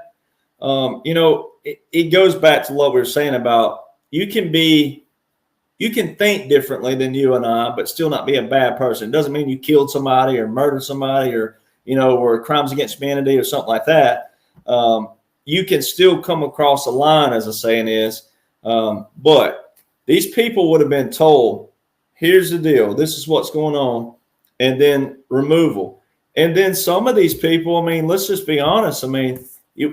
It goes back to what we were saying about you can think differently than you and I, but still not be a bad person. It doesn't mean you killed somebody or murdered somebody or crimes against humanity or something like that. You can still come across a line, as the saying is. But these people would have been told, here's the deal, this is what's going on, and then removal. And then some of these people, let's just be honest.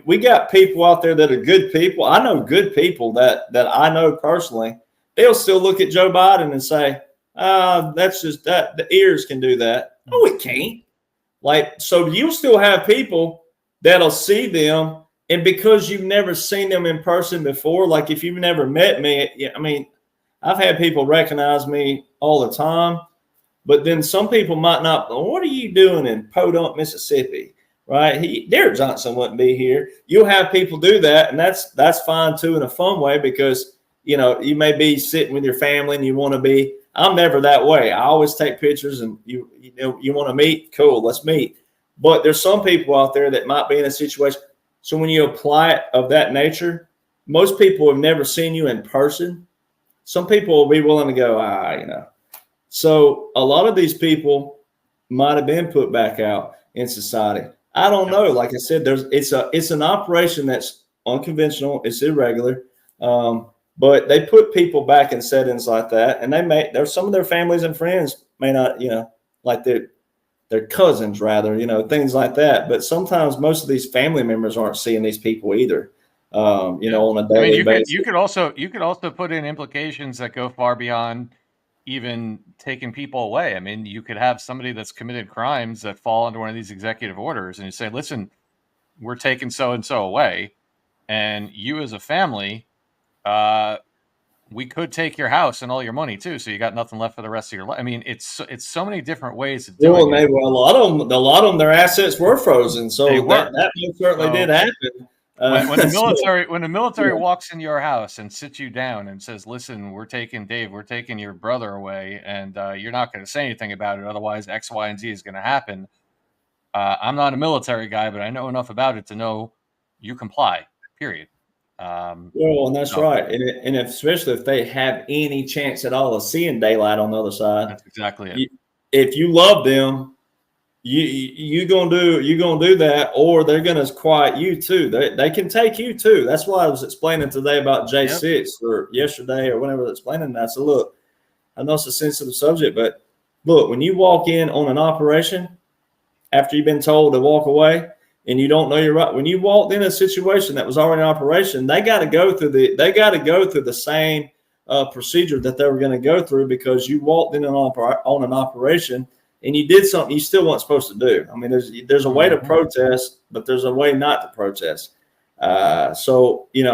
We got people out there that are good people. I know good people that I know personally. They'll still look at Joe Biden and say, that's just that. The ears can do that. No, it can't. So you'll still have people that'll see them. And because you've never seen them in person before, like if you've never met me, I've had people recognize me all the time, but then some people might not. What are you doing in Podunk, Mississippi? Right? Derek Jonhson wouldn't be here. You'll have people do that, and that's fine too in a fun way because you may be sitting with your family and you want to be. I'm never that way. I always take pictures, and you want to meet, cool, let's meet. But there's some people out there that might be in a situation. So when you apply it of that nature, most people have never seen you in person. Some people will be willing to go, So a lot of these people might have been put back out in society. I don't know. Like I said, it's an operation that's unconventional. It's irregular. But they put people back in settings like that, and there's some of their families and friends may not, like their cousins rather, things like that. But sometimes most of these family members aren't seeing these people either, on a daily basis. You could also put in implications that go far beyond even taking people away. You could have somebody that's committed crimes that fall under one of these executive orders, and you say, listen, we're taking so-and-so away, and you as a family, we could take your house and all your money too, so you got nothing left for the rest of your life. It's so many different ways of doing it. Well, a lot of them, their assets were frozen, so that most certainly did happen. When the So, military yeah. walks in your house and sits you down and says, "Listen, we're taking Dave, we're taking your brother away, and you're not going to say anything about it. Otherwise, X, Y, and Z is going to happen." I'm not a military guy, but I know enough about it to know you comply. Period. Well, and that's So right. And especially if they have any chance at all of seeing daylight on the other side, that's exactly it. you, if you love them, you gonna do that, or they're gonna quiet you too. They can take you too. That's why I was explaining today about Yep. J6 or yesterday or whenever I was explaining that. So look, I know it's a sensitive subject, but look, when you walk in on an operation after you've been told to walk away and you don't know you're right, when you walked in a situation that was already in operation, they got to go through the same procedure that they were going to go through because you walked in on an operation and you did something you still weren't supposed to do. I mean, there's a way to Mm-hmm. protest, but there's a way not to protest. So you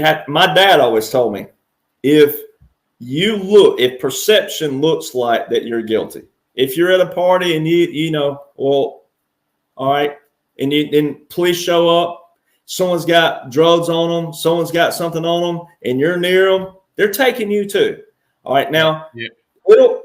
have. My dad always told me, if if perception looks like that you're guilty, if you're at a party and well, all right, and then police show up, someone's got drugs on them, someone's got something on them, and you're near them, they're taking you too. All right, Yep. now Yep.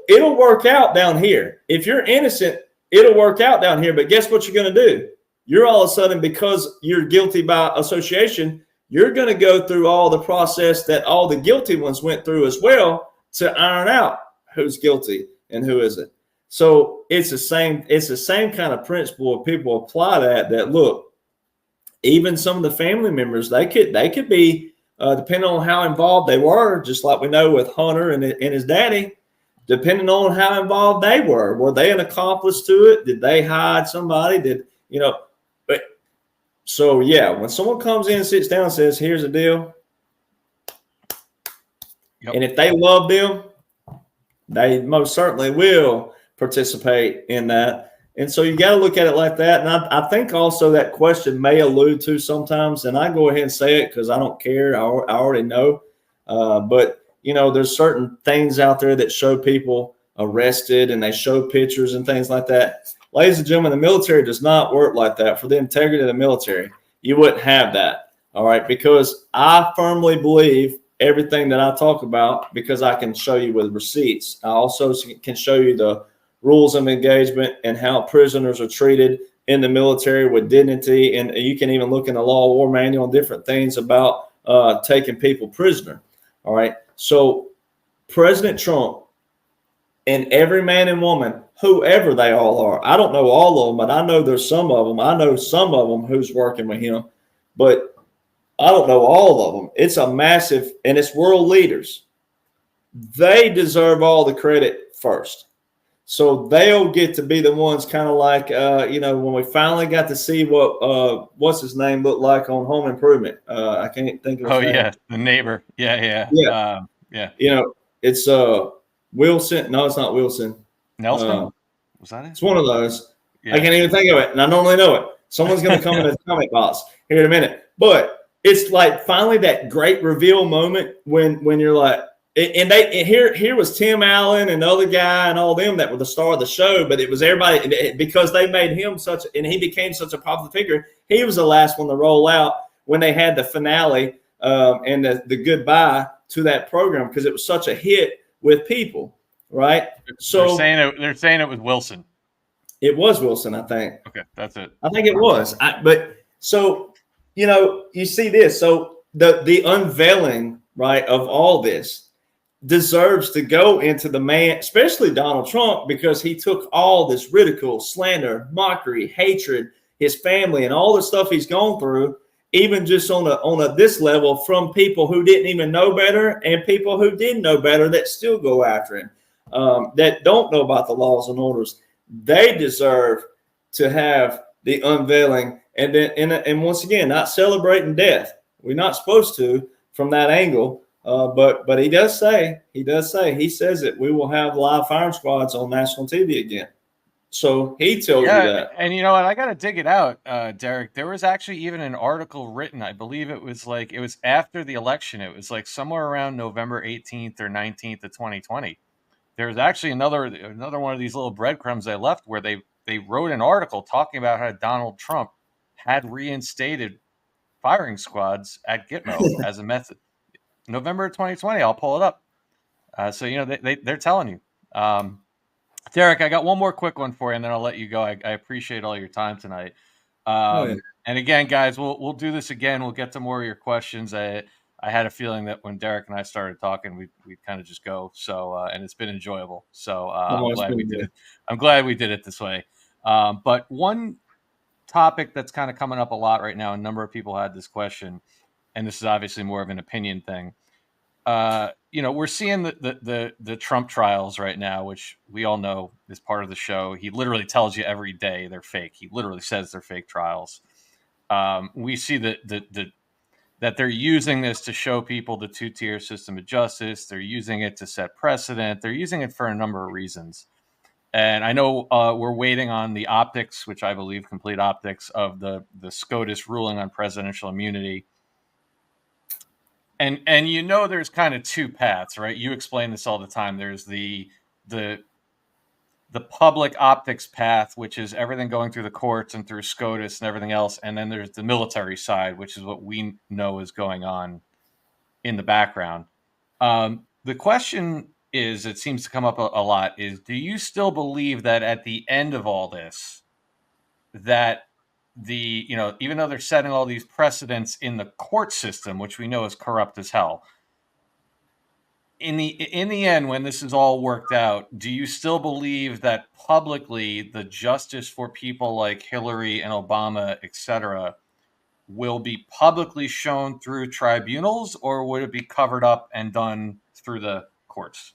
it'll work out down here. If you're innocent, it'll work out down here. But guess what you're going to do? You're all of a sudden, because you're guilty by association, you're going to go through all the process that all the guilty ones went through as well to iron out who's guilty and who isn't. So it's the same kind of principle. If people apply that look, even some of the family members, they could be depending on how involved they were, just like we know with Hunter and his daddy, depending on how involved they were they an accomplice to it? Did they hide somebody? But so yeah, when someone comes in and sits down and says, here's the deal, Yep. and if they love them, they most certainly will participate in that. And so you got to look at it like that. And I think also that question may allude to sometimes, and I go ahead and say it because I don't care. I already know. But, there's certain things out there that show people arrested and they show pictures and things like that. Ladies and gentlemen, the military does not work like that. For the integrity of the military, you wouldn't have that. All right. Because I firmly believe everything that I talk about, because I can show you with receipts. I also can show you the rules of engagement and how prisoners are treated in the military with dignity. And you can even look in the law of war manual and different things about taking people prisoner. All right. So President Trump and every man and woman, whoever they all are, I don't know all of them, but I know there's some of them. I know some of them who's working with him, but I don't know all of them. It's a massive, and it's world leaders. They deserve all the credit first. So they'll get to be the ones kind of like, when we finally got to see what's his name looked like on Home Improvement. I can't think of his Oh name. yeah, the neighbor. Yeah. Yeah. Yeah. It's Wilson. No, it's not Wilson. Nelson, was that it? It's one of those. I Yeah. can't even think of it, and I normally know it. Someone's going to come in the comment box here in a minute. But it's like finally that great reveal moment when you're like, here was Tim Allen and the other guy and all them that were the star of the show, but it was everybody because they made him and he became such a popular figure. He was the last one to roll out when they had the finale and the goodbye to that program because it was such a hit with people, right? So they're saying it was Wilson. it was Wilson, I think. Okay, that's it. I think it was. You see this. So the unveiling, right, of all this deserves to go into the man, especially Donald Trump, because he took all this ridicule, slander, mockery, hatred, his family, and all the stuff he's gone through, even just on this level, from people who didn't even know better and people who did know better that still go after him, that don't know about the laws and orders. They deserve to have the unveiling, and once again, not celebrating death. We're not supposed to from that angle. But he says that we will have live firing squads on national TV again. So he tells you that. And you know what? I got to dig it out, Derek. There was actually even an article written. I believe it was after the election. It was like somewhere around November 18th or 19th of 2020. There was actually another one of these little breadcrumbs they left where they wrote an article talking about how Donald Trump had reinstated firing squads at Gitmo as a method. November 2020, I'll pull it up. So, they're telling you. Derek, I got one more quick one for you, and then I'll let you go. I appreciate all your time tonight. And again, guys, we'll do this again. We'll get to more of your questions. I had a feeling that when Derek and I started talking, we'd kind of just go. So, and it's been enjoyable. So I'm glad we did it. I'm glad we did it this way. But one topic that's kind of coming up a lot right now, a number of people had this question, and this is obviously more of an opinion thing. We're seeing the Trump trials right now, which we all know is part of the show. He literally tells you every day they're fake. He literally says they're fake trials. We see that they're using this to show people the two-tier system of justice. They're using it to set precedent. They're using it for a number of reasons. And I know we're waiting on the optics, which I believe complete optics of the SCOTUS ruling on presidential immunity. And there's kind of two paths, right? You explain this all the time. There's the public optics path, which is everything going through the courts and through SCOTUS and everything else. And then there's the military side, which is what we know is going on in the background. The question is, it seems to come up a lot, is do you still believe that at the end of all this, that even though they're setting all these precedents in the court system, which we know is corrupt as hell, in the end, when this is all worked out, do you still believe that publicly the justice for people like Hillary and Obama, etc., will be publicly shown through tribunals, or would it be covered up and done through the courts?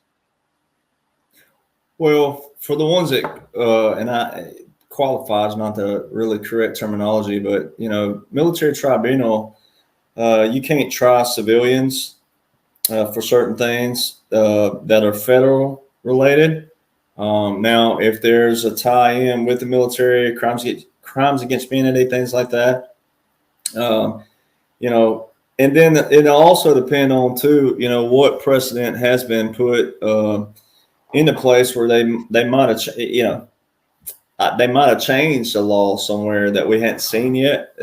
Well, for the ones that, and I qualifies not the really correct terminology, but military tribunal, you can't try civilians for certain things that are federal related. Now, if there's a tie-in with the military, crimes against humanity, things like that, and then it'll also depend on too, what precedent has been put into place where they might have, they might have changed the law somewhere that we hadn't seen yet,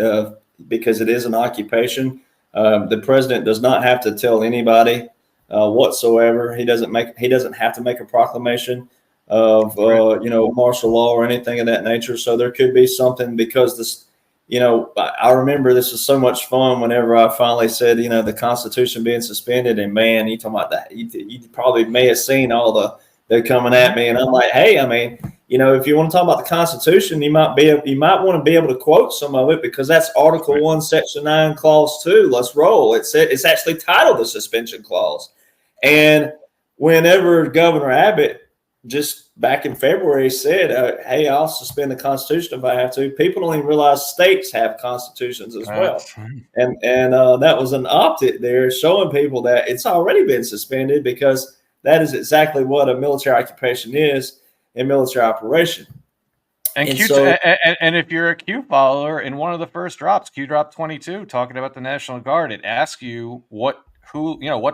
because it is an occupation. The president does not have to tell anybody whatsoever. He doesn't have to make a proclamation of martial law or anything of that nature. So there could be something, because this, I remember this was so much fun whenever I finally said, the Constitution being suspended, and man, you talking about that, you probably may have seen all they're coming at me, and I'm like, hey, I mean, if you want to talk about the Constitution, you might want to be able to quote some of it, because that's Article 1, Section 9, Clause 2. Let's roll. It's actually titled the Suspension Clause. And whenever Governor Abbott just back in February said, hey, I'll suspend the Constitution if I have to, people don't even realize states have constitutions as well. And that was an optic there showing people that it's already been suspended, because that is exactly what a military occupation is, a military operation. And if you're a Q follower, in one of the first drops, Q drop 22, talking about the National Guard, it asks you what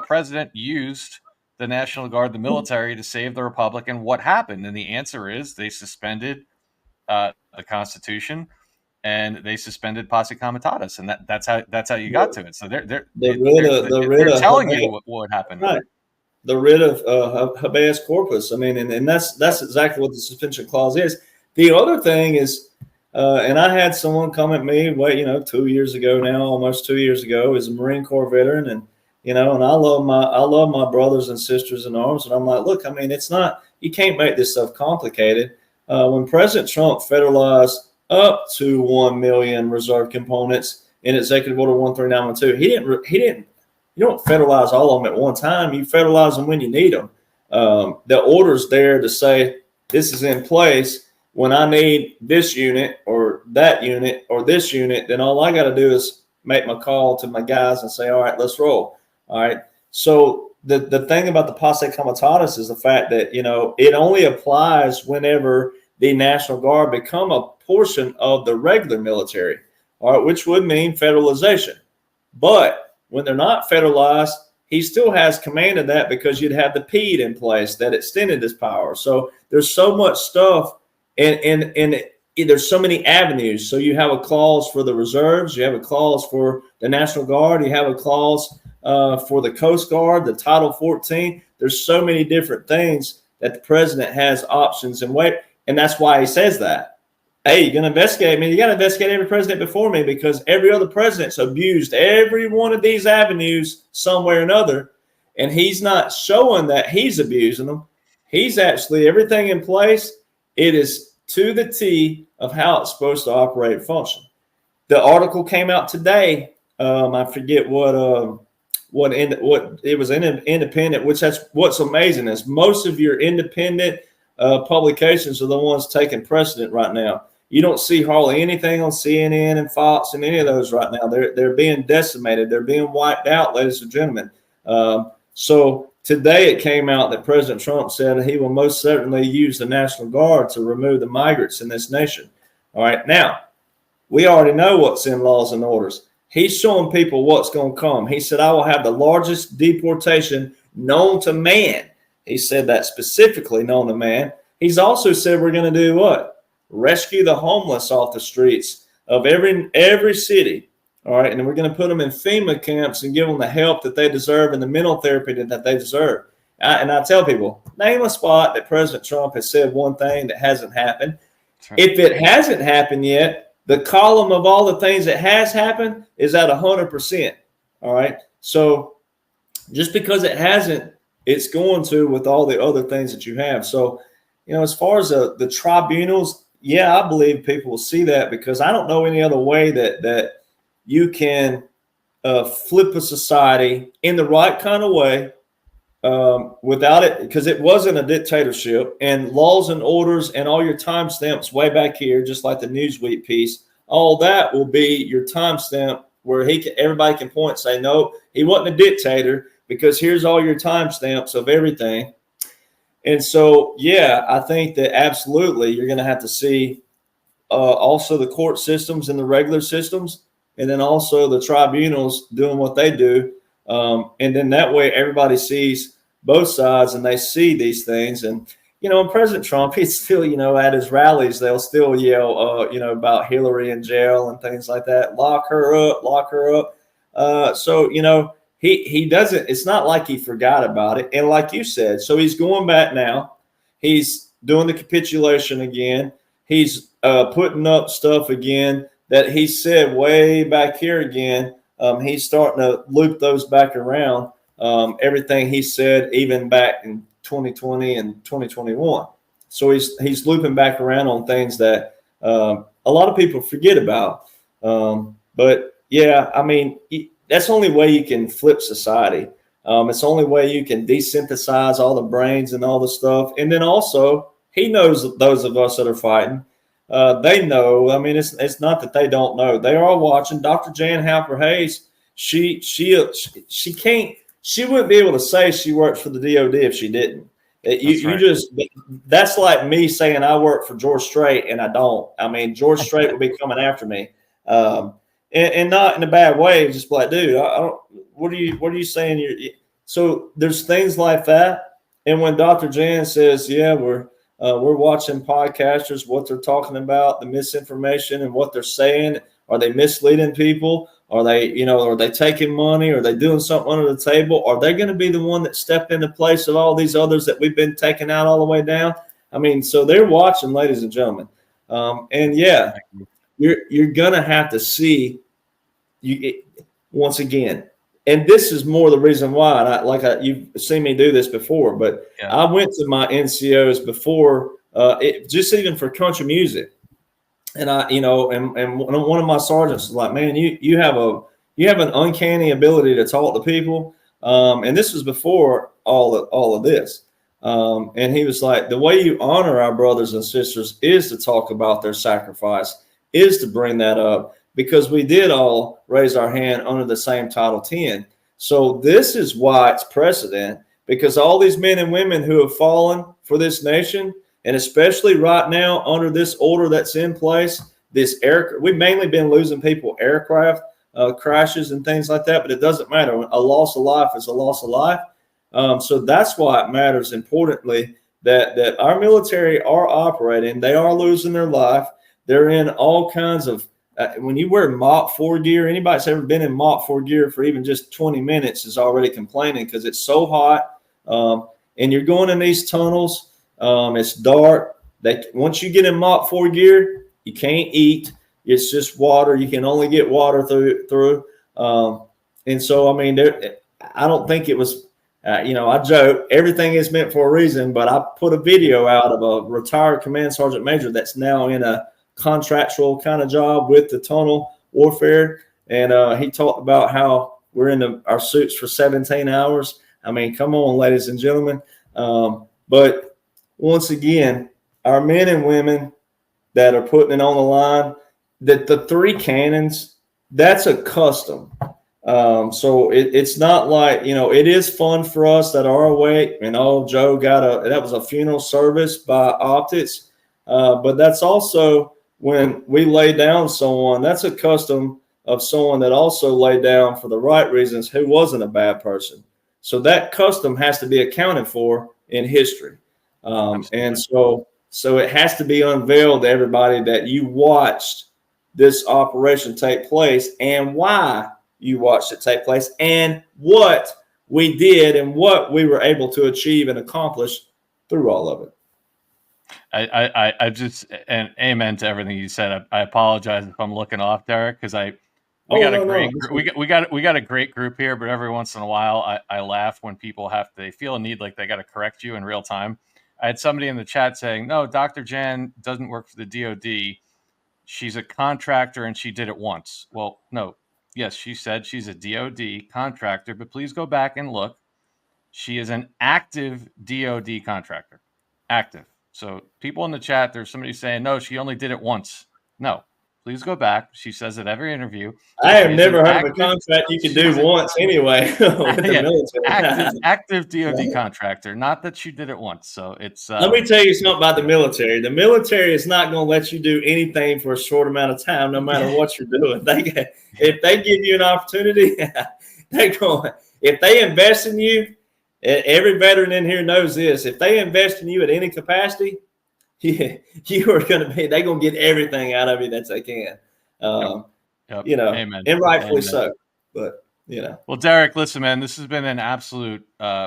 president used the National Guard, the military, to save the Republic, and what happened. And the answer is they suspended the Constitution, and they suspended posse comitatus, and that's how you got to it. So they're telling you what happened. Right. The writ of habeas corpus. I mean, and that's exactly what the suspension clause is. The other thing is, and I had someone come at me, 2 years ago now, almost 2 years ago, as a Marine Corps veteran, and and I love my brothers and sisters in arms, and I'm like, look, I mean, it's not, you can't make this stuff complicated. When President Trump federalized up to 1 million reserve components in Executive Order 13912, he didn't. You don't federalize all of them at one time. You federalize them when you need them. The order's there to say, this is in place. When I need this unit or that unit or this unit, then all I got to do is make my call to my guys and say, all right, let's roll. All right. So the thing about the posse comitatus is the fact that, it only applies whenever the National Guard become a portion of the regular military, all right, which would mean federalization. But when they're not federalized, he still has command of that, because you'd have the PED in place that extended his power. So there's so much stuff in there's so many avenues. So you have a clause for the reserves, you have a clause for the National Guard, you have a clause for the Coast Guard, the Title 14. There's so many different things that the president has options and wait, and that's why he says that. Hey, you're going to investigate me. You got to investigate every president before me, because every other president's abused every one of these avenues some way or another, and he's not showing that he's abusing them. He's actually everything in place. It is to the T of how it's supposed to operate and function. The article came out today. I forget what it was in independent, which that's what's amazing is most of your independent publications are the ones taking precedent right now. You don't see hardly anything on CNN and Fox and any of those right now. They're being decimated. They're being wiped out, ladies and gentlemen. So today it came out that President Trump said he will most certainly use the National Guard to remove the migrants in this nation. All right. Now, we already know what's in laws and orders. He's showing people what's going to come. He said, I will have the largest deportation known to man. He said that specifically known to man. He's also said we're going to do what? Rescue the homeless off the streets of every city. All right. And we're going to put them in FEMA camps and give them the help that they deserve and the mental therapy that they deserve. And I tell people, name a spot that President Trump has said one thing that hasn't happened. Right. If it hasn't happened yet, the column of all the things that has happened is at 100%. All right. So just because it hasn't, it's going to with all the other things that you have. So, as far as the tribunals, yeah, I believe people will see that, because I don't know any other way that you can flip a society in the right kind of way without it, because it wasn't a dictatorship, and laws and orders and all your timestamps way back here, just like the Newsweek piece, all that will be your timestamp where everybody can point and say, no, he wasn't a dictator, because here's all your timestamps of everything. And so, yeah, I think that absolutely you're going to have to see also the court systems and the regular systems, and then also the tribunals doing what they do. And then that way everybody sees both sides and they see these things. And, and President Trump, he's still, at his rallies, they'll still yell, about Hillary in jail and things like that. Lock her up, lock her up. So, he doesn't, it's not like he forgot about it. And like you said, so he's going back now. He's doing the capitulation again. He's putting up stuff again that he said way back here again. He's starting to loop those back around, everything he said even back in 2020 and 2021. So he's looping back around on things that a lot of people forget about. But yeah, I mean, that's the only way you can flip society. It's the only way you can desynthesize all the brains and all the stuff. And then also, he knows those of us that are fighting. They know. I mean, it's not that they don't know. They are watching. Dr. Jan Halper Hayes, she can't. She wouldn't be able to say she works for the DOD if she didn't. That's like me saying I work for George Strait and I don't. I mean, George Strait would be coming after me, and not in a bad way. Just like, dude, I don't. What are you saying? So there's things like that. And when Dr. Jan says, yeah, we're watching podcasters, what they're talking about, the misinformation and what they're saying. Are they misleading people? Are they taking money? Are they doing something under the table? Are they going to be the one that stepped into place of all these others that we've been taking out all the way down? I mean, so they're watching, ladies and gentlemen. And yeah, you're going to have to see once again. And this is more the reason why, you've seen me do this before, but yeah. I went to my NCOs before, just even for country music. And and one of my sergeants was like, man, you have an uncanny ability to talk to people. And this was before all of this. And he was like, the way you honor our brothers and sisters is to talk about their sacrifice, is to bring that up, because we did all raise our hand under the same Title 10. So this is why it's precedent, because all these men and women who have fallen for this nation, and especially right now under this order that's in place, we've mainly been losing people, aircraft crashes and things like that, but it doesn't matter. A loss of life is a loss of life. So that's why it matters importantly that our military are operating. They are losing their life. They're in all kinds of, when you wear Mach 4 gear, anybody that's ever been in Mach 4 gear for even just 20 minutes is already complaining because it's so hot. And you're going in these tunnels. It's dark. Once you get in Mach 4 gear, you can't eat. It's just water. You can only get water through. And so, I mean, I don't think it was, I joke, everything is meant for a reason, but I put a video out of a retired command sergeant major that's now in a contractual kind of job with the tunnel warfare. And he talked about how we're in our suits for 17 hours. I mean, come on, ladies and gentlemen. But once again, our men and women that are putting it on the line, that the 3 cannons, that's a custom. So it's not like, it is fun for us that are awake. Joe that was a funeral service by optics. But that's also when we lay down someone, that's a custom of someone that also laid down for the right reasons who wasn't a bad person. So that custom has to be accounted for in history. And so it has to be unveiled to everybody that you watched this operation take place and why you watched it take place and what we did and what we were able to achieve and accomplish through all of it. I just, and amen to everything you said. I apologize if I'm looking off, Derek, because we got a great group here, but every once in a while I laugh when people they feel a need like they got to correct you in real time. I had somebody in the chat saying, no, Dr. Jan doesn't work for the DOD. She's a contractor and she did it once. Well, no. Yes, she said she's a DOD contractor, but please go back and look. She is an active DOD contractor. Active. So people in the chat, there's somebody saying, no, she only did it once. No, please go back. She says it every interview. I have never heard of a contract you can do once anyway with the military. Active DOD contractor. Not that she did it once. So it's. Let me tell you something about the military. The military is not going to let you do anything for a short amount of time, no matter what you're doing. If they give you an opportunity, they're going. If they invest in you, every veteran in here knows this. If they invest in you at any capacity, you are going to be. They're going to get everything out of you that they can. Yep. Amen. And rightfully so. But Well, Derek, listen, man, this has been an absolute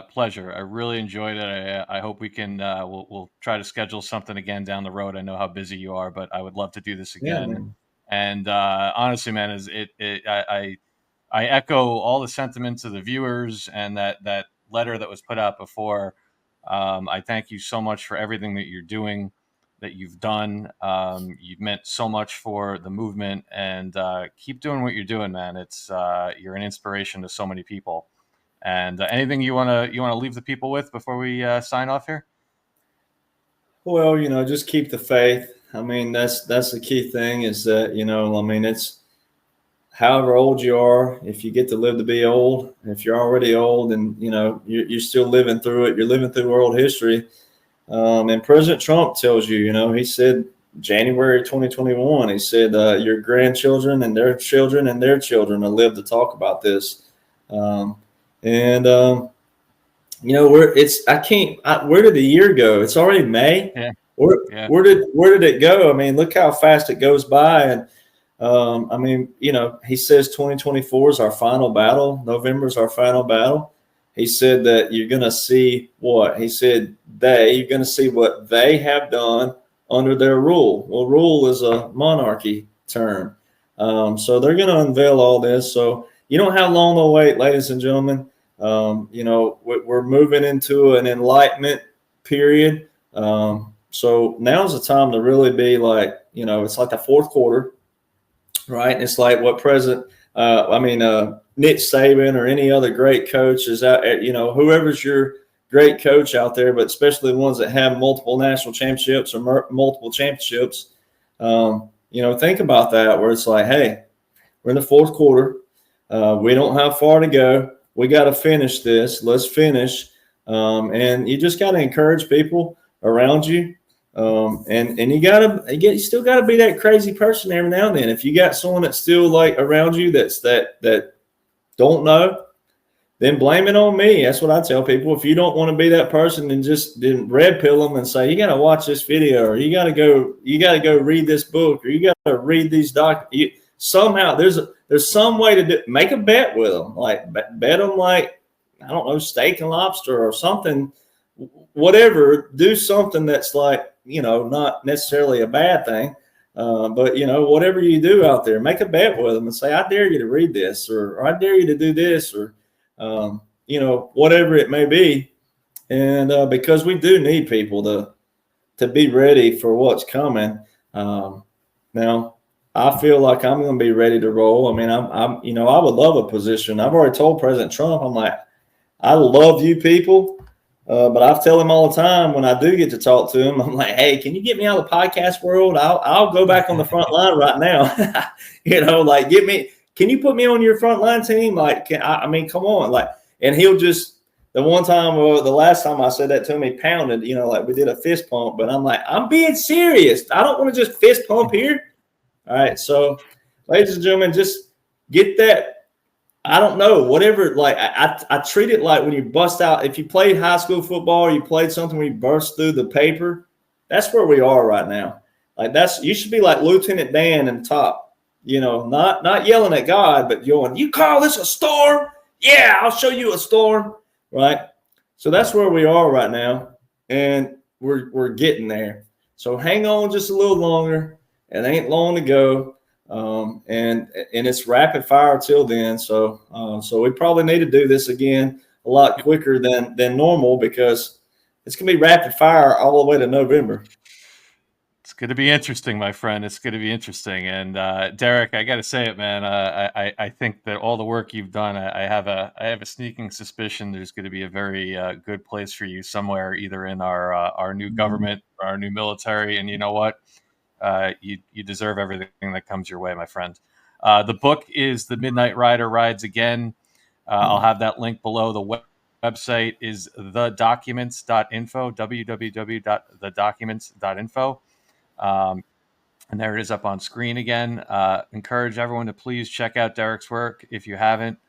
pleasure. I really enjoyed it. I hope we can. We'll try to schedule something again down the road. I know how busy you are, but I would love to do this again. Yeah, and honestly, man, I echo all the sentiments of the viewers and that letter that was put out before. I thank you so much for everything that you're doing, that you've done. You've meant so much for the movement, and keep doing what you're doing, man. It's you're an inspiration to so many people. And anything you want to leave the people with before we sign off here? Well, just keep the faith. I mean, that's the key thing is that, it's however old you are, if you get to live to be old, if you're already old and, you're still living through it, you're living through world history. And President Trump tells you, he said January 2021, he said your grandchildren and their children and their children will live to talk about this. Where did the year go? It's already May. Yeah. Where did it go? I mean, look how fast it goes by. And he says 2024 is our final battle. November is our final battle. He said that you're going to see what? He said you're going to see what they have done under their rule. Well, rule is a monarchy term. So they're going to unveil all this. So you don't have long to wait, ladies and gentlemen. We're moving into an enlightenment period. So now's the time to really be like, it's like the fourth quarter, right? And it's like what Nick Saban or any other great coach is out, whoever's your great coach out there, but especially the ones that have multiple national championships or multiple championships, think about that where it's like, hey, we're in the fourth quarter. We don't have far to go. We got to finish this. Let's finish. And you just got to encourage people around you. And you still got to be that crazy person every now and then. If you got someone that's still like around you that don't know, then blame it on me. That's what I tell people. If you don't want to be that person, then just then red pill them and say, you got to watch this video, or you got to go read this book, or you got to read these somehow there's some way to make a bet with them, like bet them, like, I don't know, steak and lobster or something, whatever. Do something that's like, not necessarily a bad thing. But whatever you do out there, make a bet with them and say, I dare you to read this, or I dare you to do this, or whatever it may be. And because we do need people to be ready for what's coming. Now, I feel like I'm going to be ready to roll. I mean, I would love a position. I've already told President Trump, I'm like, I love you people. But I tell him all the time when I do get to talk to him, I'm like, hey, can you get me out of the podcast world? I'll go back on the front line right now. Like, can you put me on your front line team? Like, I mean, come on. Like, and he'll just, the last time I said that to him, he pounded, like we did a fist pump, but I'm like, I'm being serious. I don't want to just fist pump here. All right. So, ladies and gentlemen, just get that. I don't know, whatever. Like, I treat it like when you bust out, if you played high school football or you played something where you burst through the paper, that's where we are right now. Like, you should be like Lieutenant Dan in top, not yelling at God, but going, you call this a storm? Yeah, I'll show you a storm. Right. So that's where we are right now. And we're getting there. So hang on just a little longer. It ain't long to go. And it's rapid fire till then. So we probably need to do this again a lot quicker than normal, because it's going to be rapid fire all the way to November. It's going to be interesting, my friend. It's going to be interesting. And Derek, I got to say it, man. I think that all the work you've done, I have a sneaking suspicion there's going to be a very good place for you somewhere, either in our new government or our new military. And you know what? You deserve everything that comes your way, my friend. The book is The Midnight Rider Rides Again. I'll have that link below. The website is thedocuments.info, www.thedocuments.info. And there it is up on screen again. Encourage everyone to please check out Derek's work if you haven't.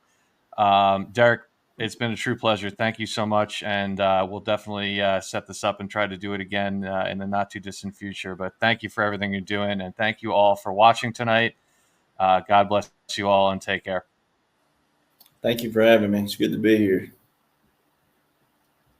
Derek, it's been a true pleasure. Thank you so much. And we'll definitely set this up and try to do it again in the not too distant future. But thank you for everything you're doing. And thank you all for watching tonight. God bless you all and take care. Thank you for having me. It's good to be here.